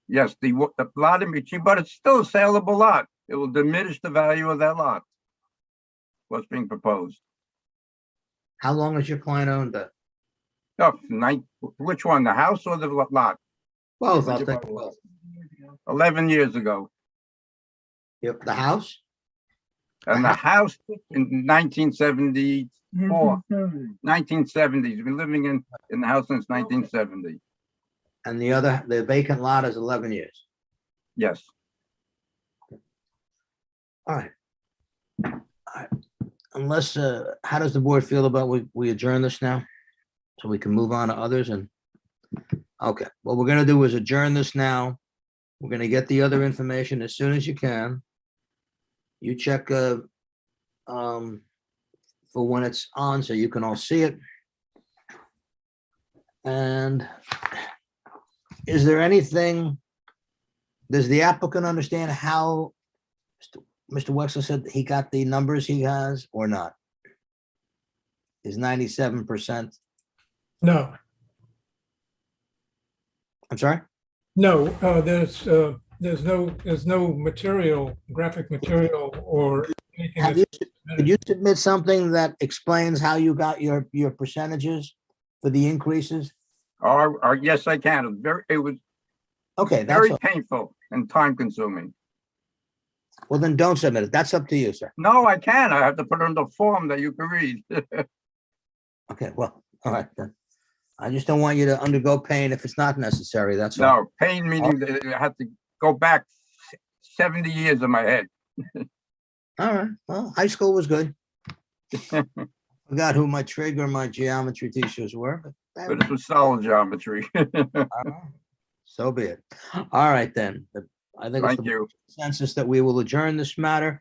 Yes, the lot in between, but it's still a saleable lot. It will diminish the value of that lot. What's being proposed? How long has your client owned that? No, which one, the house or the lot? Both, I'll take both. 11 years ago. Yep, the house? And the house in 1974, 1970s. We've been living in the house since 1970. And the vacant lot is 11 years. Yes. All right. Unless, how does the board feel about we adjourn this now? So we can move on to others okay, what we're gonna do is adjourn this now. We're gonna get the other information as soon as you can. You check for when it's on so you can all see it. And is there anything, does the applicant understand how Mr. Wexler said he got the numbers he has or not? Is 97%? No, I'm sorry? no, there's no material, graphic material or anything. Have you, did you submit something that explains how you got your percentages for the increases? Yes, I can. It was Okay, that's, very all. painful and time consuming. Well, then don't submit it. That's up to you, sir. No, I can. I have to put it in the form that you can read. Okay, well, all right then. I just don't want you to undergo pain if it's not necessary, that's all. No, pain meaning that I have to go back 70 years in my head. All right, well, high school was good. Forgot who my trig or my geometry teachers were, but But it was solid geometry. so be it. All right, then. I think it's Thank you. the consensus that we will adjourn this matter.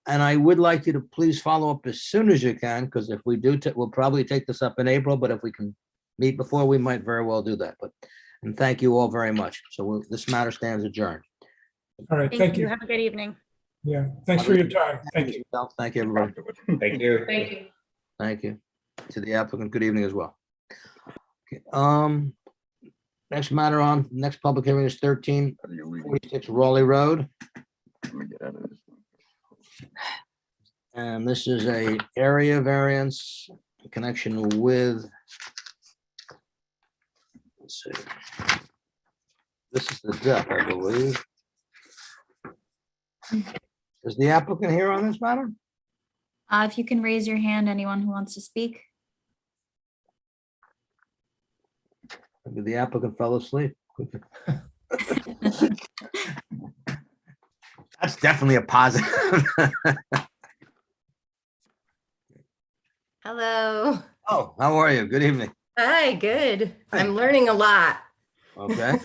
And I would like you to please follow up as soon as you can, because if we do, we'll probably take this up in April, but if we can meet before, we might very well do that. But, and thank you all very much. So this matter stands adjourned. All right, Thank you. Have a good evening. Yeah, thanks for your time. Thank you. Thank you, everybody. Thank you. Thank you. Thank you. To the applicant, good evening as well. Okay, next matter on, next public hearing is 1346 Raleigh Road. Let me get out of this one. And this is a area variance in connection with, let's see. This is the deck, I believe. Is the applicant here on this matter? If you can raise your hand, anyone who wants to speak. Maybe the applicant fell asleep. That's definitely a positive. Hello. Oh, how are you? Good evening. Hi, good. I'm learning a lot. Okay.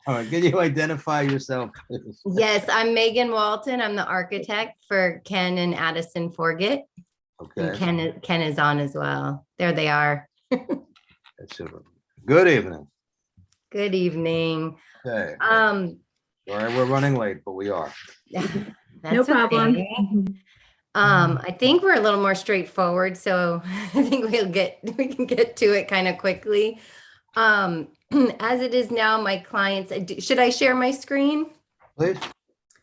All right, can you identify yourself, please? Yes, I'm Megan Walton. I'm the architect for Ken and Addison Forget. And Okay. Ken is on as well. There they are. That's super. Good evening. Good evening. Okay. Um, Sorry, we're running late, but we are. that's okay. I think we're a little more straightforward, so I think we can get to it kind of quickly. As it is now, my clients, should I share my screen? Please.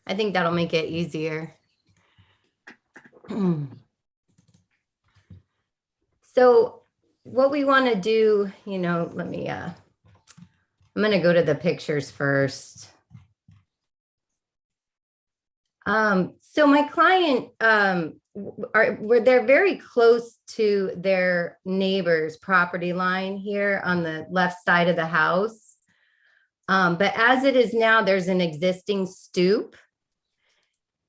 I think that'll make it easier. So what we want to do, let me, I'm going to go to the pictures first. So my client, they're very close to their neighbor's property line here on the left side of the house. But as it is now, there's an existing stoop.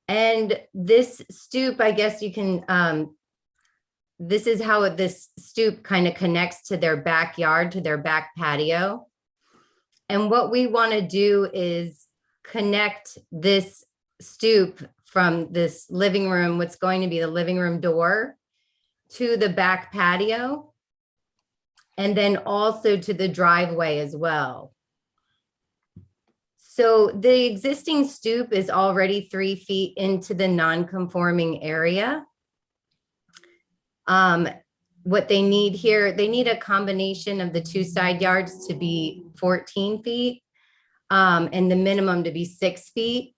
And this stoop, I guess you can, this is how this stoop kind of connects to their backyard, to their back patio. And what we want to do is connect this stoop from this living room, what's going to be the living room door, to the back patio, and then also to the driveway as well. So the existing stoop is already 3 feet into the non-conforming area. What they need here, they need a combination of the 2 side yards to be 14 feet and the minimum to be 6 feet.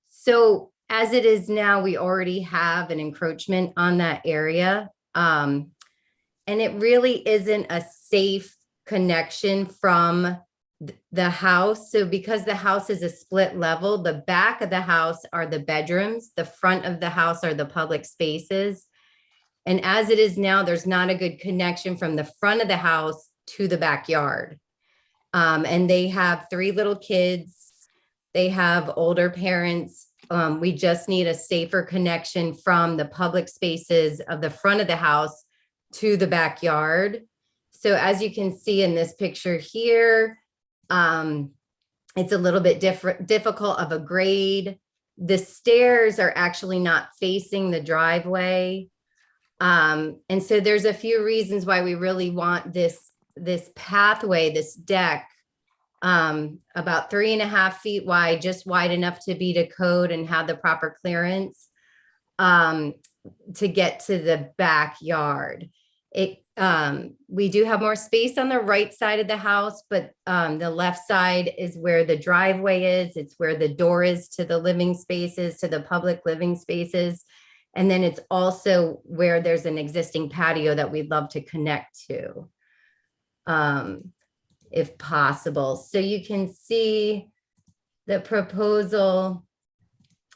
So as it is now, we already have an encroachment on that area. And it really isn't a safe connection from the house. So because the house is a split level, the back of the house are the bedrooms, the front of the house are the public spaces. And as it is now, there's not a good connection from the front of the house to the backyard. And they have 3 little kids. They have older parents. We just need a safer connection from the public spaces of the front of the house to the backyard. So as you can see in this picture here, It's a little bit difficult of a grade. The stairs are actually not facing the driveway. And so there's a few reasons why we really want this pathway, this deck, about 3.5 feet wide, just wide enough to be to code and have the proper clearance, to get to the backyard. We do have more space on the right side of the house, but the left side is where the driveway is. It's where the door is to the living spaces, to the public living spaces. And then it's also where there's an existing patio that we'd love to connect to, if possible. So you can see the proposal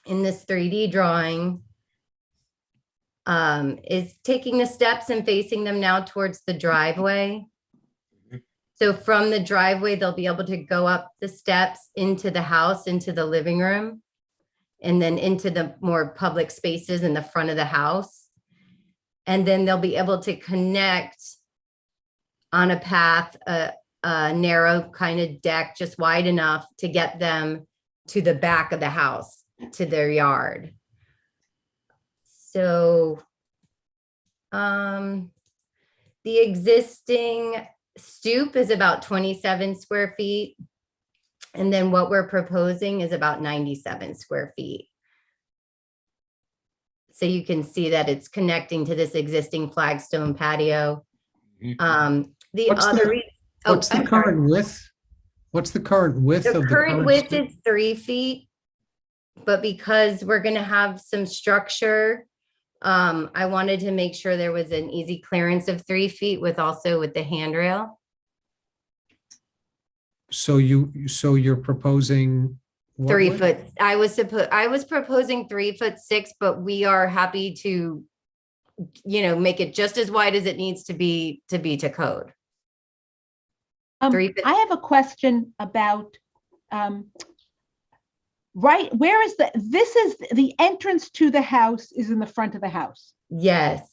in this 3D drawing is taking the steps and facing them now towards the driveway. So from the driveway, they'll be able to go up the steps into the house, into the living room, and then into the more public spaces in the front of the house. And then they'll be able to connect on a path, a narrow kind of deck, just wide enough to get them to the back of the house, to their yard. So the existing stoop is about 27 square feet. And then what we're proposing is about 97 square feet. So you can see that it's connecting to this existing flagstone patio. What's the current width? What's the current width of The the current width stoop? is 3 feet, but because we're going to have some structure, I wanted to make sure there was an easy clearance of 3 feet with the handrail. So you're proposing what 3 width? foot. I was proposing 3'6", but we are happy to, make it just as wide as it needs to be to code. 3 feet. I have a question about, right, where is this is the entrance to the house is in the front of the house. Yes.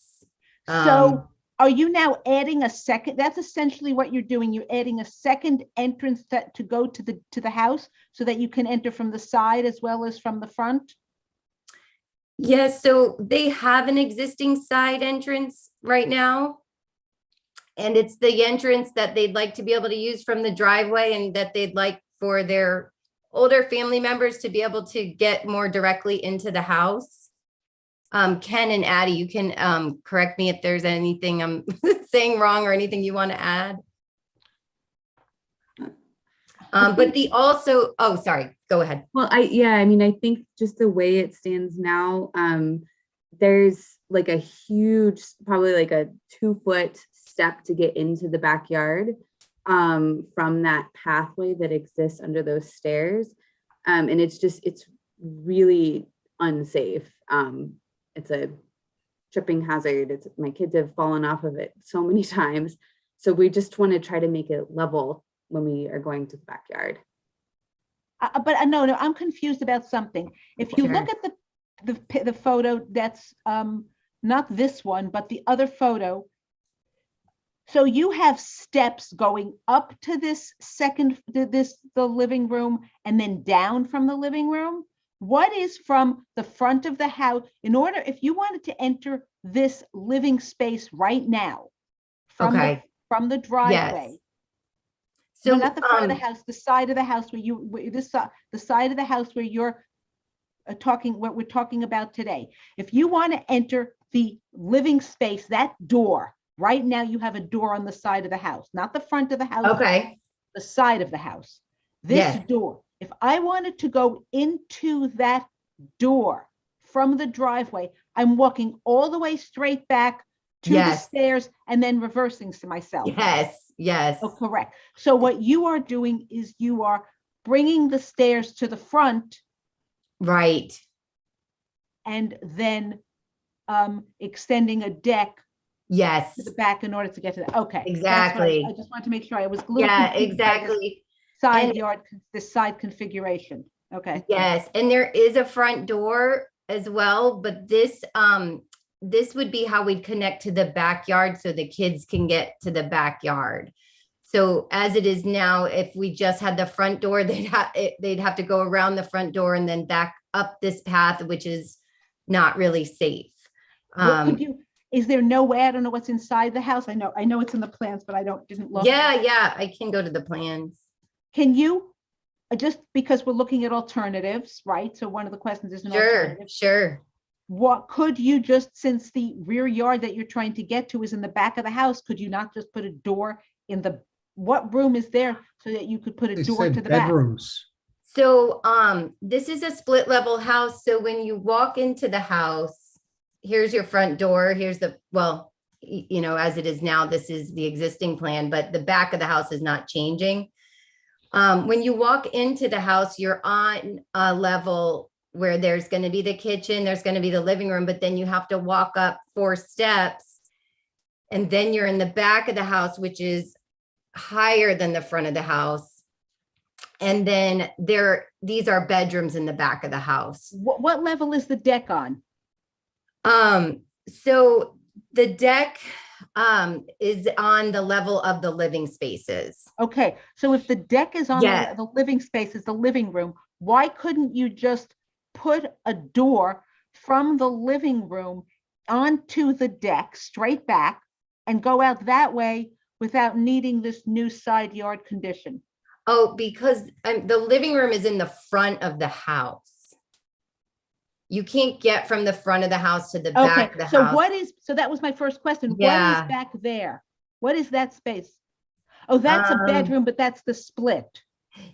So are you now adding a second? That's essentially what you're doing. You're adding a second entrance to go to the house so that you can enter from the side as well as from the front? Yes, so they have an existing side entrance right now. And it's the entrance that they'd like to be able to use from the driveway, and that they'd like for their older family members to be able to get more directly into the house. Ken and Addie, you can correct me if there's anything I'm saying wrong or anything you want to add. But oh, sorry, go ahead. Well, I think just the way it stands now, there's like a huge, probably like a 2-foot step to get into the backyard from that pathway that exists under those stairs. And it's really unsafe. It's a tripping hazard. My kids have fallen off of it so many times. So we just want to try to make it level when we are going to the backyard. But no, I'm confused about something. If you look at the photo, that's not this one, but the other photo. So you have steps going up to the living room and then down from the living room. What is from the front of the house if you wanted to enter this living space right now from the driveway? Yes. So not the front of the house, the side of the house the side of the house where you're what we're talking about today. If you want to enter the living space, that door, right now you have a door on the side of the house, not the front of the house. Okay. The side of the house. This door. If I wanted to go into that door from the driveway, I'm walking all the way straight back to the stairs and then reversing to myself. Yes. Oh, correct. So what you are doing is you are bringing the stairs to the front. Right. And then extending a deck. Yes. To the back in order to get to that. Okay. Exactly. I just want to make sure I was. Exactly. The side configuration. Okay. Yes, and there is a front door as well, but this would be how we'd connect to the backyard so the kids can get to the backyard. So as it is now, if we just had the front door, they'd have to go around the front door and then back up this path, which is not really safe. What could you, is there no way, I don't know what's inside the house. I know it's in the plans, but didn't look. Yeah, I can go to the plans. Can you, just because we're looking at alternatives, right? So one of the questions is an alternative. Sure. What could you just, since the rear yard that you're trying to get to is in the back of the house, could you not just put a door in what room is there so that you could put a They door said to the back? bedrooms. So this is a split level house. So when you walk into the house, here's your front door. Here's as it is now, this is the existing plan, but the back of the house is not changing. When you walk into the house, you're on a level where there's going to be the kitchen, there's going to be the living room, but then you have to walk up 4 steps. And then you're in the back of the house, which is higher than the front of the house. And then these are bedrooms in the back of the house. What level is the deck on? So the deck is on the level of the living spaces. Okay, so if the deck is on the living space, is the living room, why couldn't you just put a door from the living room onto the deck straight back and go out that way without needing this new side yard condition? Oh, because the living room is in the front of the house. You can't get from the front of the house to the back of the house. So that was my first question. Yeah. What is back there? What is that space? Oh, that's a bedroom, but that's the split.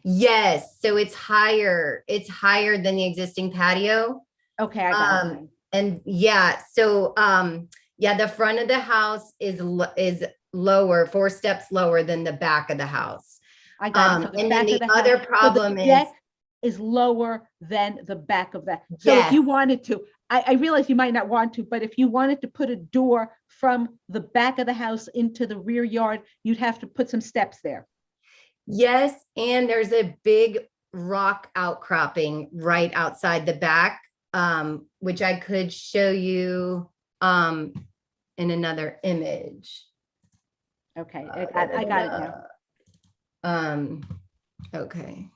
Yes, so it's higher. It's higher than the existing patio. Okay, I got it. And the front of the house is lower, 4 steps lower than the back of the house. I got it. So and then the other problem is lower than the back of that. So if you wanted to, I realize you might not want to, but if you wanted to put a door from the back of the house into the rear yard, you'd have to put some steps there. Yes, and there's a big rock outcropping right outside the back, which I could show you in another image. Okay, I got it now. Okay.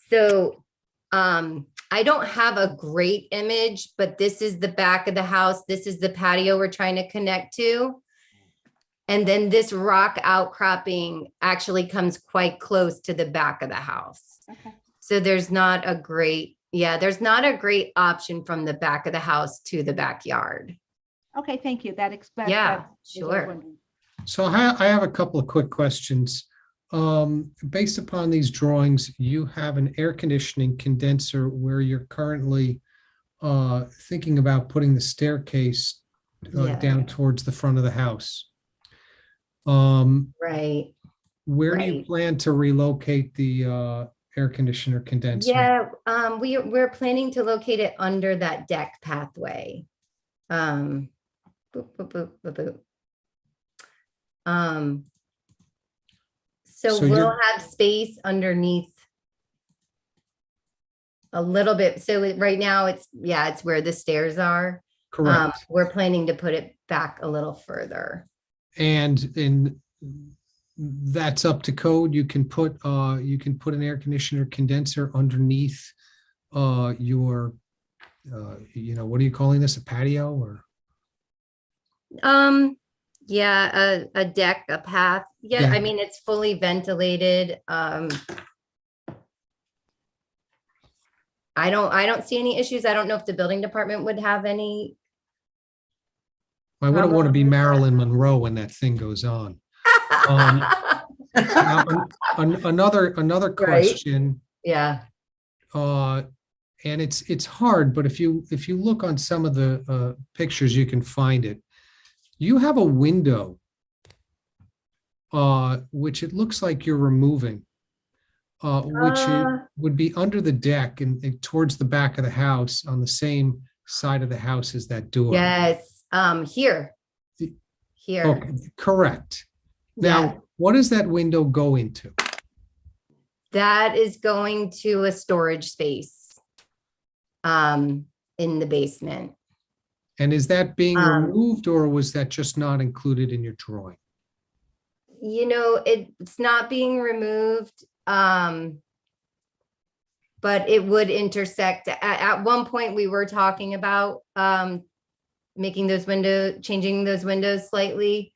So I don't have a great image, but this is the back of the house. This is the patio we're trying to connect to. And then this rock outcropping actually comes quite close to the back of the house. Okay. So there's not a great option from the back of the house to the backyard. Okay, thank you. That explains. Yeah, sure. So I have a couple of quick questions. Based upon these drawings, you have an air conditioning condenser where you're currently thinking about putting the staircase down towards the front of the house. Right. Where do you plan to relocate the air conditioner condenser? Yeah, we're planning to locate it under that deck pathway. Boop, boop, boop, boop. So we'll have space underneath a little bit. So right now it's where the stairs are. Correct. We're planning to put it back a little further. And that's up to code. You can put an air conditioner condenser underneath your what are you calling this, a patio or? Yeah, a deck, a path. Yeah, I mean, it's fully ventilated. I don't see any issues. I don't know if the building department would have any. I wouldn't want to be Marilyn Monroe when that thing goes on. Another question. Yeah. And it's hard, but if you look on some of the pictures, you can find it. You have a window, which it looks like you're removing, which would be under the deck and towards the back of the house on the same side of the house as that door. Yes, here. Okay, correct. Now, what does that window go into? That is going to a storage space in the basement. And is that being Um, removed, or was that just not included in your drawing? You know, it's not being removed. But it would intersect. At one point, we were talking about changing those windows slightly.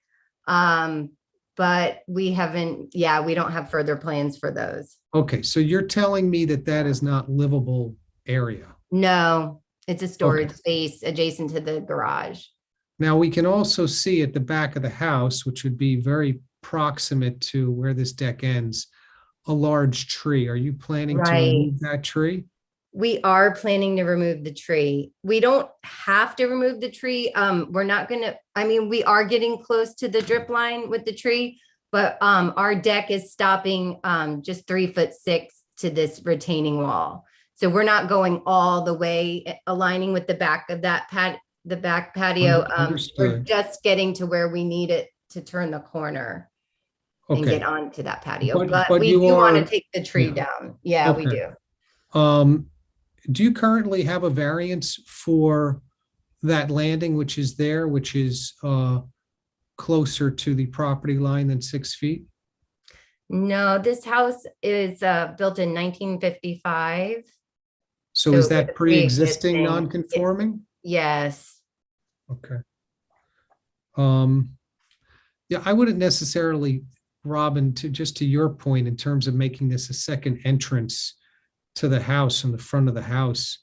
But we haven't, we don't have further plans for those. Okay, so you're telling me that that is not livable area. No, it's a storage space adjacent to the garage. Now, we can also see at the back of the house, which would be very proximate to where this deck ends, a large tree. Are you planning to Right. remove that tree? We are planning to remove the tree. We don't have to remove the tree. We're not gonna, we are getting close to the drip line with the tree, but our deck is stopping just 3'6" to this retaining wall. So we're not going all the way aligning with the back of that the back patio. We're Understood. just getting to where we need it to turn the corner and Okay. get onto that patio. But But we you do want are- to take the tree yeah. down. Yeah, we Okay. do. Do you currently have a variance for that landing, which is there, which is closer to the property line than 6 feet? No, this house is built in 1955. So So is it's that pre-existing pre-existing. non-conforming? Yes. Okay. Yeah, I wouldn't necessarily, Robin, to your point, in terms of making this a second entrance to the house in the front of the house,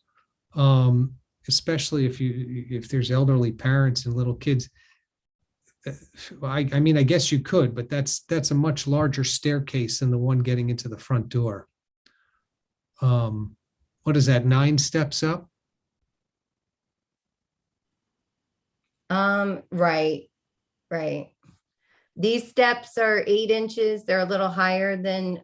especially if there's elderly parents and little kids. I guess you could, but that's a much larger staircase than the one getting into the front door. What is that, 9 steps up? Right. These steps are 8 inches. They're a little higher than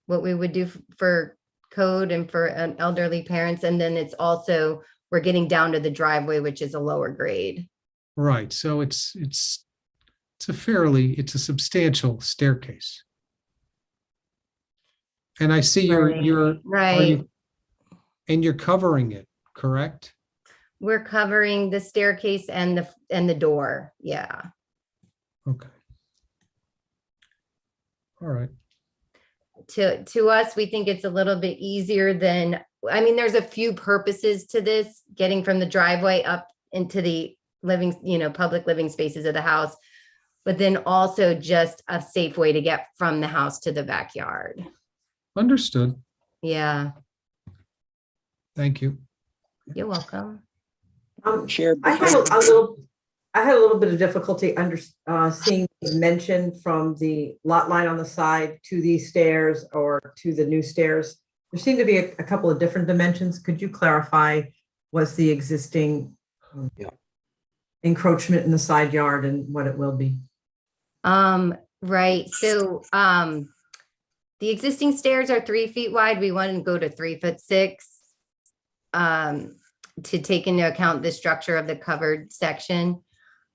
what we would do for code and for elderly parents. And then it's also, we're getting down to the driveway, which is a lower grade. Right, so it's a substantial staircase. And I see Right. And you're covering it, correct? We're covering the staircase and the door. Yeah. Okay. All right. To us, we think it's a little bit easier than, there's a few purposes to this, getting from the driveway up into the public living spaces of the house, but then also just a safe way to get from the house to the backyard. Understood. Yeah, Thank you. you're welcome. Chair, I had a little bit of difficulty seeing mention from the lot line on the side to these stairs or to the new stairs. There seemed to be a couple of different dimensions. Could you clarify what's the existing encroachment in the side yard and what it will be? Right. So the existing stairs are 3 feet wide. We want to go to 3'6" to take into account the structure of the covered section.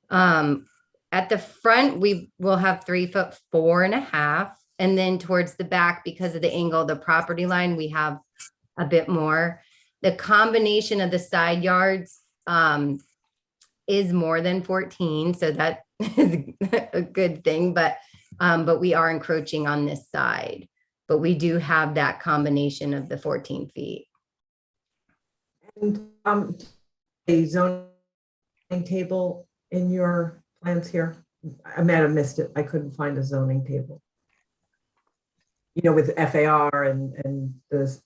At the front, we will have 3'4.5", and then towards the back, because of the angle of the property line, we have a bit more. The combination of the side yards is more than 14, so that is a good thing, but we are encroaching on this side. But we do have that combination of the 14 feet. And a zoning table in your plans here? I might have missed it. I couldn't find a zoning table. With FAR and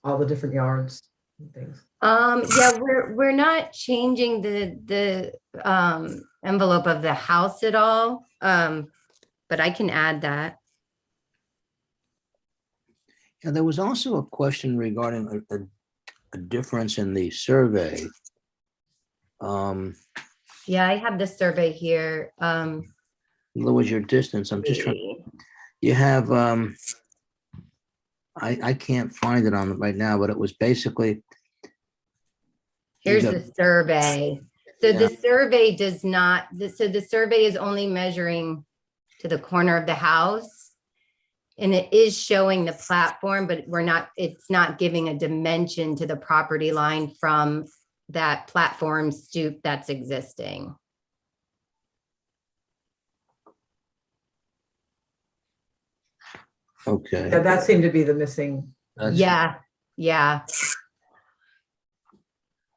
all the different yards and things. Yeah, we're not changing the envelope of the house at all. But I can add that. Yeah, there was also a question regarding a difference in the survey. Yeah, I have the survey here. What was your distance? I'm just trying. You have, I can't find it on it right now, but it was basically. Here's the survey. So Yeah. the survey does not, so the survey is only measuring to the corner of the house. And it is showing the platform, but it's not giving a dimension to the property line from that platform stoop that's existing. Okay. Yeah, that seemed to be the missing. That's- Yeah, yeah.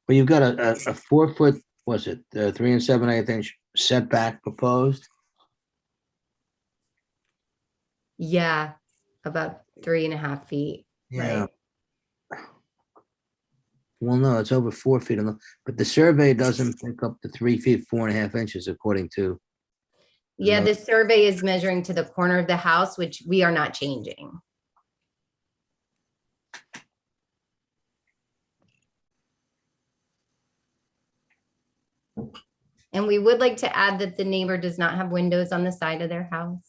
Well, you've got a 4-foot, was it 3 7/8 inch setback proposed? Yeah, about 3.5 feet. Yeah. Right. Well, no, it's over 4 feet, but the survey doesn't pick up the 3 feet, 4.5 inches according to. Yeah, the survey is measuring to the corner of the house, which we are not changing. And we would like to add that the neighbor does not have windows on the side of their house.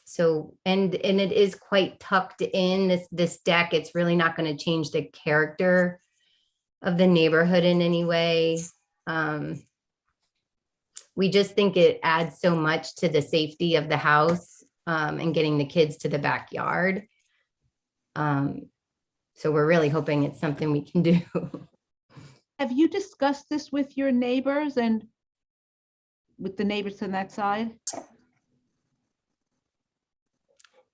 So, and it is quite tucked in, this deck. It's really not going to change the character of the neighborhood in any way. We just think it adds so much to the safety of the house and getting the kids to the backyard. So we're really hoping it's something we can do. Have you discussed this with your neighbors and with the neighbors on that side?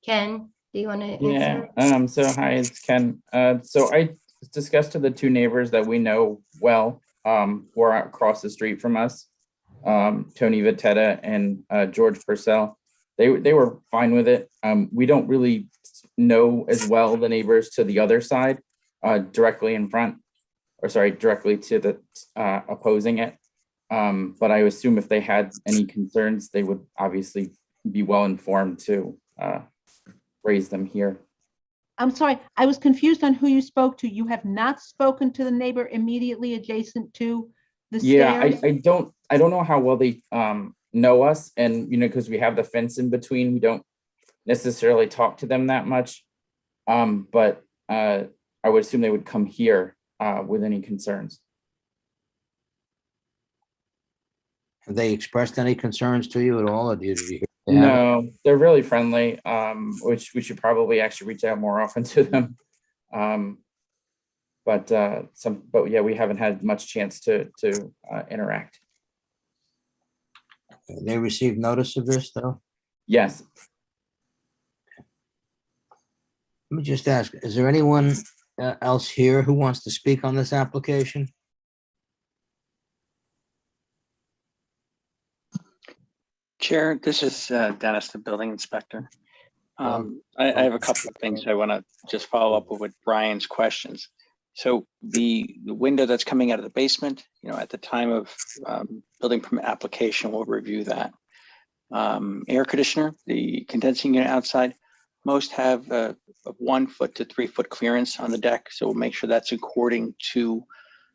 Ken, do you want to Yeah, answer? so hi, it's Ken. So I discussed to the two neighbors that we know well, who are across the street from us, Tony Vitetta and George Purcell. They were fine with it. We don't really know as well the neighbors to the other side, directly in front, or sorry, directly to the opposing it. But I assume if they had any concerns, they would obviously be well informed to raise them here. I'm sorry, I was confused on who you spoke to. You have not spoken to the neighbor immediately adjacent to the Yeah, stairs? I don't know how well they know us, and because we have the fence in between, we don't necessarily talk to them that much. But I would assume they would come here with any concerns. Have they expressed any concerns to you at all, or did you hear? they haven't? No, they're really friendly, which we should probably actually reach out more often to them. But yeah, we haven't had much chance to interact. They received notice of this, though? Yes. Let me just ask, is there anyone else here who wants to speak on this application? Chair, this is Dennis, the building inspector. I have a couple of things I want to just follow up with Brian's questions. So the window that's coming out of the basement, at the time of building permit application, we'll review that. Air conditioner, the condensing unit outside, most have a 1 foot to 3 foot clearance on the deck. So we'll make sure that's according to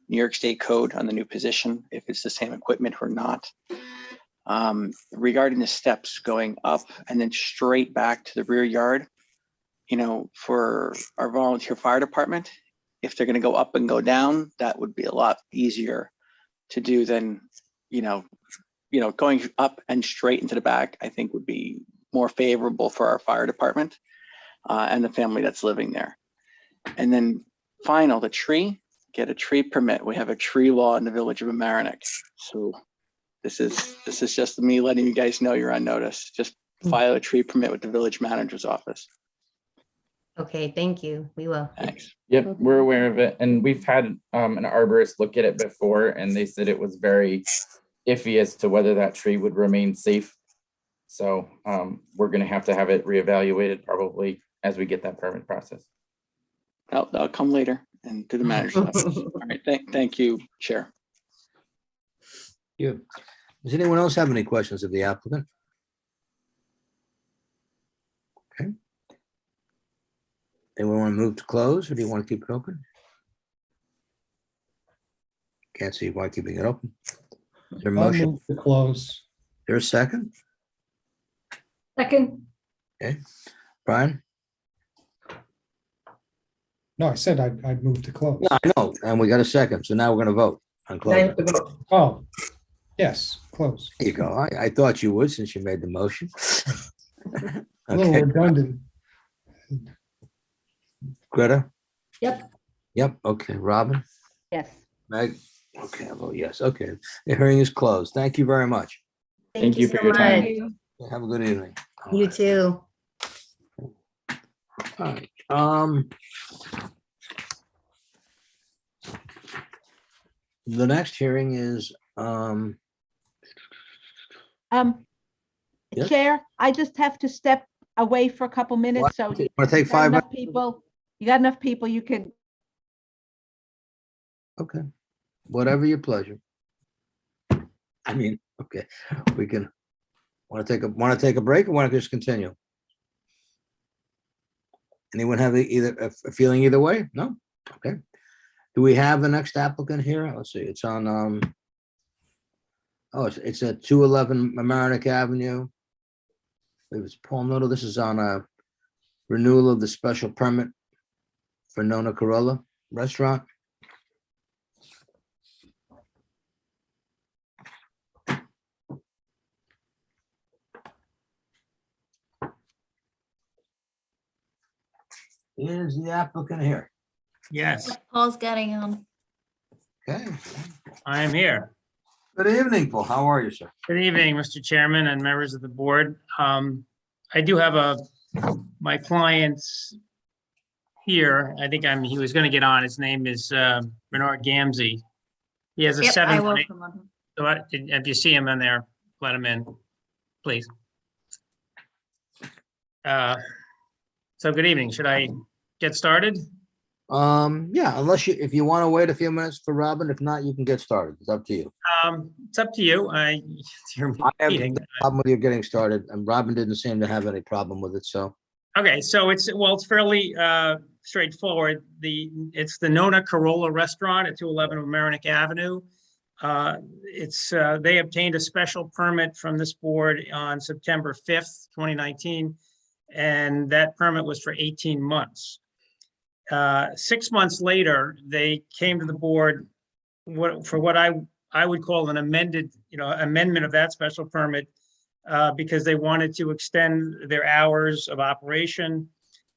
New York State code on the new position, if it's the same equipment or not. Regarding the steps going up and then straight back to the rear yard, for our volunteer fire department, if they're going to go up and go down, that would be a lot easier to do than, going up and straight into the back, I think would be more favorable for our fire department and the family that's living there. And then the tree, get a tree permit. We have a tree law in the village of Mamaroneck. So this is just me letting you guys know you're on notice. Just file a tree permit with the village manager's office. Okay, thank you. We will. Thanks. Yep, we're aware of it, and we've had an arborist look at it before, and they said it was very iffy as to whether that tree would remain safe. So we're going to have it reevaluated probably as we get that permit process. That'll come later and to the manager's office. All right, thank you, Chair. Yeah. Does anyone else have any questions of the applicant? Okay. Anyone want to move to close, or do you want to keep it open? Can't see why keeping it open. Is there a I'll motion? move to close. There's a second? Second, Okay. Brian? No, I said I'd move to close. Yeah, I know, and we got a second, so now we're going to vote on closing. Oh, yes, close. There you go. I thought you would, since you made the motion. A little Okay, redundant. Greta, yep, Yep, okay, Robin, Yes. Meg, okay, I vote yes, okay. The hearing is closed. Thank you very much. Thank you for your time. Have a good evening. All You right. too. All right, the next hearing is, Yes? Chair, I just have to step away for a couple minutes, so Want to take you got 5 enough minutes? people, you got enough people, you can. Okay, whatever your pleasure. I mean, okay, we can, want to take a break or want to just continue? Anyone have either a feeling either way? No? Okay. Do we have the next applicant here? Let's see, it's on, oh, it's at 211 Mamaroneck Avenue. I believe it's Paul Noto. This is on a renewal of the special permit for Nona Corolla Restaurant. Is the applicant here? Yes, Paul's getting him. Okay. I am here. Good evening, Paul. How are you, sir? Good evening, Mr. Chairman and members of the board. I do have my client's here. I think he was going to get on. His name is Bernard Gamzee. He has a Yep, I 7. will come on. So if you see him in there, let him in, please. So good evening. Should I get started? Yeah, if you want to wait a few minutes for Robin, if not, you can get started. It's up to you. It's up to you. It's your I have meeting. no problem with you getting started, and Robin didn't seem to have any problem with it, so. Okay, so it's fairly straightforward. It's the Nona Corolla Restaurant at 211 Mamaroneck Avenue. They obtained a special permit from this board on September 5th, 2019, and that permit was for 18 months. 6 months later, they came to the board for what I would call an amendment of that special permit, because they wanted to extend their hours of operation.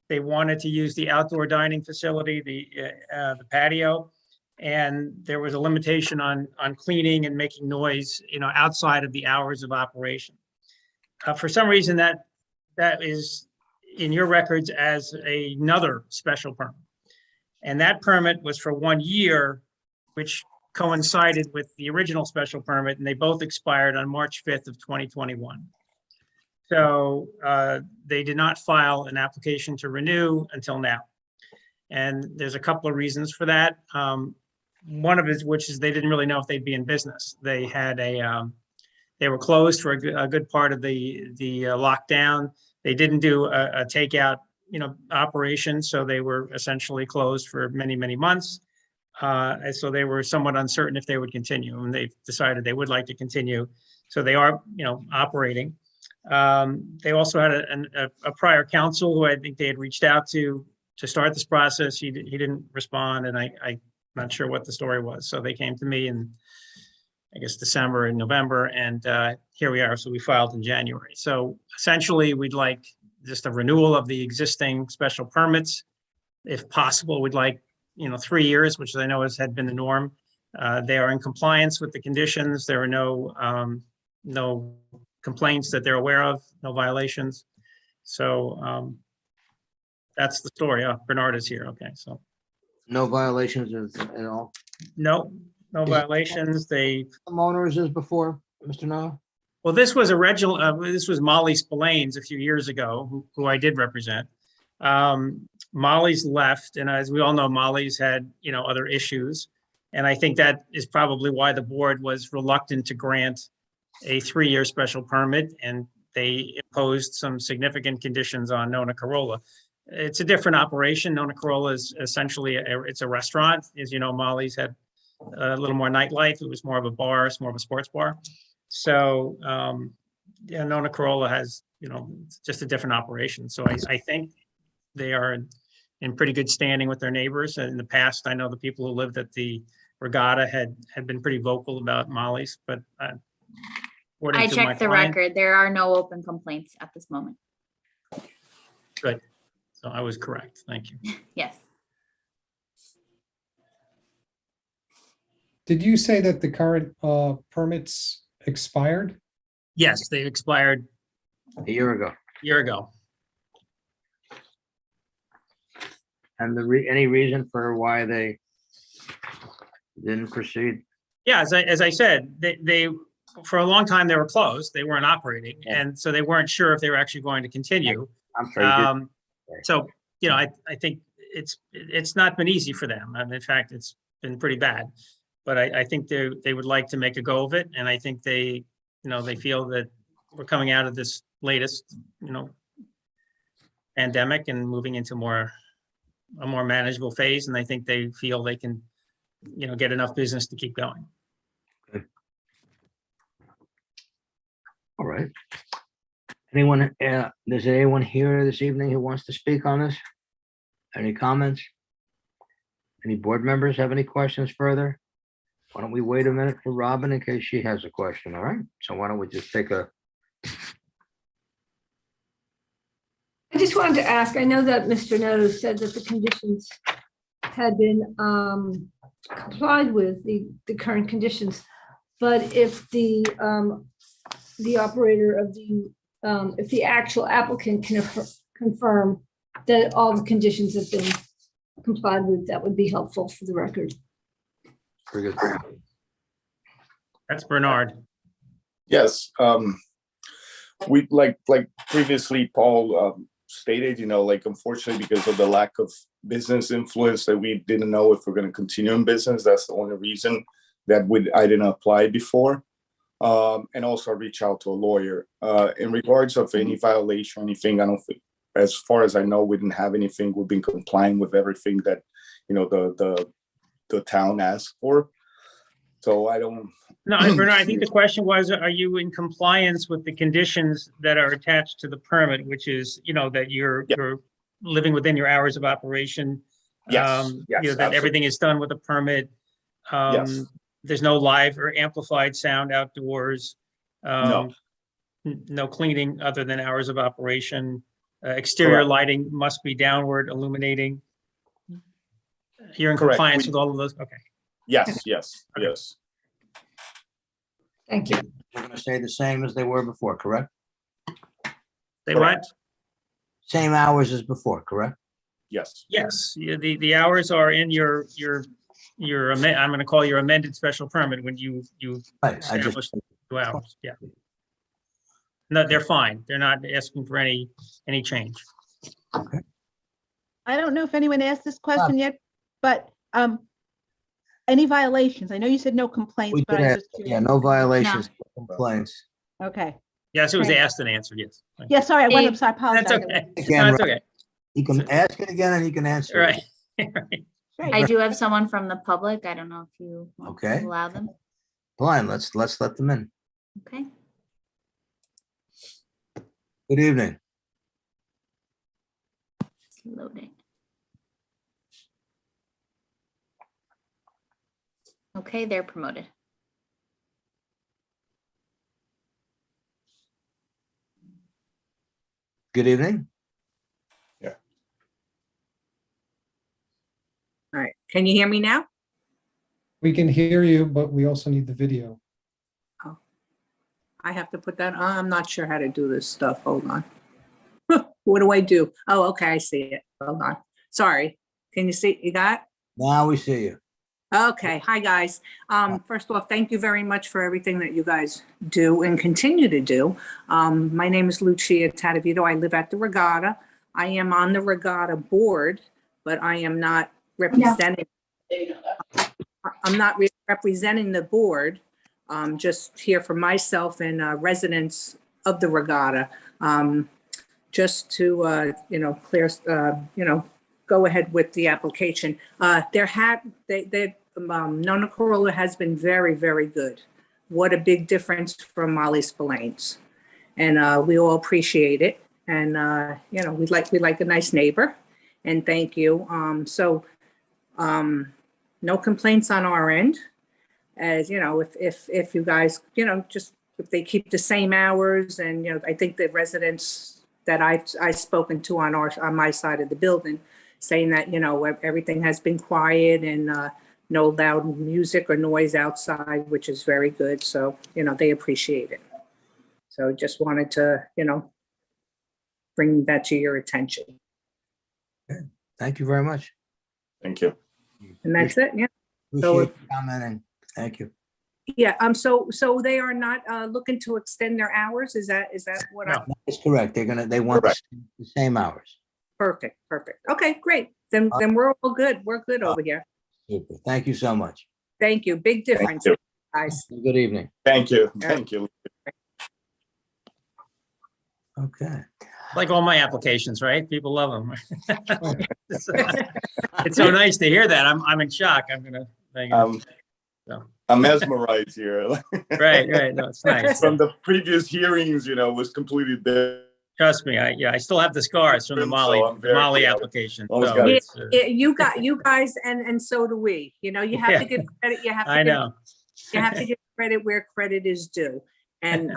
They wanted to use the outdoor dining facility, the patio, and there was a limitation on cleaning and making noise, outside of the hours of operation. For some reason, that is in your records as another special permit. And that permit was for 1 year, which coincided with the original special permit, and they both expired on March 5th of 2021. So they did not file an application to renew until now. And there's a couple of reasons for that. One of it, which is they didn't really know if they'd be in business. They had they were closed for a good part of the lockdown. They didn't do a takeout, operation, so they were essentially closed for many, many months. And so they were somewhat uncertain if they would continue, and they've decided they would like to continue. So they are, operating. They also had a prior counsel who I think they had reached out to start this process. He didn't respond, and I'm not sure what the story was. So they came to me in, I guess, December and November, and here we are. So we filed in January. So essentially, we'd like just a renewal of the existing special permits. If possible, we'd like 3 years, which I know had been the norm. They are in compliance with the conditions. There are no complaints that they're aware of, no violations. So that's the story. Bernard is here. Okay, so. No violations at all? No violations. Homeowners as before, Mr. Noah? Well, this was this was Molly Spillane's a few years ago, who I did represent. Molly's left, and as we all know, Molly's had, other issues. And I think that is probably why the board was reluctant to grant a 3-year special permit, and they imposed some significant conditions on Nona Corolla. It's a different operation. Nona Corolla is essentially, it's a restaurant. As you know, Molly's had a little more nightlife. It was more of a bar, it's more of a sports bar. So yeah, Nona Corolla has, just a different operation. So I think they are in pretty good standing with their neighbors. And in the past, I know the people who lived at the Regatta had been pretty vocal about Molly's, but I checked the record. There are no open complaints at this moment. Good. So I was correct. Thank you. Yes. Did you say that the current permits expired? Yes, they expired A year ago. a year ago. And any reason for why they didn't proceed? Yeah, as I said, they for a long time they were closed. They weren't operating, and so they weren't sure if they were actually going to continue. I'm sorry. So I think it's not been easy for them. And in fact, it's been pretty bad. But I think they would like to make a go of it, and I think they feel that we're coming out of this latest pandemic and moving into a more manageable phase, and I think they feel they can get enough business to keep going. Okay. All right. Anyone, is there anyone here this evening who wants to speak on this? Any comments? Any board members have any questions further? Why don't we wait a minute for Robin in case she has a question, all right? So why don't we just take a, I just wanted to ask, I know that Mr. Noto said that the conditions had been complied with, the current conditions, but if the operator of if the actual applicant can confirm that all the conditions have been complied with, that would be helpful for the record. very good. That's Bernard. Yes, we like previously Paul stated, unfortunately, because of the lack of business influence, that we didn't know if we're going to continue in business. That's the only reason that I didn't apply before. And also reach out to a lawyer. In regards of any violation, anything, I don't think, as far as I know, we didn't have anything. We've been complying with everything that, the town asked for. So I don't. No, Bernard, I think the question was, are you in compliance with the conditions that are attached to the permit, which is, that you're living within your hours of operation? Yes, yes, that everything is done with a permit. Yes. There's no live or amplified sound outdoors. No. No cleaning other than hours of operation. Exterior Correct. lighting must be downward illuminating. You're in Correct. compliance with all of those? Okay. Yes, yes, yes. Thank you. They're going to stay the same as they were before, correct? They what? Same hours as before, correct? Yes. Yes, the hours are in your I'm going to call your amended special permit when you Right, I just- establish 2 hours. Yeah. No, they're fine. They're not asking for any change. I don't know if anyone asked this question yet, but any violations? I know you said no complaints, We but did I have, was just yeah, curious. no violations, no complaints. Okay. Yes, it was Thank you. asked and answered, yes. Yeah, sorry, I went up, so I apologize. That's okay. Again, That's okay. You can ask it again and you can answer it. Right. I do have someone from the public. I don't know if you want Okay. to allow them. Fine, let's let them in. Okay. Good evening. It's loading. Okay, they're promoted. Good evening. All right, can you hear me now? We can hear you, but we also need the video. I have to put that on. I'm not sure how to do this stuff. Hold on. What do I do? Oh, okay, I see it. Hold on. Sorry. Can you see? You got it? Now we see you. Okay. Hi, guys. First off, thank you very much for everything that you guys do and continue to do. My name is Lucia Tadavito. I live at the Regatta. I am on the Regatta board, but I am not representing. I'm not representing the board. Just here for myself and residents of the Regatta. Just to clear, go ahead with the application. Nona Corolla has been very, very good. What a big difference from Molly Spillane's, and we all appreciate it. And we like a nice neighbor, and thank you. No complaints on our end. As if you guys, just if they keep the same hours, and I think the residents that I've spoken to on my side of the building, saying that everything has been quiet and no loud music or noise outside, which is very good. So, they appreciate it. So just wanted to, bring that to your attention. Thank you very much. Thank you. And that's it, yeah. Appreciate you commenting. Thank you. Yeah, so they are not looking to extend their hours? Is that what I? That's correct. They want the same hours. Perfect. Okay, great. Then we're all good. We're good over here. Super. Thank you so much. Thank you. Big difference, you. guys. Good evening. Thank you. Thank you. Okay. Like all my applications, right? People love them. It's so nice to hear that. I'm in shock. I'm mesmerized here. Right. No, it's nice. From the previous hearings, was completely there. Trust me, I still have the scars from the Molly application. So You guys, and so do we. You have to give credit. You have to. You have to give credit where credit is due, and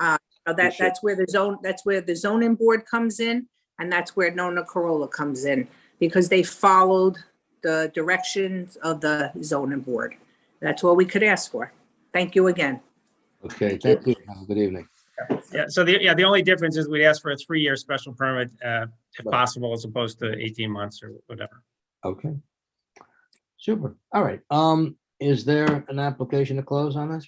that's where the zoning board comes in, and that's where Nona Corolla comes in, because they followed the directions of the zoning board. That's all we could ask for. Thank you again. Okay, thank you. Have a good evening. Yeah, so the only difference is we'd ask for a 3-year special permit, if possible, as opposed to 18 months or whatever. Okay. Super. All right. Is there an application to close on this?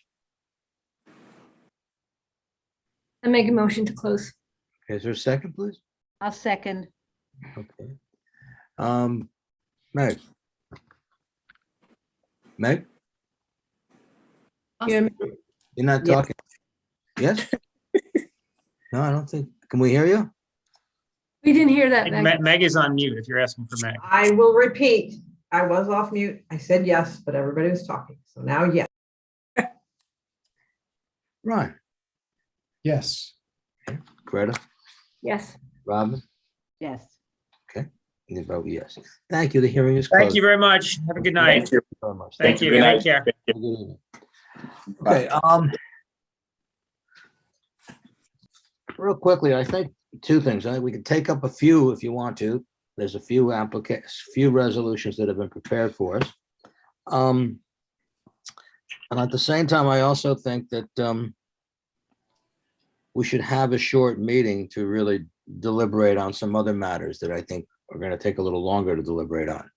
I make a motion to close. Okay, is there a second, please? I'll second. Okay. Meg? Yeah. You're not talking? Yes? No, I don't think. Can we hear you? We didn't hear that, Meg. Meg is on mute if you're asking for Meg. I will repeat. I was off mute. I said yes, but everybody was talking. So now, yes. Right. Yes. Greta? Yes. Robin? Yes. Okay. You vote yes. Thank you. The hearing is closed. Thank you very much. Have a good night. Thank you very much. Thank you. Good night. Take care. Good evening. Okay. Real quickly, I think two things. I think we can take up a few if you want to. There's a few few resolutions that have been prepared for us. And at the same time, I also think that we should have a short meeting to really deliberate on some other matters that I think are going to take a little longer to deliberate on.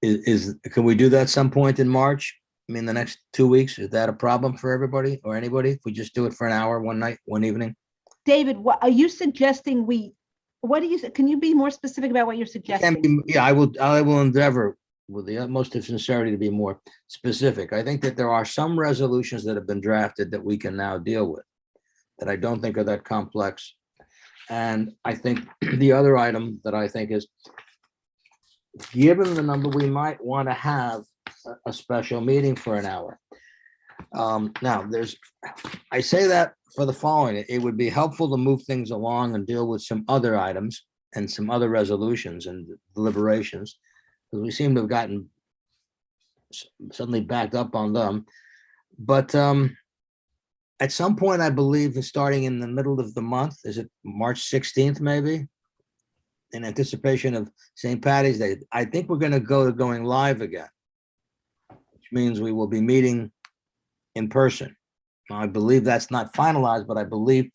Can we do that some point in March? I mean, the next 2 weeks, is that a problem for everybody or anybody? If we just do it for an hour, one night, one evening? David, what are you suggesting can you be more specific about what you're suggesting? Yeah, I will endeavor with the utmost of sincerity to be more specific. I think that there are some resolutions that have been drafted that we can now deal with, that I don't think are that complex. And I think the other item that I think is, given the number, we might want to have a special meeting for an hour. Now, I say that for the following: it would be helpful to move things along and deal with some other items and some other resolutions and deliberations, because we seem to have gotten suddenly backed up on them. But at some point, I believe, starting in the middle of the month, is it March 16th, maybe? In anticipation of St. Patty's Day, I think we're going to go to going live again, which means we will be meeting in person. I believe that's not finalized, but I believe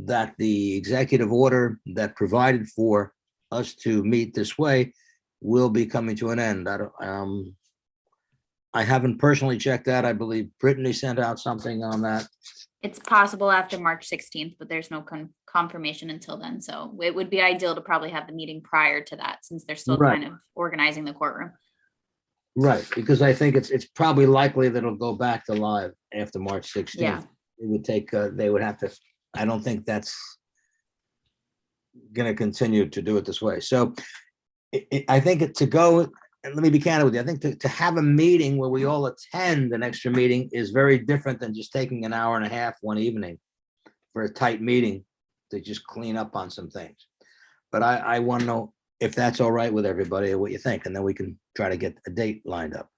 that the executive order that provided for us to meet this way will be coming to an end. I haven't personally checked that. I believe Brittany sent out something on that. It's possible after March 16th, but there's no confirmation until then. So it would be ideal to probably have the meeting prior to that, since they're still Right. kind of organizing the courtroom. Right, because I think it's probably likely that it'll go back to live after March 16th. Yeah. It would take, they would have to, I don't think that's going to continue to do it this way. So I think to go, and let me be candid with you, I think to have a meeting where we all attend an extra meeting is very different than just taking an hour and a half one evening for a tight meeting to just clean up on some things. But I want to know if that's all right with everybody or what you think, and then we can try to get a date lined up.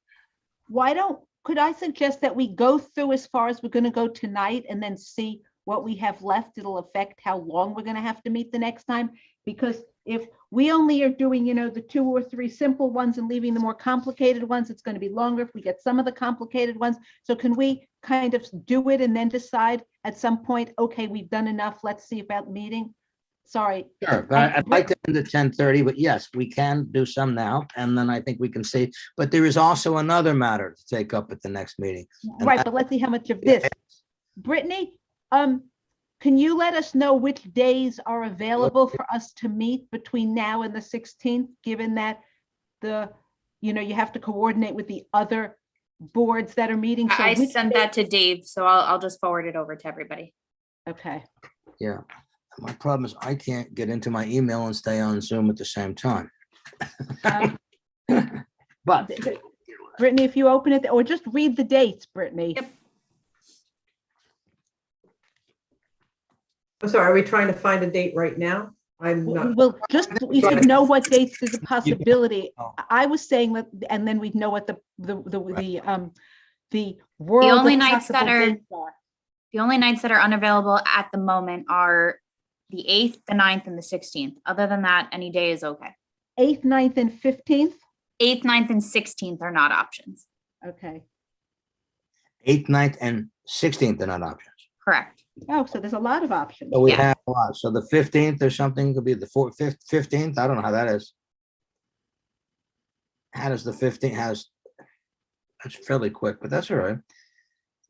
Could I suggest that we go through as far as we're going to go tonight and then see what we have left, it'll affect how long we're gonna have to meet the next time. Because if we only are doing, the 2 or 3 simple ones and leaving the more complicated ones, it's gonna be longer if we get some of the complicated ones. So can we kind of do it and then decide at some point, okay, we've done enough, let's see about meeting? Sorry. Sure, but I'd like to end at 10:30, but yes, we can do some now, and then I think we can see, but there is also another matter to take up at the next meeting. And Right, but let's see how much of this. Brittany, can you let us know which days are available for us to meet between now and the 16th, given that you have to coordinate with the other boards that are meeting? So I which sent that to Dave, so I'll just forward it over to everybody. Okay. Yeah, my problem is I can't get into my email and stay on Zoom at the same time. But Brittany, if you open it, or just read the dates, Brittany. Yep. I'm sorry, are we trying to find a date right now? I'm not. Well, just, we should know what dates there's a possibility. I was saying that, and then we'd know what the world of only nights that possible are- dates are. The only nights that are unavailable at the moment are the 8th, the 9th, and the 16th. Other than that, any day is okay. 8th, 9th, and 15th? 8th, 9th, and 16th are not options. Okay. 8th, 9th, and 16th are not options. Correct. Oh, so there's a lot of options. So we have a lot. So the 15th or something could be the 15th. I don't know how that is. How does the 15th that's fairly quick, but that's all right.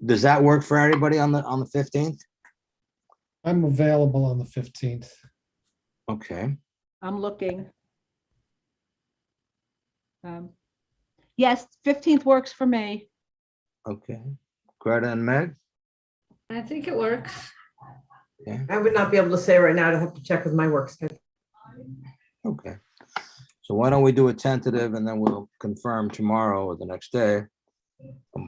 Does that work for everybody on the 15th? I'm available on the 15th. Okay. I'm looking. Yes, 15th works for me. Okay. Greta and Meg? I think it works. Yeah. I would not be able to say right now. I'd have to check with my work schedule. Okay. So why don't we do a tentative and then we'll confirm tomorrow or the next day.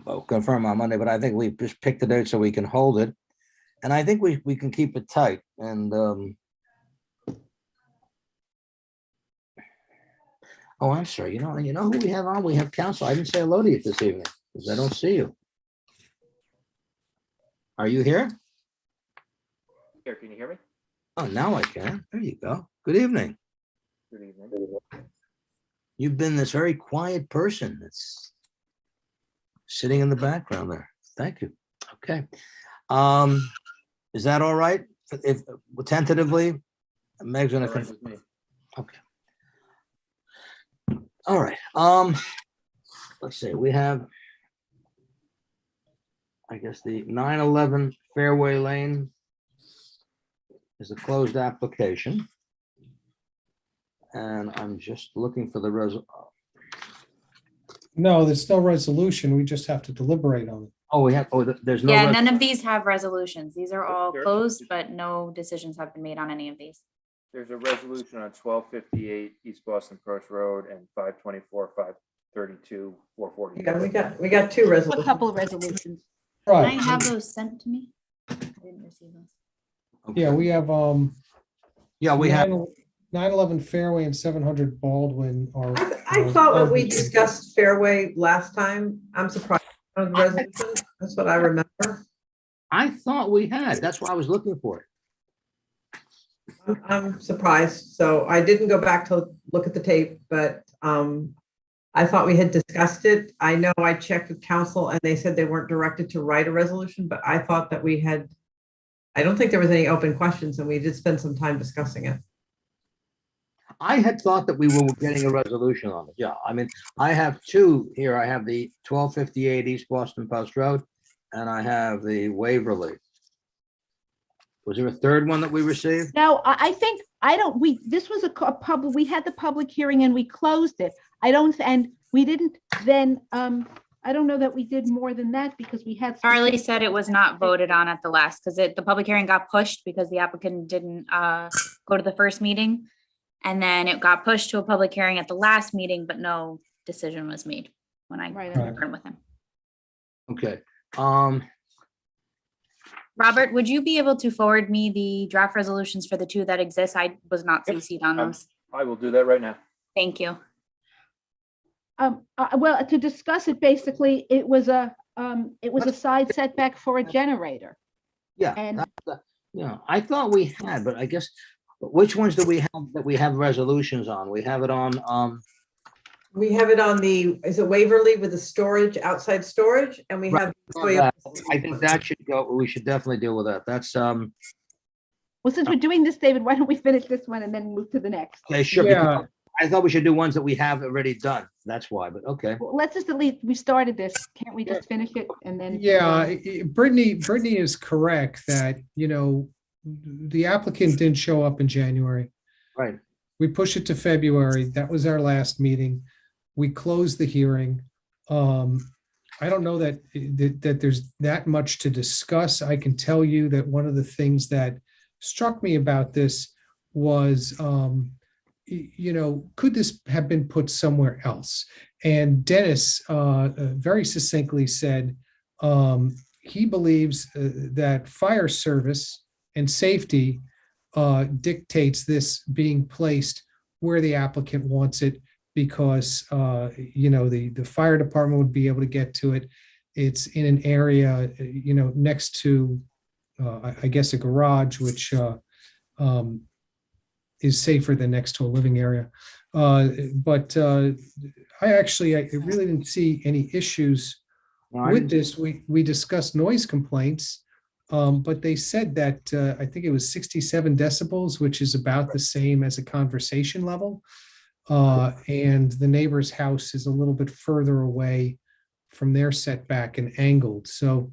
We'll confirm on Monday, but I think we just picked the date so we can hold it. And I think we can keep it tight and oh, I'm sorry. You know who we have on? We have counsel. I didn't say hello to you this evening because I don't see you. Are you here? Here, can you hear me? Oh, now I can. There you go. Good evening. Good evening. You've been this very quiet person that's sitting in the background there. Thank you. Okay. Is that all right? If tentatively, Meg's gonna confirm. Okay. All right. Let's see. We have, I guess, the 911 Fairway Lane is a closed application. And I'm just looking for the No, there's no resolution. We just have to deliberate on it. Oh, there's no. Yeah, none of these have resolutions. These are all closed, but no decisions have been made on any of these. There's a resolution on 1258 East Boston Post Road and 524, 532, 440. Yeah, we got 2 resolutions. A couple of resolutions. Can I Right. have those sent to me? I didn't receive those. Yeah, we have, Yeah, we have. 911 Fairway and 700 Baldwin are. I thought when we discussed Fairway last time, I'm surprised. On the resolution. That's what I remember. I thought we had. That's why I was looking for it. I'm surprised. So I didn't go back to look at the tape, but I thought we had discussed it. I know I checked with council and they said they weren't directed to write a resolution, but I thought that we had, I don't think there was any open questions and we did spend some time discussing it. I had thought that we were getting a resolution on it. Yeah, I mean, I have 2 here. I have the 1258 East Boston Post Road and I have the Waverly. Was there a third one that we received? No, I think, this was a public, we had the public hearing and we closed it. And we didn't then, I don't know that we did more than that because we had. Charlie said it was not voted on at the last because the public hearing got pushed because the applicant didn't go to the first meeting. And then it got pushed to a public hearing at the last meeting, but no decision was made when I confirmed with him. Okay. Robert, would you be able to forward me the draft resolutions for the 2 that exist? I was not CC'd on those. I will do that right now. Thank you. Well, to discuss it, basically, it was a side setback for a generator. Yeah, And I thought we had, but I guess, which ones do we have that we have resolutions on? We have it on, We have it on is it Waverly with the storage, outside storage, and we have. I think that should go, we should definitely deal with that. That's, well, since we're doing this, David, why don't we finish this one and then move to the next? okay, sure. Yeah. Because I thought we should do ones that we have already done. That's why, but okay. Well, let's just at least, we started this. Can't we just finish it and then? Yeah, Brittany is correct that, the applicant didn't show up in January. Right. We pushed it to February. That was our last meeting. We closed the hearing. I don't know that there's that much to discuss. I can tell you that one of the things that struck me about this was, could this have been put somewhere else? And Dennis very succinctly said he believes that fire service and safety dictates this being placed where the applicant wants it, because the fire department would be able to get to it. It's in an area next to I guess a garage, which is safer than next to a living area. But I really didn't see any issues with this. We discussed noise complaints, but they said that I think it was 67 decibels, which is about the same as a conversation level. And the neighbor's house is a little bit further away from their setback and angled. So,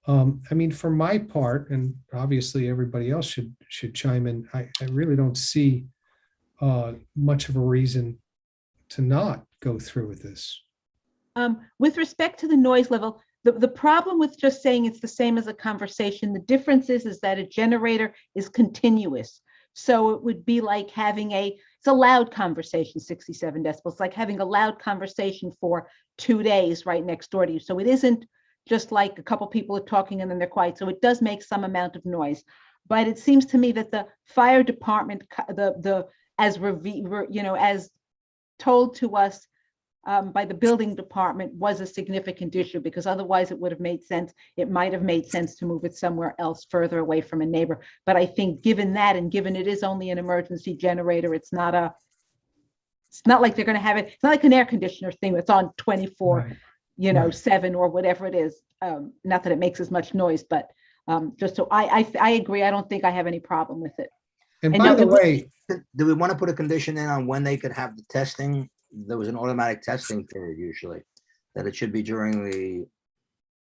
for my part, and obviously everybody else should chime in, I really don't see much of a reason to not go through with this. With respect to the noise level, the problem with just saying it's the same as a conversation, the difference is that a generator is continuous. So it would be like having it's a loud conversation, 67 decibels, like having a loud conversation for 2 days right next door to you. So it isn't just like a couple people are talking and then they're quiet. So it does make some amount of noise. But it seems to me that the fire department, as told to us by the building department, was a significant issue, because otherwise it would have made sense. It might have made sense to move it somewhere else further away from a neighbor. But I think given that, and given it is only an emergency generator, it's not like they're going to have it. It's not like an air conditioner thing that's on 24, Right. 7 or whatever it is. Not that it makes as much noise, but just so I agree. I don't think I have any problem with it. And by the way, do we want to put a condition in on when they could have the testing? There was an automatic testing period usually, that it should be during the,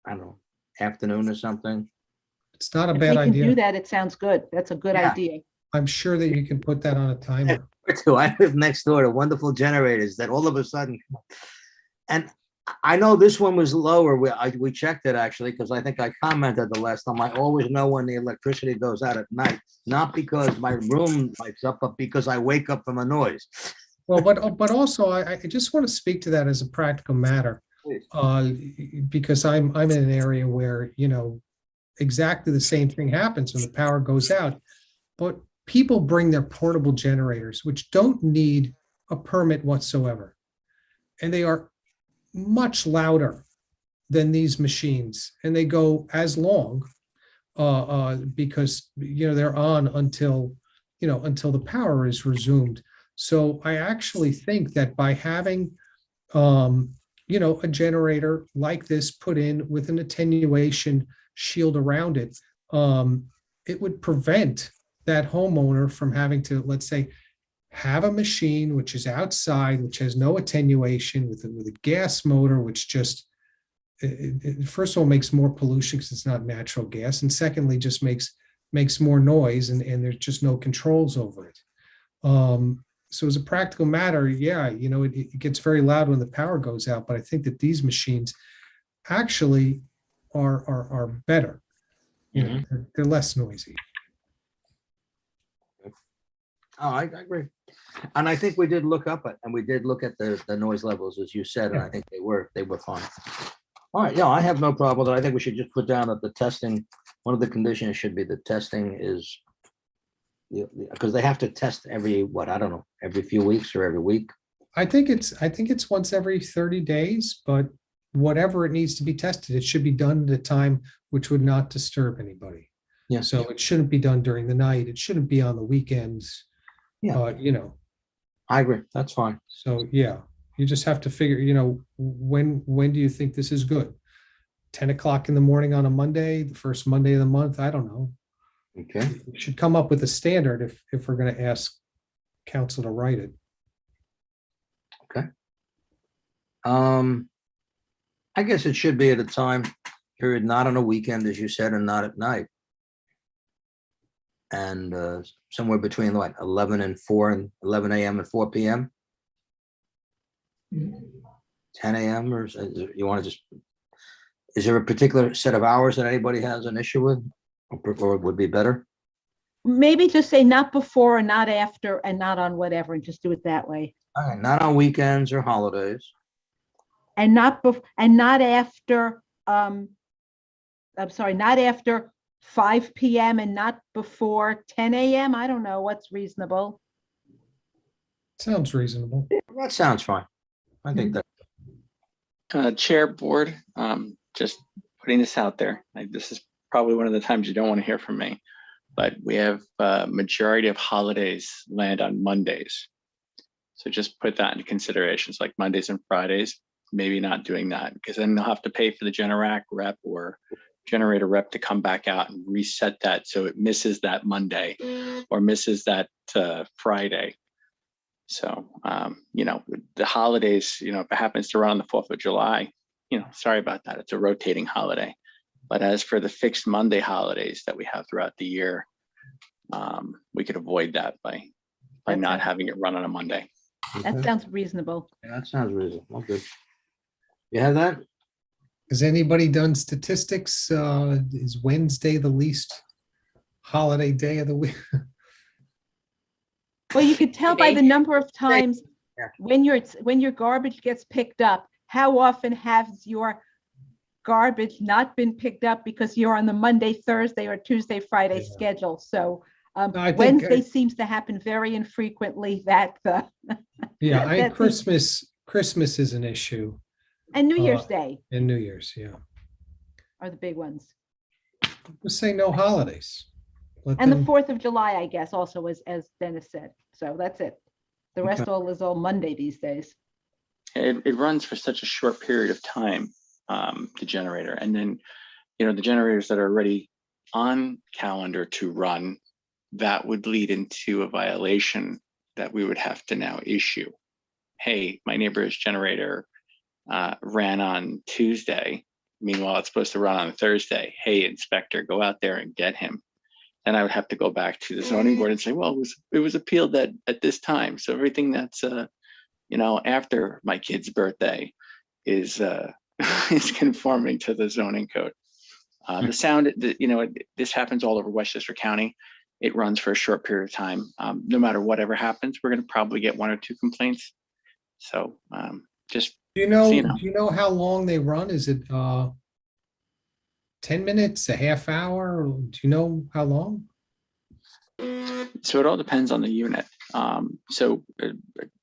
I don't know, afternoon or something. it's not a If bad we can do idea. that, it sounds good. That's a good idea. I'm sure that you can put that on a timer. I live next door to wonderful generators that all of a sudden, and I know this one was lower. We checked it actually, because I think I commented the last time. I always know when the electricity goes out at night, not because my room lights up, but because I wake up from a noise. Well, but also I just want to speak to that as a practical matter, because I'm in an area where, exactly the same thing happens when the power goes out, but people bring their portable generators, which don't need a permit whatsoever. And they are much louder than these machines, and they go as long because, they're on until the power is resumed. So I actually think that by having, a generator like this put in with an attenuation shield around it, it would prevent that homeowner from having to, let's say, have a machine which is outside, which has no attenuation, with a gas motor, which just, first of all, makes more pollution because it's not natural gas, and secondly, just makes more noise, and there's just no controls over it. So as a practical matter, it gets very loud when the power goes out, but I think that these machines actually are better. They're less noisy. Oh, I agree. And I think we did look up it, and we did look at the noise levels, as you said, and I think they were fine. All right, I have no problem with it. I think we should just put down that the testing, one of the conditions should be the testing is, because they have to test every few weeks or every week. I think it's once every 30 days, but whatever it needs to be tested, it should be done at a time which would not disturb anybody. Yeah. So it shouldn't be done during the night. It shouldn't be on the weekends. Yeah. You know, I agree. That's fine. so yeah, you just have to figure, you know, when do you think this is good? 10 o'clock in the morning on a Monday, the first Monday of the month? I don't know. Okay. We should come up with a standard if we're going to ask council to write it. Okay. I guess it should be at a time period, not on a weekend, as you said, and not at night. And somewhere between what, 11 and 4 and 11 a.m. and 4 p.m. 10 a.m. or you want to just, is there a particular set of hours that anybody has an issue with or would be better? Maybe just say not before and not after and not on whatever, and just do it that way. All right, not on weekends or holidays. And not after, I'm sorry, not after 5 p.m. and not before 10 a.m. I don't know what's reasonable. Sounds reasonable. That sounds fine. I think that. Chair, board, just putting this out there. This is probably one of the times you don't want to hear from me, but we have majority of holidays land on Mondays. So just put that into considerations, like Mondays and Fridays, maybe not doing that, because then they'll have to pay for the Generac rep or generator rep to come back out and reset that so it misses that Monday or misses that Friday. So, you know, the holidays, you know, if it happens to run on the 4th of July, you know, sorry about that. It's a rotating holiday. But as for the fixed Monday holidays that we have throughout the year, we could avoid that by not having it run on a Monday. That sounds reasonable. Yeah, that sounds reasonable. Okay. You have that? Has anybody done statistics? Is Wednesday the least holiday day of the week? Well, you could tell by the number of times when your garbage gets picked up, how often has your garbage not been picked up because you're on the Monday, Thursday, or Tuesday, Friday schedule. So Wednesday seems to happen very infrequently. Yeah, I think Christmas is an issue. And New Year's Day. And New Year's, yeah. Are the big ones. Just say no holidays. And the 4th of July, I guess, also as Dennis said. So that's it. The rest all is all Monday these days. It runs for such a short period of time, the generator. And then, you know, the generators that are already on calendar to run, that would lead into a violation that we would have to now issue. Hey, my neighbor's generator ran on Tuesday. Meanwhile, it's supposed to run on Thursday. Hey, inspector, go out there and get him. And I would have to go back to the zoning board and say, well, it was appealed at this time. So everything that's, you know, after my kid's birthday is is conforming to the zoning code. The sound, you know, this happens all over Westchester County. It runs for a short period of time. No matter whatever happens, we're going to probably get 1 or 2 complaints. So just do you know how long they run? Is it 10 minutes, a half hour? Do you know how long? So it all depends on the unit. So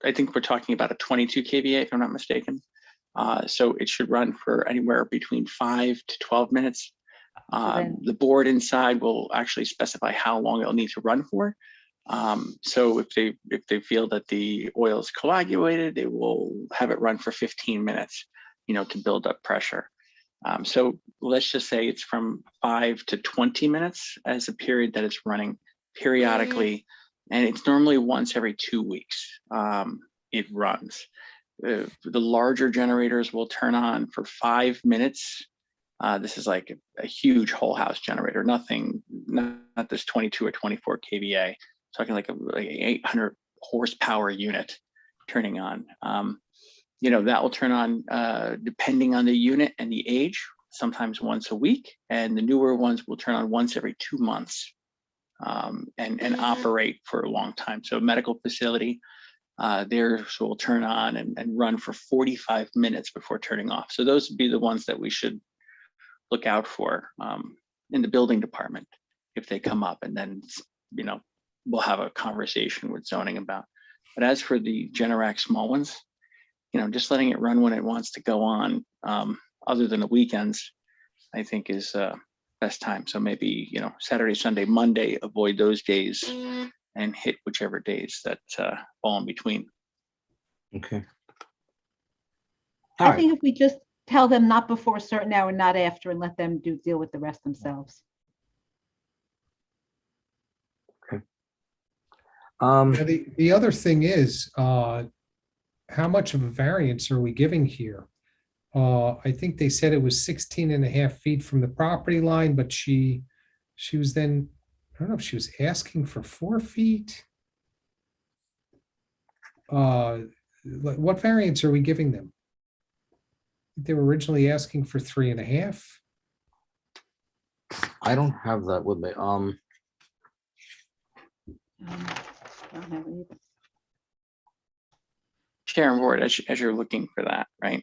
I think we're talking about a 22 kVA, if I'm not mistaken. So it should run for anywhere between 5 to 12 minutes. The board inside will actually specify how long it'll need to run for. So if they feel that the oil is coagulated, they will have it run for 15 minutes, you know, to build up pressure. So let's just say it's from 5 to 20 minutes as a period that it's running periodically, and it's normally once every 2 weeks. It runs. The larger generators will turn on for 5 minutes. This is like a huge whole house generator, not this 22 or 24 kVA. Talking like an 800 horsepower unit turning on. You know, that will turn on depending on the unit and the age, sometimes once a week, and the newer ones will turn on once every 2 months and operate for a long time. So a medical facility, theirs will turn on and run for 45 minutes before turning off. So those would be the ones that we should look out for in the building department if they come up, and then, you know, we'll have a conversation with zoning about. But as for the Generac small ones, you know, just letting it run when it wants to go on, other than the weekends, I think is best time. So maybe, Saturday, Sunday, Monday, avoid those days and hit whichever days that fall in between. Okay. I think if we just tell them not before a certain hour, not after, and let them deal with the rest themselves. Now, the other thing is, how much of a variance are we giving here? I think they said it was 16 and a half feet from the property line, but she was then, I don't know if she was asking for 4 feet. Like, what variance are we giving them? They were originally asking for 3.5. I don't have that with me. I don't have it either. Chair and board, as you're looking for that, right?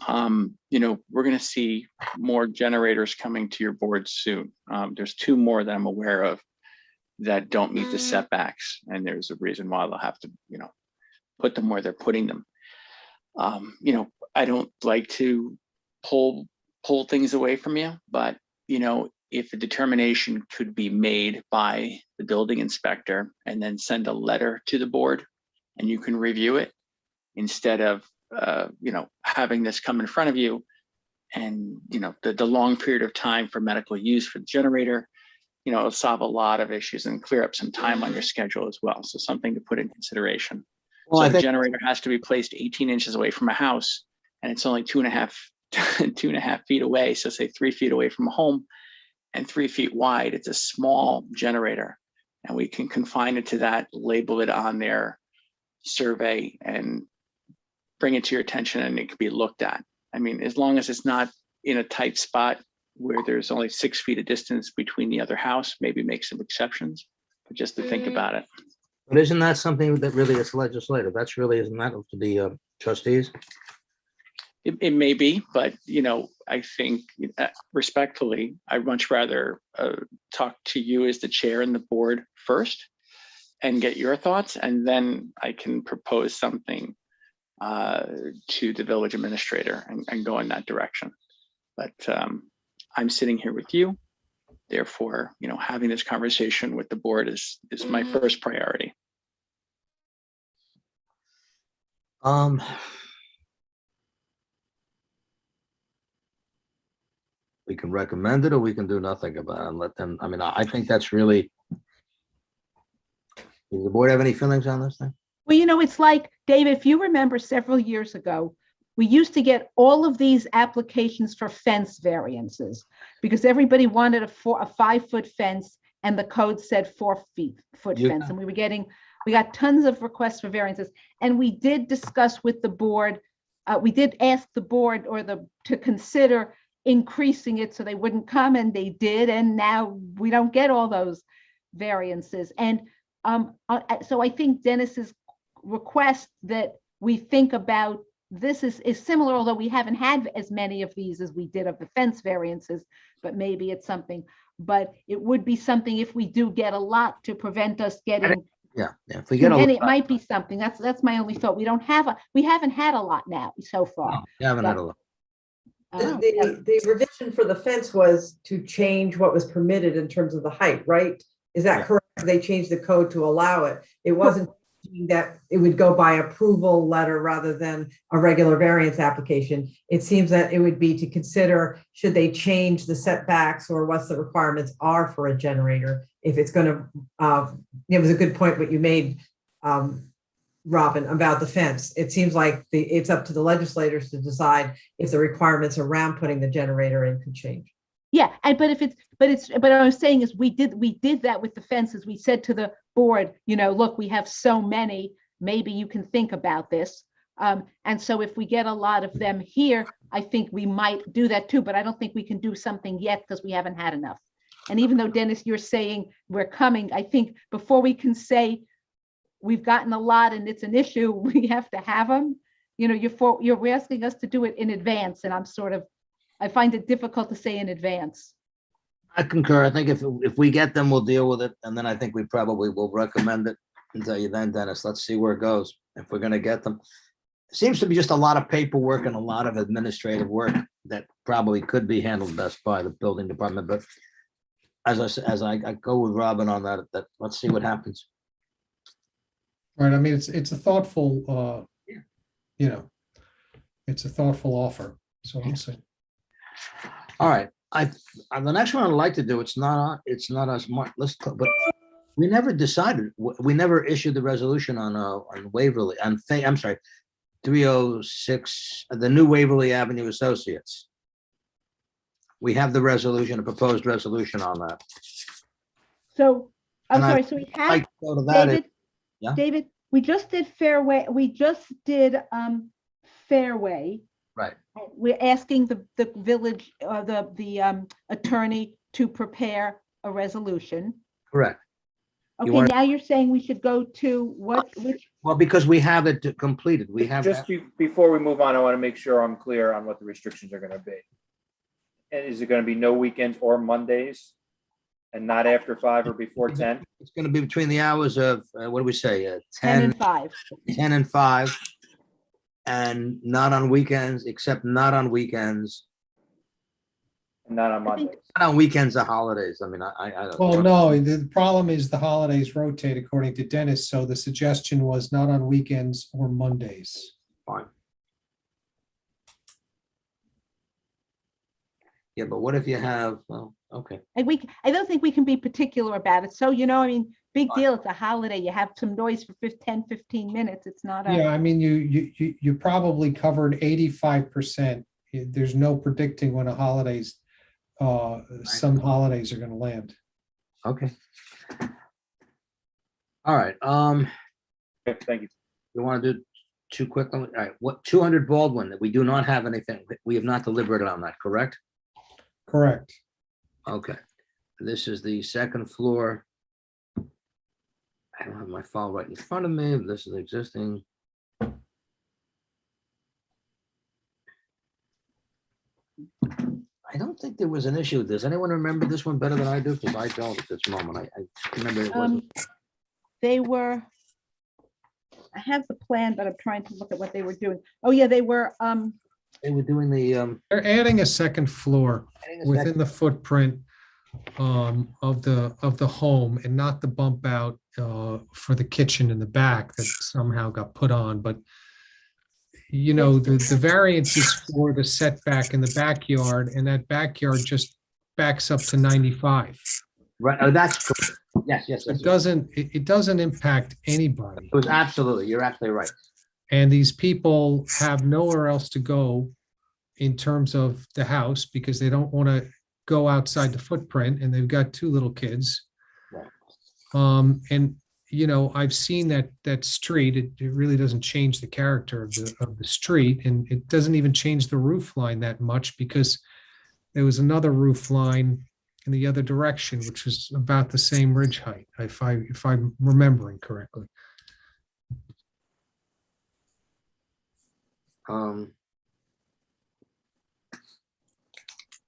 We're going to see more generators coming to your board soon. There's 2 more that I'm aware of that don't meet the setbacks, and there's a reason why they'll have to, put them where they're putting them. I don't like to pull things away from you, but if a determination could be made by the building inspector and then send a letter to the board, and you can review it instead of having this come in front of you, and the long period of time for medical use for the generator, it'll solve a lot of issues and clear up some time on your schedule as well. So something to put in consideration. Well, so I the think- generator has to be placed 18 inches away from a house, and it's only 2.5 feet away. So say 3 feet away from a home and 3 feet wide. It's a small generator, and we can confine it to that, label it on their survey, and bring it to your attention, and it can be looked at. I mean, as long as it's not in a tight spot where there's only 6 feet of distance between the other house, maybe make some exceptions, but just to think about it. But isn't that something that really is legislative? That's really, isn't that up to the trustees? It may be, but I think respectfully, I'd much rather talk to you as the chair and the board first and get your thoughts, and then I can propose something to the village administrator and go in that direction. But I'm sitting here with you. Therefore, having this conversation with the board is my first priority. We can recommend it, or we can do nothing about it and let them, I mean, I think that's really. Does the board have any feelings on this thing? Well, it's like, David, if you remember several years ago, we used to get all of these applications for fence variances because everybody wanted a 5-foot fence and the code said 4-foot Yeah. fence. And we got tons of requests for variances. And we did discuss with the board, we did ask the board to consider increasing it so they wouldn't come, and they did. And now we don't get all those variances. And so I think Dennis's request that we think about this is similar, although we haven't had as many of these as we did of the fence variances, but maybe it's something, but it would be something if we do get a lot to prevent us getting. Yeah, if we get a And lot. it might be something, that's my only thought. We haven't had a lot now so far. No, we haven't had a lot. The revision for the fence was to change what was permitted in terms of the height, right? Is that correct? They changed the code to allow it. It wasn't that it would go by approval letter rather than a regular variance application. It seems that it would be to consider, should they change the setbacks or what the requirements are for a generator? If it's going to, it was a good point what you made, Robin, about the fence. It seems like it's up to the legislators to decide if the requirements around putting the generator in could change. Yeah, but what I'm saying is we did that with the fences. We said to the board, look, we have so many, maybe you can think about this. And so if we get a lot of them here, I think we might do that too, but I don't think we can do something yet because we haven't had enough. And even though, Dennis, you're saying we're coming, I think before we can say we've gotten a lot and it's an issue, we have to have them. You're asking us to do it in advance, and I find it difficult to say in advance. I concur. I think if we get them, we'll deal with it. And then I think we probably will recommend it and tell you then, Dennis, let's see where it goes. If we're going to get them. It seems to be just a lot of paperwork and a lot of administrative work that probably could be handled best by the building department, but as I said, as I go with Robin on that, let's see what happens. Right, I mean, it's a thoughtful, you know, it's a thoughtful offer, so we'll see. All right, the next one I'd like to do, it's not as much, but we never decided, we never issued the resolution on Waverly, I'm sorry, 306, the new Waverly Avenue Associates. We have the resolution, a proposed resolution on that. So, I'm And sorry, so we like had, to go to that, David, yeah, David, we just did Fairway, we just did Fairway. right. We're asking the village, the attorney to prepare a resolution. Correct. You Okay, wanna- now you're saying we should go to which? Well, because we have it completed, we have. Just before we move on, I want to make sure I'm clear on what the restrictions are going to be. And is it going to be no weekends or Mondays? And not after 5 or before 10? It's going to be between the hours of, what do we say? 10 and 5. 10 and 5. And not on weekends, except not on weekends. Not on Mondays. Not on weekends or holidays. I mean, I don't. Well, no, the problem is the holidays rotate according to Dennis, so the suggestion was not on weekends or Mondays. Fine. Yeah, but what if you have, well, okay. And I don't think we can be particular about it. So, I mean, big deal. It's a holiday. You have some noise for 10, 15 minutes. It's not Yeah, a, I mean, you probably covered 85%. There's no predicting when some holidays are gonna land. Okay. All right, Thank you. you want to do two quick, all right, what, 200 Baldwin, that we do not have anything, we have not deliberated on that, correct? Correct. Okay, this is the second floor. I don't have my file right in front of me. This is existing. I don't think there was an issue. Does anyone remember this one better than I do? Because I don't at this moment. I remember it wasn't. they were, I have the plan, but I'm trying to look at what they were doing. Oh, yeah, they were, They were doing the, They're adding a second floor Adding a within second- the footprint of the home and not the bump out for the kitchen in the back that somehow got put on, but the variance is for the setback in the backyard, and that backyard just backs up to 95. right, oh, that's correct. Yes. It doesn't impact anybody. It was absolutely, you're absolutely right. And these people have nowhere else to go in terms of the house because they don't want to go outside the footprint, and they've got 2 little kids. Right. And I've seen that street. It really doesn't change the character of the street, and it doesn't even change the roof line that much because there was another roof line in the other direction, which was about the same ridge height, if I'm remembering correctly.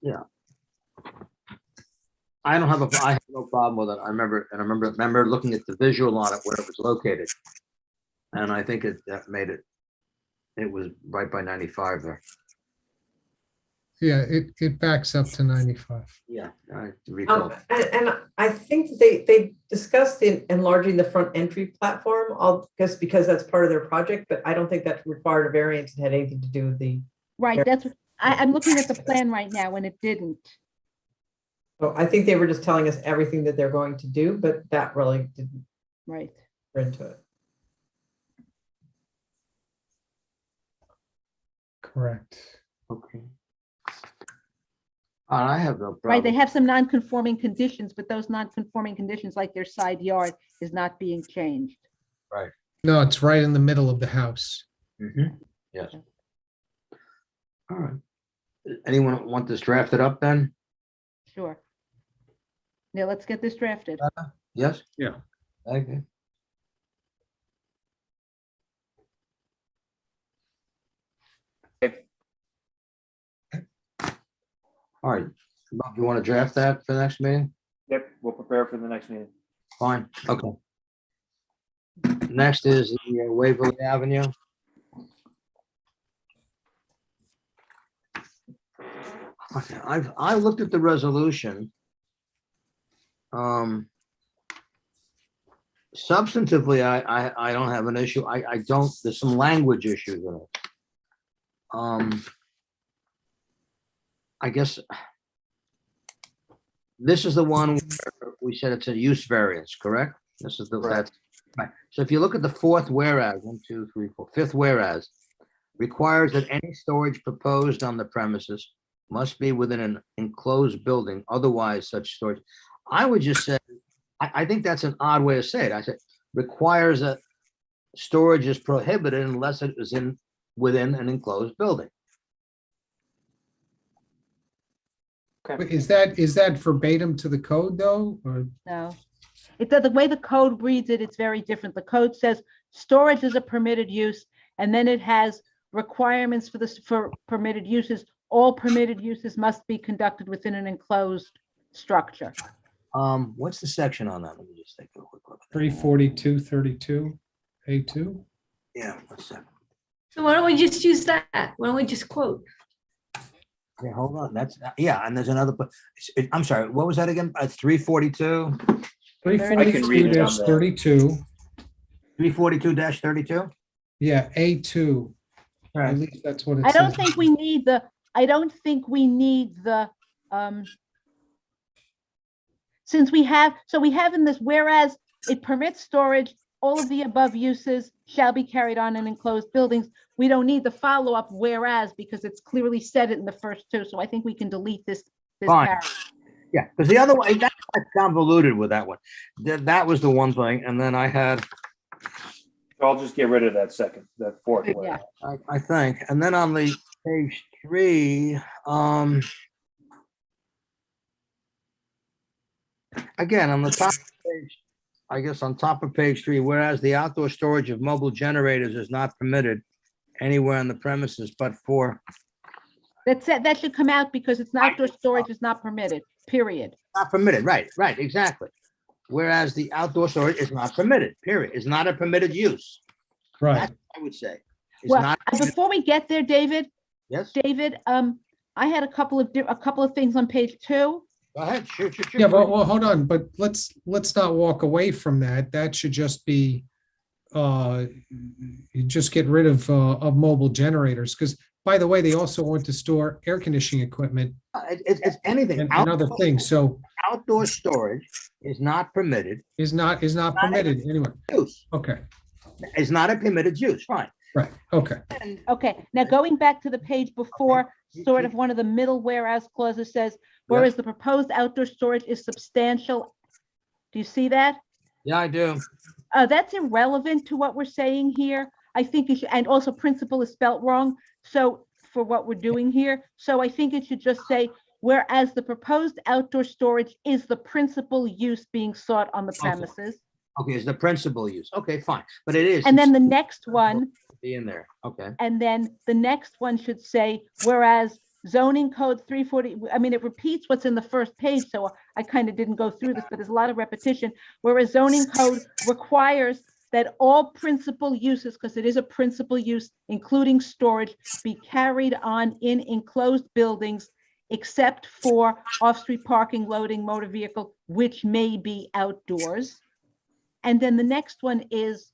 Yeah. I have no problem with it. I remember looking at the visual on it where it was located. And I think that made it was right by 95 there. Yeah, it backs up to 95. Yeah. I recall. And I think they discussed enlarging the front entry platform, because that's part of their project, but I don't think that required a variance and had anything to do with the. right, that's, I'm looking at the plan right now and it didn't. So I think they were just telling us everything that they're going to do, but that really didn't Right. go into it. Correct. Okay. I have no problem. Right, they have some non-conforming conditions, but those non-conforming conditions, like their side yard, is not being changed. Right. No, it's right in the middle of the house. Yes. All right. Anyone want this drafted up then? Sure. Yeah, let's get this drafted. Yes? Yeah. Okay. All right. Bob, you want to draft that for the next meeting? Yep, we'll prepare for the next meeting. Fine, okay. Next is the Waverly Avenue. Okay, I looked at the resolution. Substantively, I don't have an issue. I don't, there's some language issues in it. I guess this is the one where we said it's a use variance, correct? This is that's right. So if you look at the fourth whereas, 1, 2, 3, 4, fifth whereas, requires that any storage proposed on the premises must be within an enclosed building, otherwise such storage. I would just say, I think that's an odd way to say it. I said, requires that storage is prohibited unless it is within an enclosed building. But is that verbatim to the code though? Or No. The way the code reads it, it's very different. The code says storage is a permitted use, and then it has requirements for permitted uses. All permitted uses must be conducted within an enclosed structure. What's the section on that? Let me just take a quick look. 342.32 A2. Yeah, 1 second. So why don't we just use that? Why don't we just quote? Yeah, hold on. That's, yeah, and there's another, I'm sorry, what was that again? 342? 342-32. 342-32? Yeah, A2. Right. At least that's what it I says. don't think we need the, since we have in this, whereas it permits storage, all of the above uses shall be carried on in enclosed buildings. We don't need the follow-up whereas, because it's clearly said it in the first two. So I think we can delete this Fine. paragraph. Yeah, because the other one, that's convoluted with that one. That was the one thing, and then I had, I'll just get rid of that fourth one. Yeah. I think, and then on the page 3, again, on the top of page, I guess on top of page 3, whereas the outdoor storage of mobile generators is not permitted anywhere on the premises, but for That should come out because it's not outdoor storage is not permitted, period. not permitted, right, exactly. Whereas the outdoor storage is not permitted, period, is not a permitted use. Right. That's what I would say. It's Well, not, before we get there, David, yes, David, I had a couple of things on page 2. go ahead, shoot. Yeah, well, hold on, but let's not walk away from that. That should just be, you just get rid of mobile generators, because by the way, they also want to store air conditioning equipment It's anything. and other things. So Outdoor storage is not permitted, is not permitted anyway. use, Okay, is not a permitted use, fine. right, okay. Okay, now going back to the page before, sort of one of the middle whereas clauses says, whereas the proposed outdoor storage is substantial. Do you see that? Yeah, I do. That's irrelevant to what we're saying here. I think you should, and also principal is spelt wrong. So for what we're doing here, so I think it should just say, whereas the proposed outdoor storage is the principal use being sought on the premises. Okay, it's the principal use. Okay, fine, but it is. And then the next one, Be in there, okay. and then the next one should say, whereas zoning code 340, I mean, it repeats what's in the first page, so I kind of didn't go through this, but there's a lot of repetition. Whereas zoning code requires that all principal uses, because it is a principal use, including storage, be carried on in enclosed buildings, except for off-street parking, loading, motor vehicle, which may be outdoors. And then the next one is,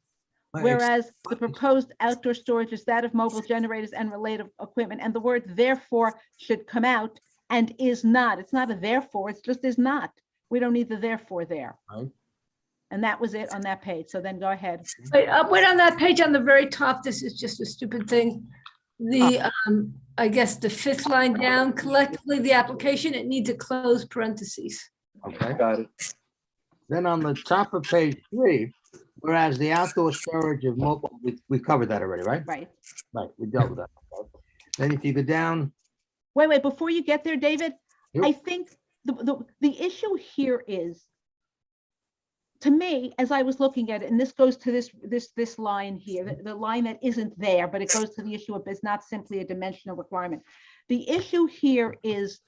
whereas the proposed outdoor storage is that of mobile generators and related equipment, and the word therefore should come out, and is not. It's not a therefore, it's just is not. We don't need the therefore there. Right. And that was it on that page. So then go ahead. Wait, wait on that page on the very top, this is just a stupid thing. The, I guess the 5th line down, collectively, the application, it needs a closed parentheses. Okay. Got it. Then on the top of page 3, whereas the outdoor storage of mobile, we covered that already, right? Right. Right, we dealt with that. Then if you go down, Wait, before you get there, David, Yep. I think the issue here is, to me, as I was looking at it, and this goes to this line here, the line that isn't there, but it goes to the issue of it's not simply a dimensional requirement. The issue here is,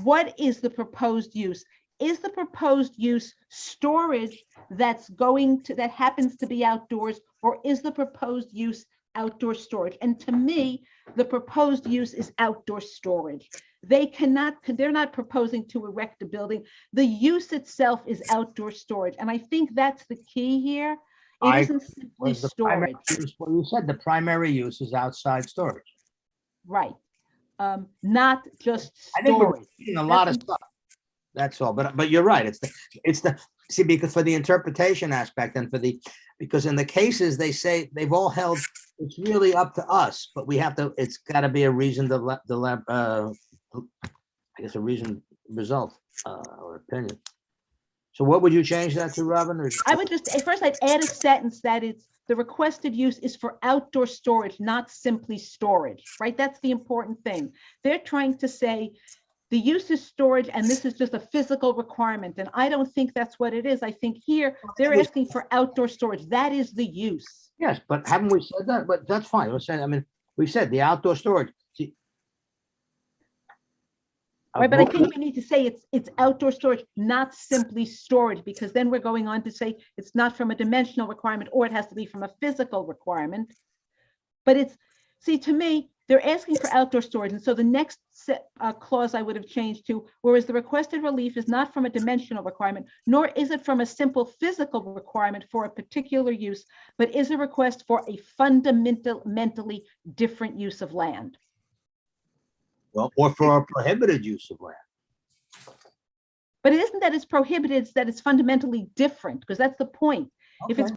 what is the proposed use? Is the proposed use storage that happens to be outdoors, or is the proposed use outdoor storage? And to me, the proposed use is outdoor storage. they're not proposing to erect a building. The use itself is outdoor storage. And I think that's the key here. It isn't simply storage. Well, you said the primary use is outside storage. Right. Not just I think we're storage. reading a lot of stuff. That's all. But you're right. See, because for the interpretation aspect and because in the cases they say they've all held, it's really up to us, but it's got to be a reasoned, I guess a reasoned result or opinion. So what would you change that to, Robin? I would just, first I'd add a sentence that it's the requested use is for outdoor storage, not simply storage, right? That's the important thing. They're trying to say the use is storage and this is just a physical requirement. And I don't think that's what it is. I think here they're asking for outdoor storage. That is the use. Yes, but haven't we said that? But that's fine. We're saying, I mean, we said the outdoor storage. See, right, but I think we need to say it's outdoor storage, not simply storage, because then we're going on to say it's not from a dimensional requirement or it has to be from a physical requirement. But it's, see, to me, they're asking for outdoor storage. And so the next clause I would have changed to, whereas the requested relief is not from a dimensional requirement, nor is it from a simple physical requirement for a particular use, but is a request for a fundamentally different use of land. Well, or for a prohibited use of land. But it isn't that it's prohibited, it's that it's fundamentally different, because that's the point. Okay. If it's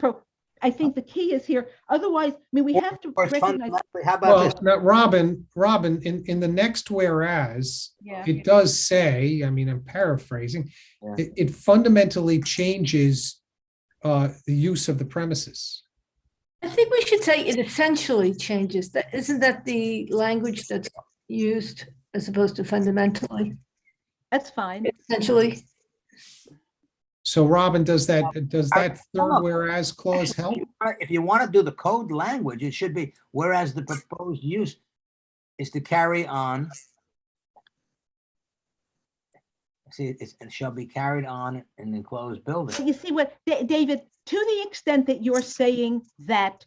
I think the key is here. Otherwise, I mean, we have to recognize. How about this? Now, Robin, in the next whereas, it does say, I mean, I'm paraphrasing, it fundamentally changes the use of the premises. I think we should say it essentially changes. That isn't that the language that's used as opposed to fundamentally? That's fine. Essentially. So Robin, does that third whereas clause help? If you want to do the code language, it should be whereas the proposed use is to carry on. See, it shall be carried on in an enclosed building. You see what, David, to the extent that you're saying that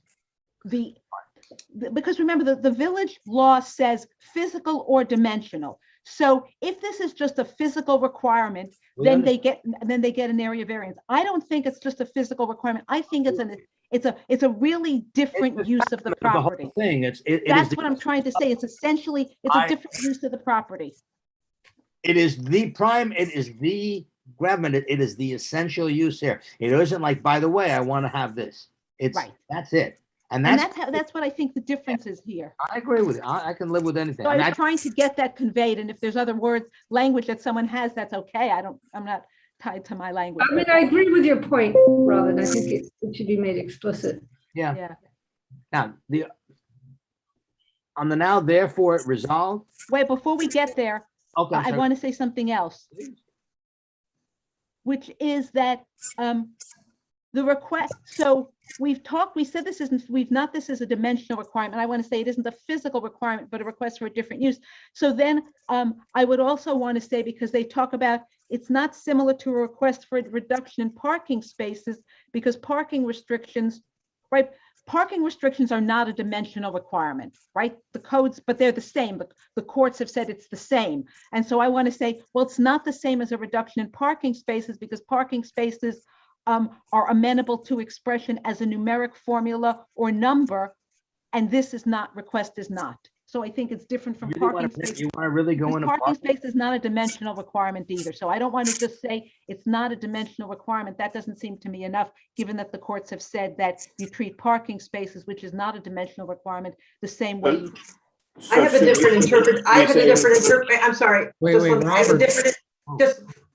because remember the village law says physical or dimensional. So if this is just a physical requirement, then they get an area variance. I don't think it's just a physical requirement. I think it's a really different use of the property. The whole thing. That's what I'm trying to say. It's essentially a different use of the property. It is the it is the essential use here. It isn't like, by the way, I want to have this. It's right. That's it. And that's what I think the difference is here. I agree with you. I can live with anything. So I'm trying to get that conveyed. And if there's other language that someone has, that's okay. I'm not tied to my language. I mean, I agree with your point, Robin. I think it should be made explicit. Yeah. Now, on the now, therefore, it resolved. Wait, before we get there, okay, I want to say something else, which is that the request, so we said this is a dimensional requirement. I want to say it isn't a physical requirement, but a request for a different use. So then I would also want to say, because they talk about it's not similar to a request for a reduction in parking spaces, because parking restrictions, right? Parking restrictions are not a dimensional requirement, right? The codes, but they're the same. The courts have said it's the same. And so I want to say, well, it's not the same as a reduction in parking spaces, because parking spaces are amenable to expression as a numeric formula or number, and this is not, request is not. So I think it's different from parking space. You want to really go into parking space is not a dimensional requirement either. So I don't want to just say it's not a dimensional requirement. That doesn't seem to me enough, given that the courts have said that you treat parking spaces, which is not a dimensional requirement, the same way. I have a different interpretation. I'm sorry.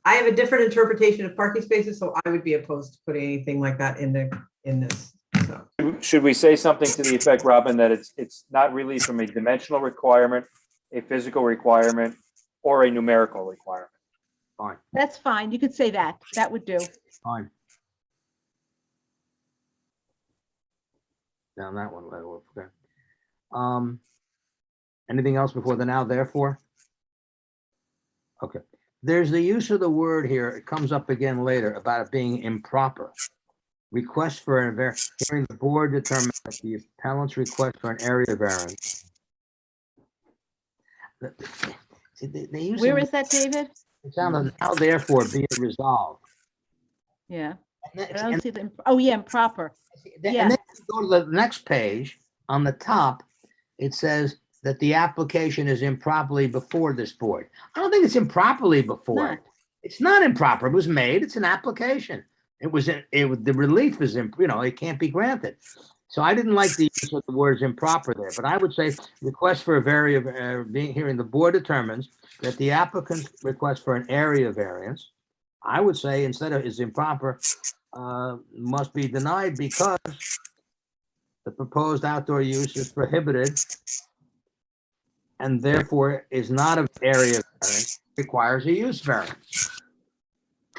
I have a different interpretation of parking spaces, so I would be opposed to putting anything like that in this. So. Should we say something to the effect, Robin, that it's not really from a dimensional requirement, a physical requirement, or a numerical requirement? Fine. That's fine. You could say that. That would do. Fine. Down that one level. Okay. Anything else before the now, therefore? Okay. There's the use of the word here. It comes up again later about it being improper. Request for an variance. Hearing the board determine that the appellant's request for an area variance. They use Where it- is that, David? It's on the now therefore be it resolved. Yeah. And I don't see the, oh, yeah, improper. then, Yeah. and then you go to the next page, on the top, it says that the application is improperly before this board. I don't think it's improperly before. Not. it. It's not improper. It was made. It's an application. It was, the relief is, it can't be granted. So I didn't like the use of the words improper there, but I would say request for a being hearing, the board determines that the applicant's request for an area variance, I would say instead of is improper, must be denied because the proposed outdoor use is prohibited and therefore is not an area variance, requires a use variance.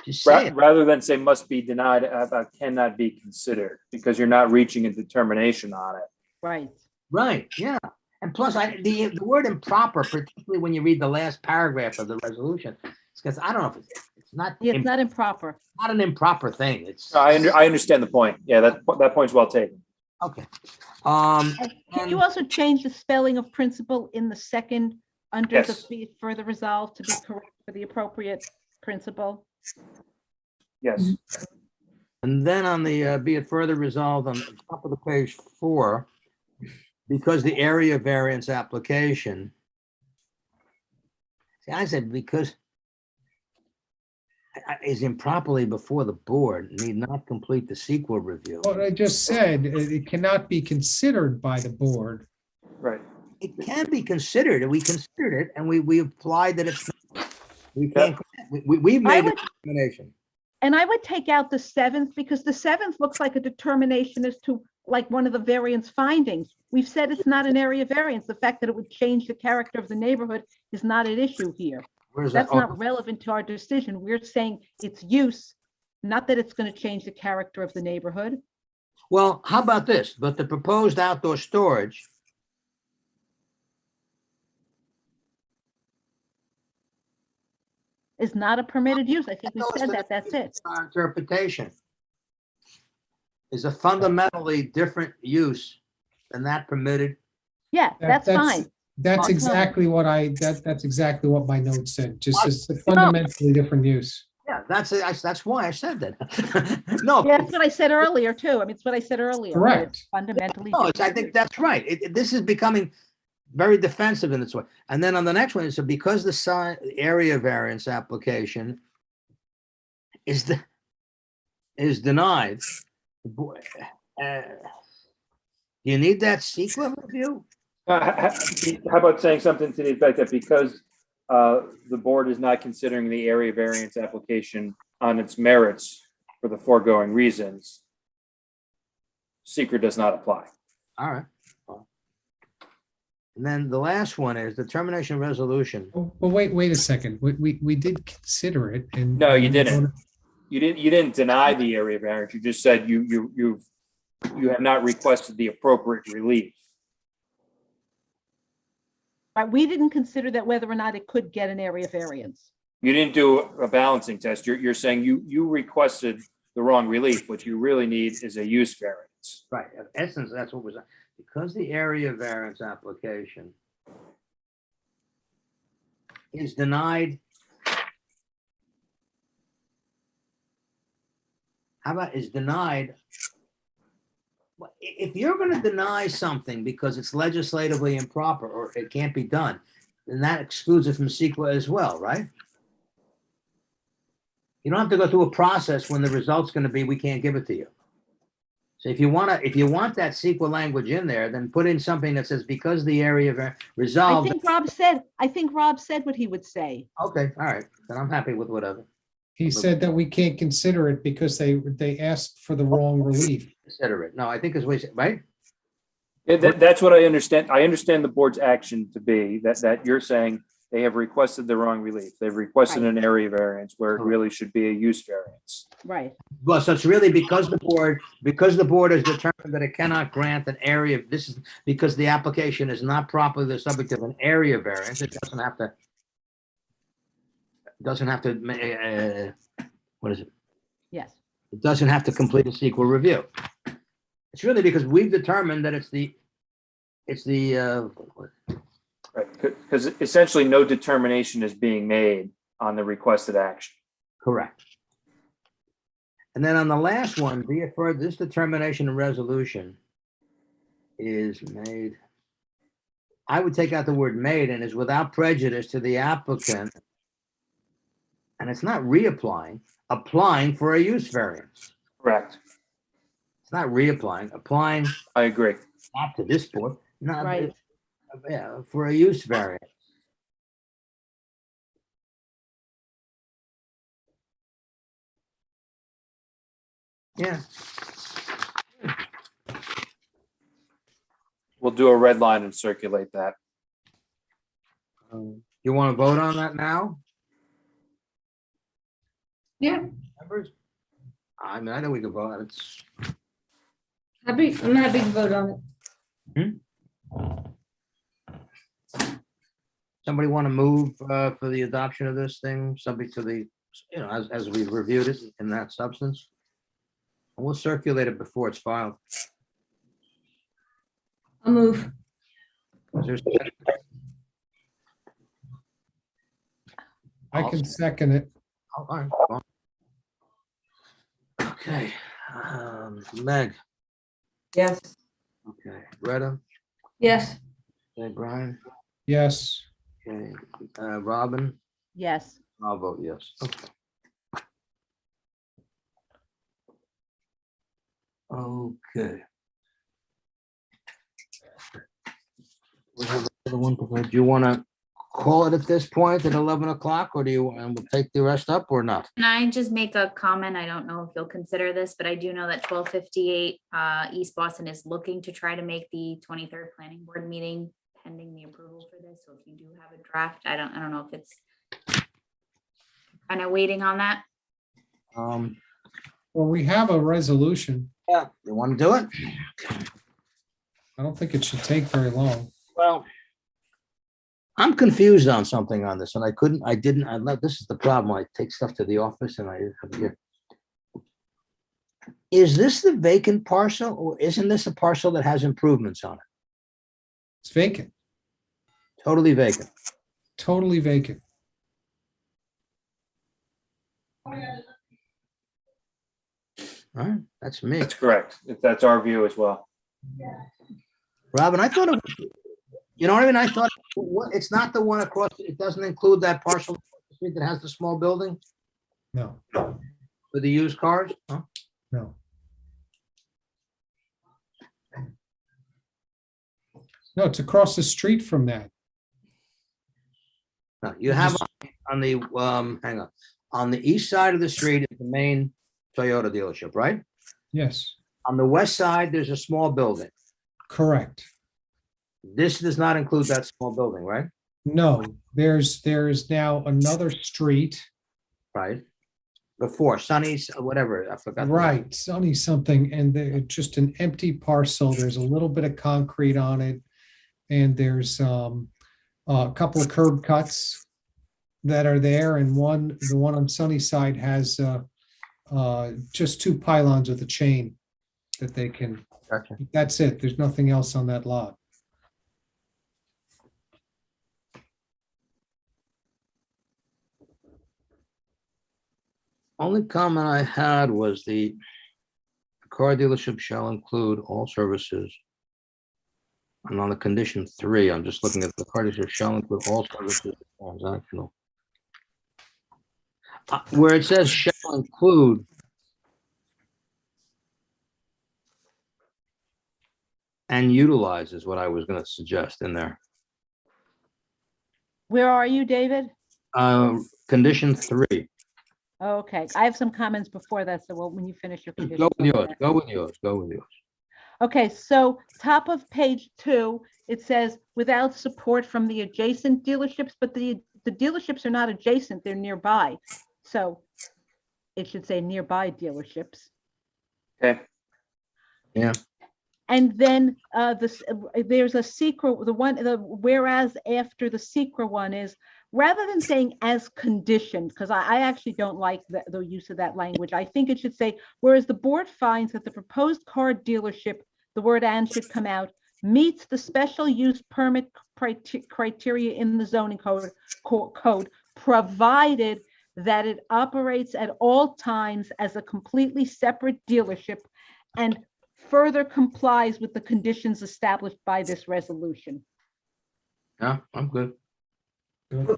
Just say it. Rather than say must be denied, about cannot be considered, because you're not reaching a determination on it. Right. Right, yeah. And plus, the word improper, particularly when you read the last paragraph of the resolution, because I don't know if it's not. Yeah, it's not improper. Not an improper thing. It's. I understand the point. Yeah, that point's well taken. Okay. Can you also change the spelling of principal in the second under the Yes. be it further resolved to be correct for the appropriate principal? Yes. And then on the be it further resolved on the top of the page 4, because the area variance application. See, I said because is improperly before the board, need not complete the sequel review. What I just said, it cannot be considered by the board. Right. It can be considered, and we considered it, and we applied that it's, we can't, we've made the determination. And I would take out the 7th because the 7th looks like a determination as to like one of the variance findings. We've said it's not an area variance. The fact that it would change the character of the neighborhood is not an issue here. Where's that? That's not relevant to our decision. We're saying it's use, not that it's going to change the character of the neighborhood. Well, how about this? But the proposed outdoor storage Is not a permitted use. I think we said that. That's it. our interpretation is a fundamentally different use than that permitted. Yeah, that's fine. That's Fine. exactly what that's exactly what my note said, just as a fundamentally different use. Yeah, that's why I said that. No. Yeah, that's what I said earlier too. I mean, it's what I said earlier. Correct. It's fundamentally. No, I different. think that's right. This is becoming very defensive in its way. And then on the next one, so because the area variance application is denied, do you need that sequel review? How about saying something to the effect that because the board is not considering the area variance application on its merits for the foregoing reasons, secret does not apply. All right. And then the last one is the termination resolution. But wait a second. We did consider it, and No, you didn't. You didn't deny the area variance. You just said you have not requested the appropriate relief. Right, we didn't consider that whether or not it could get an area variance. You didn't do a balancing test. You're saying you requested the wrong relief. What you really need is a use variance. Right. In essence, that's what was, because the area variance application is denied. How about is denied? If you're going to deny something because it's legislatively improper or it can't be done, then that excludes it from CEQA as well, right? You don't have to go through a process when the result's going to be, we can't give it to you. So if you want that CEQA language in there, then put in something that says because the area resolved. I think Rob said what he would say. Okay, all right. Then I'm happy with whatever. He said that we can't consider it because they asked for the wrong relief. Consider it. No, I think it's what he said, right? Yeah, that's what I understand. I understand the board's action to be that you're saying they have requested the wrong relief. They've requested an area variance where it really should be a use variance. Right. Well, so it's really because the board has determined that it cannot grant an area. This is because the application is not properly the subject of an area variance. It doesn't have to. What is it? Yes. It doesn't have to complete a CEQA review. It's really because we've determined that it's the Right, because essentially no determination is being made on the requested action. Correct. And then on the last one, be it further, this determination and resolution is made. I would take out the word made and is without prejudice to the applicant. And it's not reapplying, applying for a use variance. Correct. It's not reapplying, applying. I agree. Not to this board, not Right. yeah, for a use variance. Yeah. We'll do a red line and circulate that. You want to vote on that now? Yeah, Members? I mean, I know we can vote. It's I'm happy to vote on it. somebody want to move for the adoption of this thing, subject to the, as we've reviewed it in that substance. And we'll circulate it before it's filed. I'll move. Is there a second? I can second it. All right. Well, okay. Meg. Yes. Okay. Greta. Yes. Okay. Brian. Yes. Okay. Robin. Yes. I'll vote yes. Okay. Okay. We have another one. Do you want to call it at this point at 11 o'clock, or do you, and we'll take the rest up or not? Can I just make a comment? I don't know if you'll consider this, but I do know that 1258 East Boston is looking to try to make the 23rd planning board meeting pending the approval for this. So if you do have a draft, I don't know if it's kind of waiting on that. Well, we have a resolution. Yeah, you want to do it? I don't think it should take very long. Well, I'm confused on something on this, and this is the problem. I take stuff to the office and I forget. Is this the vacant parcel, or isn't this a parcel that has improvements on it? It's vacant, Totally vacant. totally vacant. All right, that's me. That's correct. That's our view as well. Robin, I thought it was, you know what I mean? I thought it's not the one across, it doesn't include that parcel across the street that has the small building No, with the used cars? Huh? no. No, it's across the street from that. No, you have on the, hang on the east side of the street is the main Toyota dealership, right? Yes, On the west side, there's a small building. correct. This does not include that small building, right? No, there is now another street. Right. Before Sunny's, whatever, I forgot. Right, Sunny something, and just an empty parcel. There's a little bit of concrete on it. And there's a couple of curb cuts that are there, and the one on Sunnyside has just two pylons with a chain that they can. Gotcha. That's it. There's nothing else on that lot. Only comment I had was the car dealership shall include all services. And on the condition 3, I'm just looking at the car dealership shall include all services transactional. Where it says shall include, and utilize is what I was going to suggest in there. Where are you, David? Condition 3. Okay, I have some comments before that, so when you finish your condition. Go with yours. Go with yours. Go with yours. Okay, so top of page 2, it says without support from the adjacent dealerships, but the dealerships are not adjacent, they're nearby. So it should say nearby dealerships. Okay. Yeah. And then there's a secret, whereas after the secret one is, rather than saying as conditioned, because I actually don't like the use of that language. I think it should say, whereas the board finds that the proposed car dealership, the word and should come out, meets the special use permit criteria in the zoning code, provided that it operates at all times as a completely separate dealership and further complies with the conditions established by this resolution. Yeah, I'm good. I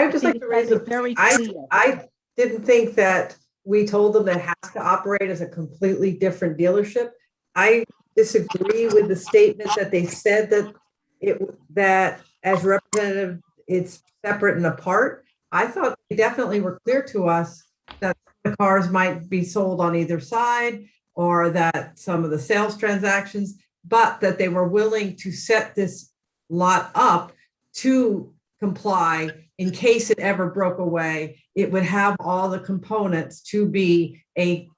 would just like to raise a very I clear. didn't think that we told them that it has to operate as a completely different dealership. I disagree with the statement that they said that as representative, it's separate and apart. I thought they definitely were clear to us that the cars might be sold on either side, or that some of the sales transactions, but that they were willing to set this lot up to comply in case it ever broke away. It would have all the components to be an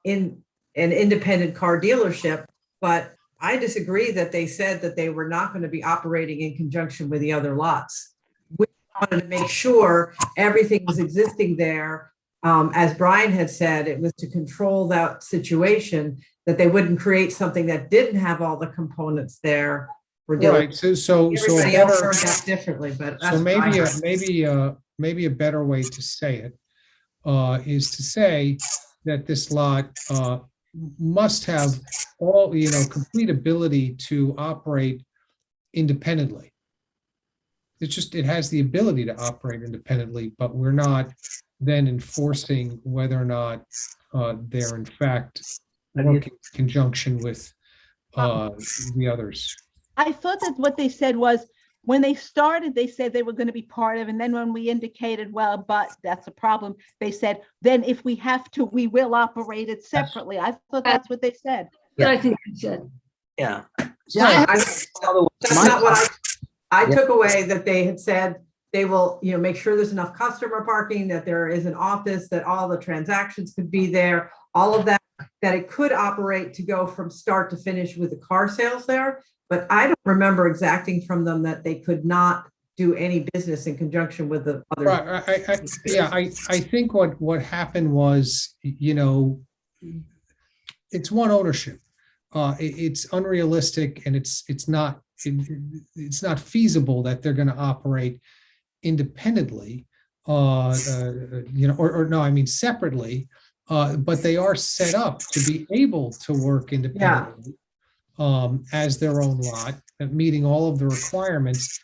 independent car dealership. But I disagree that they said that they were not going to be operating in conjunction with the other lots. We wanted to make sure everything was existing there. As Brian had said, it was to control that situation, that they wouldn't create something that didn't have all the components there. Right, so Everybody else heard that differently, but that's so fine. maybe a better way to say it is to say that this lot must have all, complete ability to operate independently. It has the ability to operate independently, but we're not then enforcing whether or not they're in fact working in conjunction with the others. I thought that what they said was, when they started, they said they were going to be part of, and then when we indicated, well, but that's a problem, they said, then if we have to, we will operate it separately. I thought that's what they said. Yeah, I think you said. Yeah. That's not what I took away, that they had said they will, make sure there's enough customer parking, that there is an office, that all the transactions could be there, all of that it could operate to go from start to finish with the car sales there. But I don't remember exacting from them that they could not do any business in conjunction with the other. Right. I think what happened was, it's one ownership. It's unrealistic, and it's not feasible that they're going to operate independently, separately, but they are set up to be able to work independently. As their own lot, meeting all of the requirements,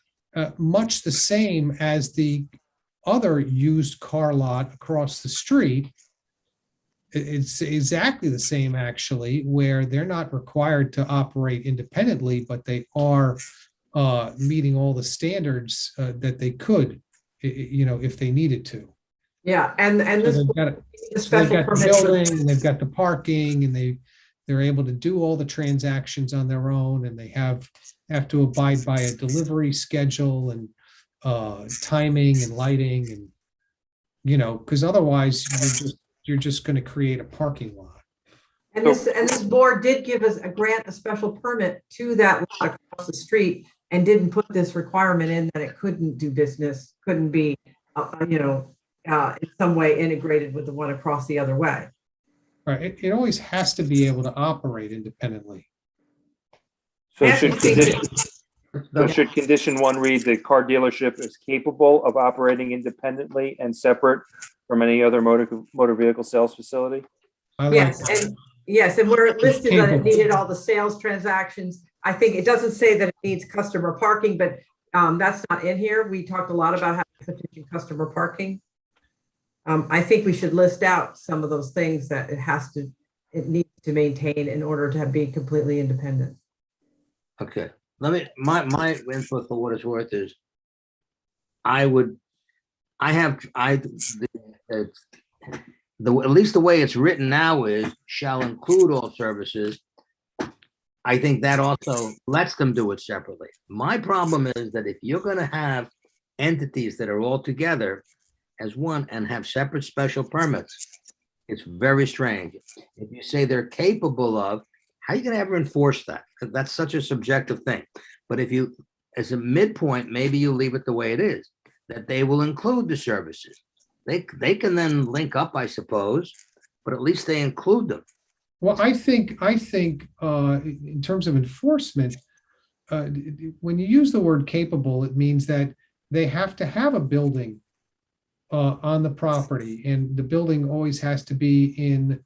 much the same as the other used car lot across the street. It's exactly the same, actually, where they're not required to operate independently, but they are meeting all the standards that they could, if they needed to. Yeah, and this they've got the building, and they've got the parking, and they're able to do all the transactions on their own, and they have to abide by a delivery schedule and timing and lighting, and because otherwise you're just going to create a parking lot. And this board did give us a special permit to that lot across the street, and didn't put this requirement in that it couldn't do business, couldn't be in some way integrated with the one across the other way. Right, it always has to be able to operate independently. So should condition 1 read, the car dealership is capable of operating independently and separate from any other motor vehicle sales facility? Yes, and where it listed that it needed all the sales transactions, I think it doesn't say that it needs customer parking, but that's not in here. We talked a lot about having sufficient customer parking. I think we should list out some of those things that it needs to maintain in order to be completely independent. Okay, my input for what it's worth is, at least the way it's written now is shall include all services. I think that also lets them do it separately. My problem is that if you're going to have entities that are all together as one and have separate special permits, it's very strange. If you say they're capable of, how are you going to ever enforce that? Because that's such a subjective thing. But if you, as a midpoint, maybe you leave it the way it is, that they will include the services. They can then link up, I suppose, but at least they include them. Well, I think in terms of enforcement, when you use the word capable, it means that they have to have a building on the property, and the building always has to be in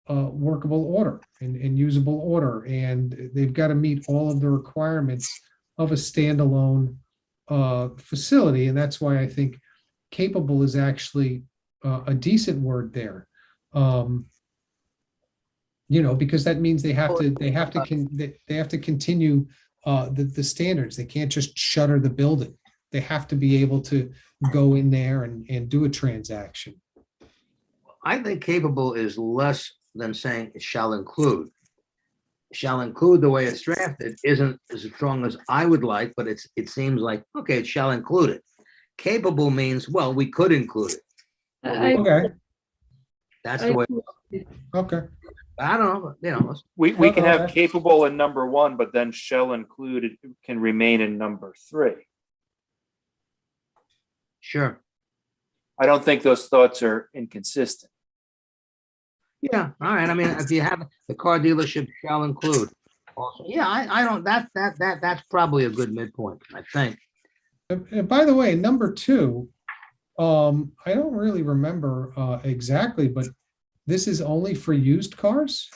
workable order and usable order, and they've got to meet all of the requirements of a standalone facility, and that's why I think capable is actually a decent word there. Because that means they have to continue the standards. They can't just shutter the building. They have to be able to go in there and do a transaction. I think capable is less than saying it shall include. Shall include, the way it's drafted, isn't as strong as I would like, but it seems like, okay, it shall include it. Capable means, well, we could include it. Okay. That's the way. Okay. I don't know, We can have capable in number 1, but then shall include it can remain in number 3. Sure. I don't think those thoughts are inconsistent. Yeah, all right. I mean, if you have the car dealership shall include also, yeah, I don't, that's probably a good midpoint, I think. And by the way, number 2, I don't really remember exactly, but this is only for used cars?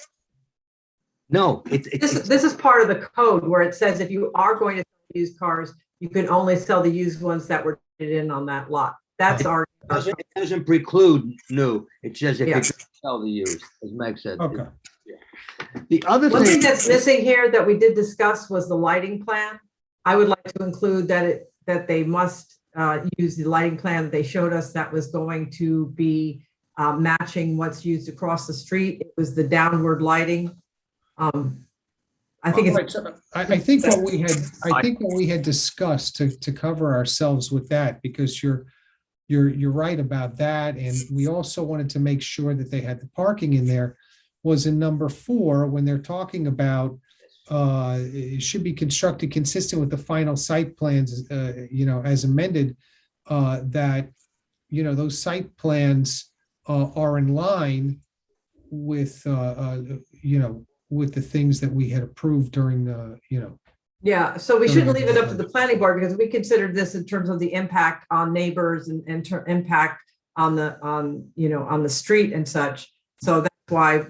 No, this is part of the code where it says if you are going to sell used cars, you can only sell the used ones that were in on that lot. That's our. It doesn't preclude new. It says if Yeah. you can sell the used, as Meg said. Okay. The other One thing thing that's missing here that we did discuss was the lighting plan. I would like to include that they must use the lighting plan that they showed us that was going to be matching what's used across the street. It was the downward lighting. I think it's. I think what we had discussed to cover ourselves with that, because you're right about that, and we also wanted to make sure that they had the parking in there, was in number 4 when they're talking about it should be constructed consistent with the final site plans, as amended, that those site plans are in line with with the things that we had approved during the Yeah, so we shouldn't leave it up to the planning board, because we considered this in terms of the impact on neighbors and impact on the street and such. So that's why,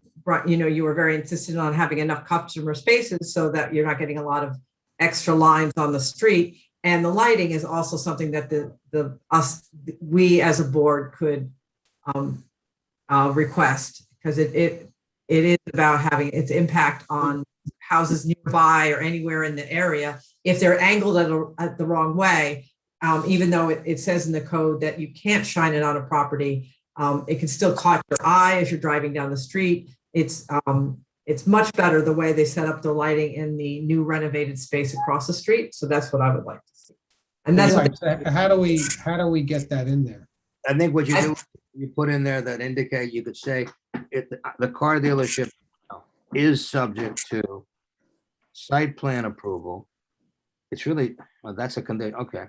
you were very insistent on having enough customer spaces so that you're not getting a lot of extra lines on the street. And the lighting is also something that we as a board could request, because it is about having its impact on houses nearby or anywhere in the area. If they're angled at the wrong way, even though it says in the code that you can't shine it on a property, it can still catch your eye as you're driving down the street. It's much better the way they set up the lighting in the new renovated space across the street. So that's what I would like to see. And that's right. How do we get that in there? I think what you do, you put in there that indicate, you could say, if the car dealership is subject to site plan approval. It's really, well, that's a condition, okay.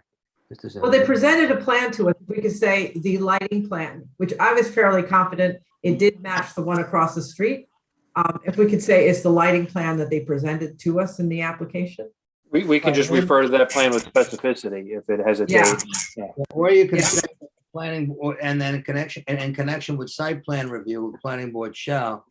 Well, they presented a plan to us. We could say the lighting plan, which I was fairly confident it did match the one across the street. If we could say it's the lighting plan that they presented to us in the application. We can just refer to that plan with specificity if it has a date. Yeah. Or you can say planning, and then in connection with site plan review, planning board shall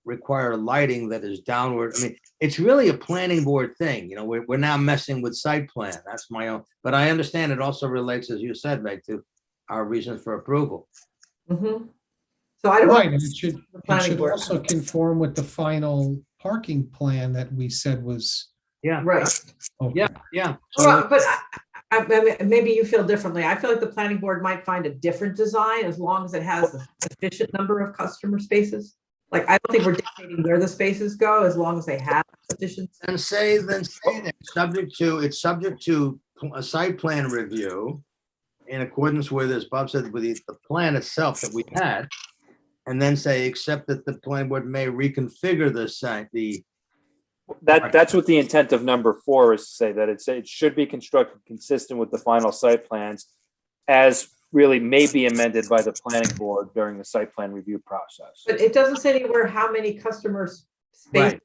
require lighting that is downward. I mean, it's really a planning board thing. We're now messing with site plan. That's my own, but I understand it also relates, as you said, Meg, to our reasons for approval. Mm-hmm. So I don't. Right, and it should also conform with the final parking plan that we said was. Yeah. Right. Okay. Yeah. Well, but maybe you feel differently. I feel like the planning board might find a different design as long as it has a sufficient number of customer spaces. Like, I don't think we're dictating where the spaces go, as long as they have sufficient. And say that it's subject to a site plan review in accordance with, as Bob said, with the plan itself that we had, and then say, except that the planning board may reconfigure the site, That's what the intent of number 4 is, to say that it should be constructed consistent with the final site plans as really may be amended by the planning board during the site plan review process. But it doesn't say anywhere how many customers spaces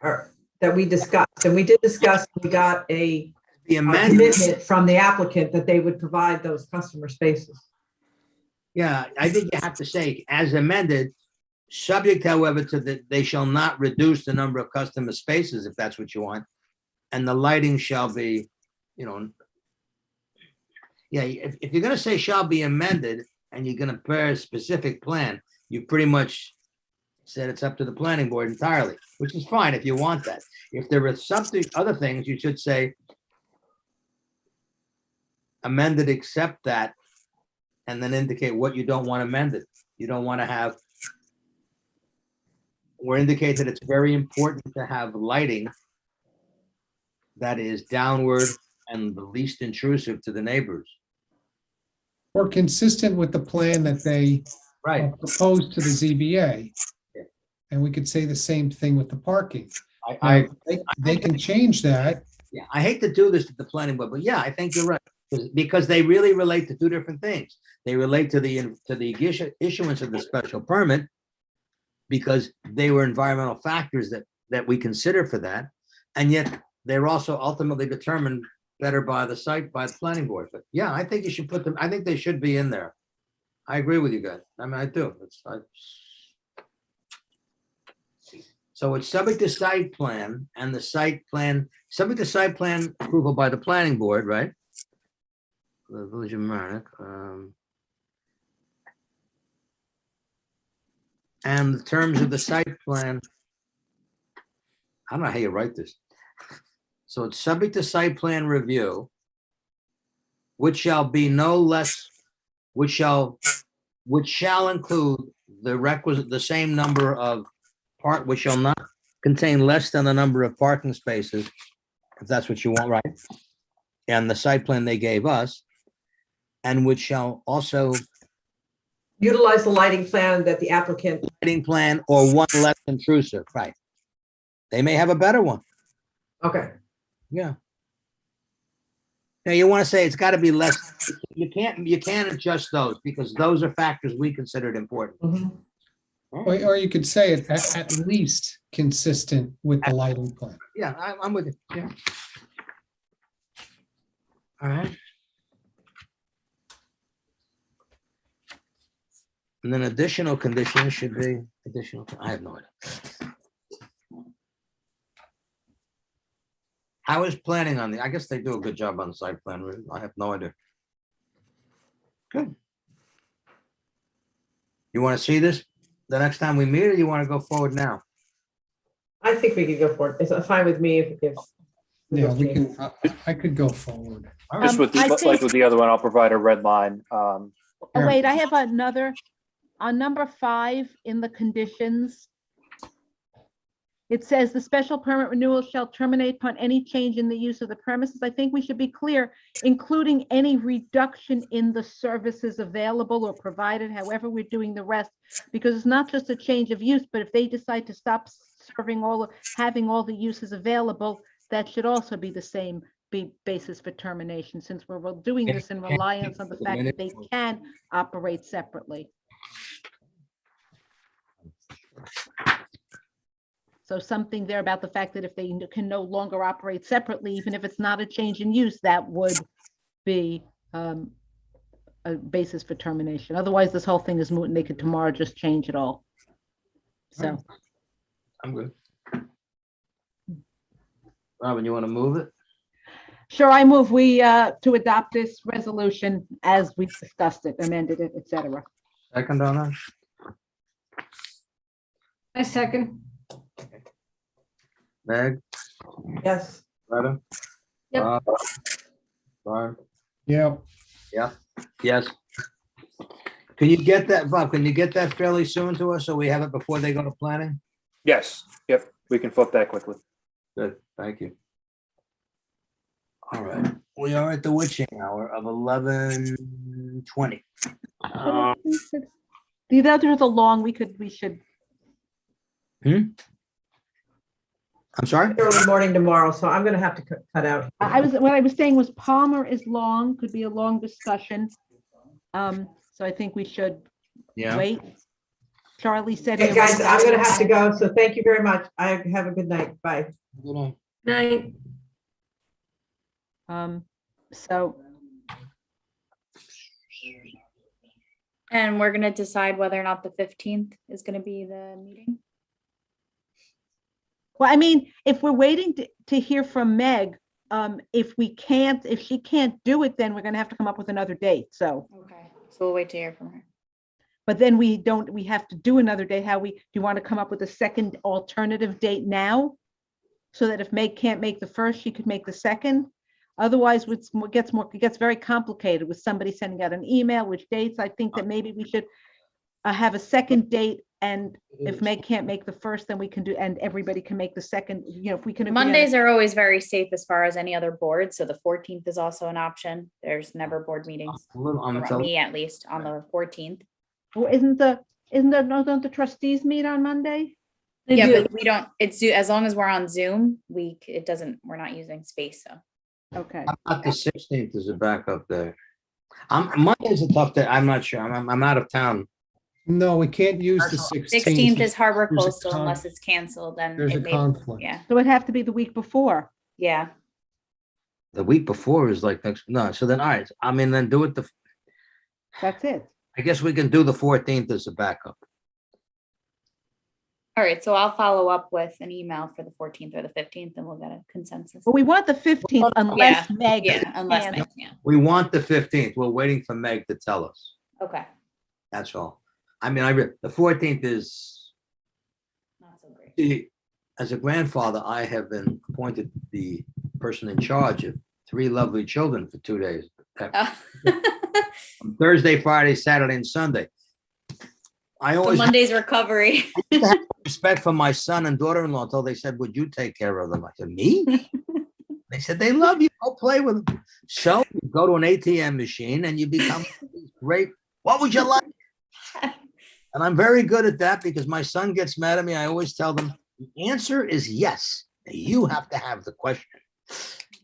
are that we discussed. And we did discuss, we got a commitment from the applicant that they would provide those customer spaces. Yeah, I think you have to say as amended, subject however to they shall not reduce the number of customer spaces if that's what you want. And the lighting shall be, yeah, if you're gonna say shall be amended and you're gonna prepare a specific plan, you pretty much said it's up to the planning board entirely, which is fine if you want that. If there are other things, you should say amended except that, and then indicate what you don't want amended. You don't want to have, or indicate that it's very important to have lighting that is downward and the least intrusive to the neighbors. Or consistent with the plan that they proposed to the ZBA. And we could say the same thing with the parking. They can change that. Yeah, I hate to do this to the planning board, but yeah, I think you're right. Because they really relate to two different things. They relate to the issuance of the special permit because they were environmental factors that we consider for that. And yet they're also ultimately determined better by the planning board. But yeah, I think you should put them, I think they should be in there. I agree with you guys. I mean, I do. So it's subject to site plan and the site plan, subject to site plan approval by the planning board, right? The Village of Mamaroneck. And the terms of the site plan. I don't know how you write this. So it's subject to site plan review, which shall be no less, which shall include the same number of which shall not contain less than the number of parking spaces, if that's what you want, right? And the site plan they gave us, and which shall also utilize the lighting plan that the applicant. Lighting plan or one less intrusive, right? They may have a better one. Okay. Yeah. Now you want to say it's got to be less. You can't adjust those because those are factors we considered important. Mm-hmm. Or you could say it at least consistent with the lighting plan. Yeah, I'm with you. Yeah. All right. And then additional conditions should be additional. I have no idea. How is planning on I guess they do a good job on the site plan. I have no idea. Good. You want to see this the next time we meet, or you want to go forward now? I think we could go forward. It's fine with me if yeah, we can. I could go forward. Just with like with the other one, I'll provide a red line. Oh, wait, I have another on number 5 in the conditions. It says the special permit renewal shall terminate upon any change in the use of the premises. I think we should be clear, including any reduction in the services available or provided, however we're doing the rest, because it's not just a change of use, but if they decide to stop serving having all the uses available, that should also be the same basis for termination, since we're doing this in reliance on the fact that they can operate separately. So something there about the fact that if they can no longer operate separately, even if it's not a change in use, that would be a basis for termination. Otherwise, this whole thing is moot and they could tomorrow just change it all. So. I'm good. Robin, you want to move it? Sure, I move we to adopt this resolution as we discussed it, amended it, etc. Second on that? I second. Meg? Yes. Retta? Yep. Barb? Yeah. Yeah. Yes. Can you get that, Bob? Can you get that fairly soon to us so we have it before they go to planning? Yes. Yep. We can flip that quickly. Good. Thank you. All right. We are at the witching hour of 11:20. The others are long. We should. I'm sorry? Early morning tomorrow, so I'm going to have to cut out. What I was saying was Palmer is long, could be a long discussion. So I think we should Yeah. wait. Charlie said. Okay, he guys, already- I'm gonna have to go, so thank you very much. Have a good night. Bye. Good night. Night. So And we're gonna decide whether or not the 15th is gonna be the meeting. well, I mean, if we're waiting to hear from Meg, if she can't do it, then we're gonna have to come up with another date, so. Okay, so we'll wait to hear from her. But then we have to do another date. Do you want to come up with a second alternative date now? So that if Meg can't make the first, she could make the second. Otherwise, it gets very complicated with somebody sending out an email, which dates. I think that maybe we should have a second date. And if Meg can't make the first, then we can do, and everybody can make the second, if we can. agree on Mondays are always very safe as far as any other board, so the 14th is also an option. There's never board meetings, for me at least, on the 14th. Well, don't the trustees meet on Monday? Yeah, but we don't, as long as we're on Zoom, we're not using space, so. Okay. Not the 16th is a backup day. Monday's a tough day. I'm not sure. I'm out of town. No, we can't use the 16th. 16th is Harbor There's a Coastal unless it's canceled, then. There's it a may- conflict. Yeah, So it'd have to be the week before. yeah. The week before is like next, no, so then, all right, then do it That's it. I guess we can do the 14th as a backup. All right, so I'll follow up with an email for the 14th or the 15th and we'll get a consensus. But we want the 15th unless Meg. Unless can. Meg, yeah. We want the 15th. We're waiting for Meg to tell us. Okay. That's all. The 14th is, Not so great. see, as a grandfather, I have been appointed the person in charge of 3 lovely children for 2 days. Thursday, Friday, Saturday, and Sunday. I So always Monday's recovery. have respect for my son and daughter-in-law until they said, would you take care of them? I said, me? They said, they love you. Go play with them. So you go to an ATM machine and you become great. What would you like? And I'm very good at that because my son gets mad at me. I always tell them, the answer is yes. You have to have the question.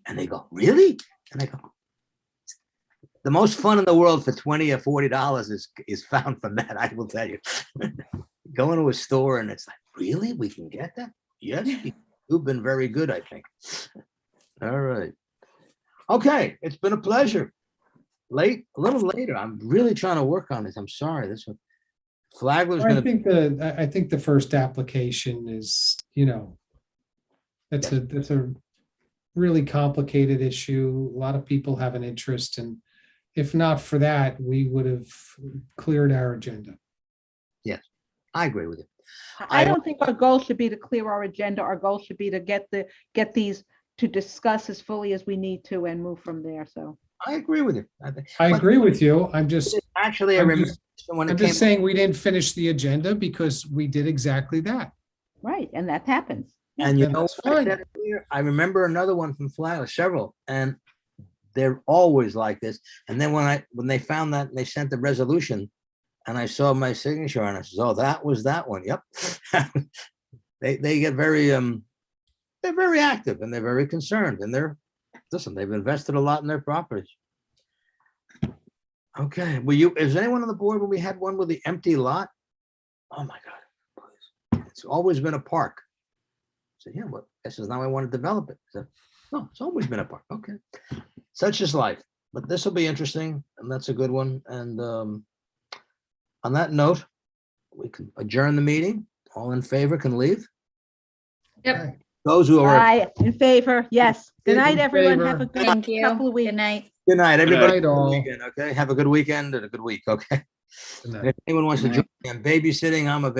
And they go, really? And I go, the most fun in the world for $20 or $40 is found from that, I will tell you. Go into a store and it's like, really? We can get that? Yes, you've been very good, I think. All right. Okay, it's been a pleasure. A little later. I'm really trying to work on this. I'm sorry. This one. Flagler's I gonna. think the first application is, that's a really complicated issue. A lot of people have an interest, and if not for that, we would have cleared our agenda. Yes, I agree with you. I don't think our goal should be to clear our agenda. Our goal should be to get these to discuss as fully as we need to and move from there. So I agree with you. I agree with you. I'm just actually, I'm just saying we didn't finish the agenda because we did exactly that. right, and that happens. And you And know, that's what I fine. said earlier? I remember another one from Flagler, several, and they're always like this. And then when they found that, they sent the resolution, and I saw my signature on it. I says, "Oh, that was that one." Yep. They get very they're very active and they're very concerned, and they've invested a lot in their properties. Okay, is anyone on the board when we had one with the empty lot? Oh my God, please. It's always been a park. I said, yeah, well, this is now I want to develop it. I said, no, it's always been a park. Okay. Such is life. But this will be interesting, and that's a good one. And on that note, we can adjourn the meeting. All in favor can leave. Yep. Those who are. Aye, in favor. Yes. Good night, In everyone. favor. Have a good Thank you. couple of weeks. Good night. Good night, everybody. night, all. Weekend, okay, have a good weekend and a good week. Okay. Good night. And if anyone wants to join me on babysitting, I'm available.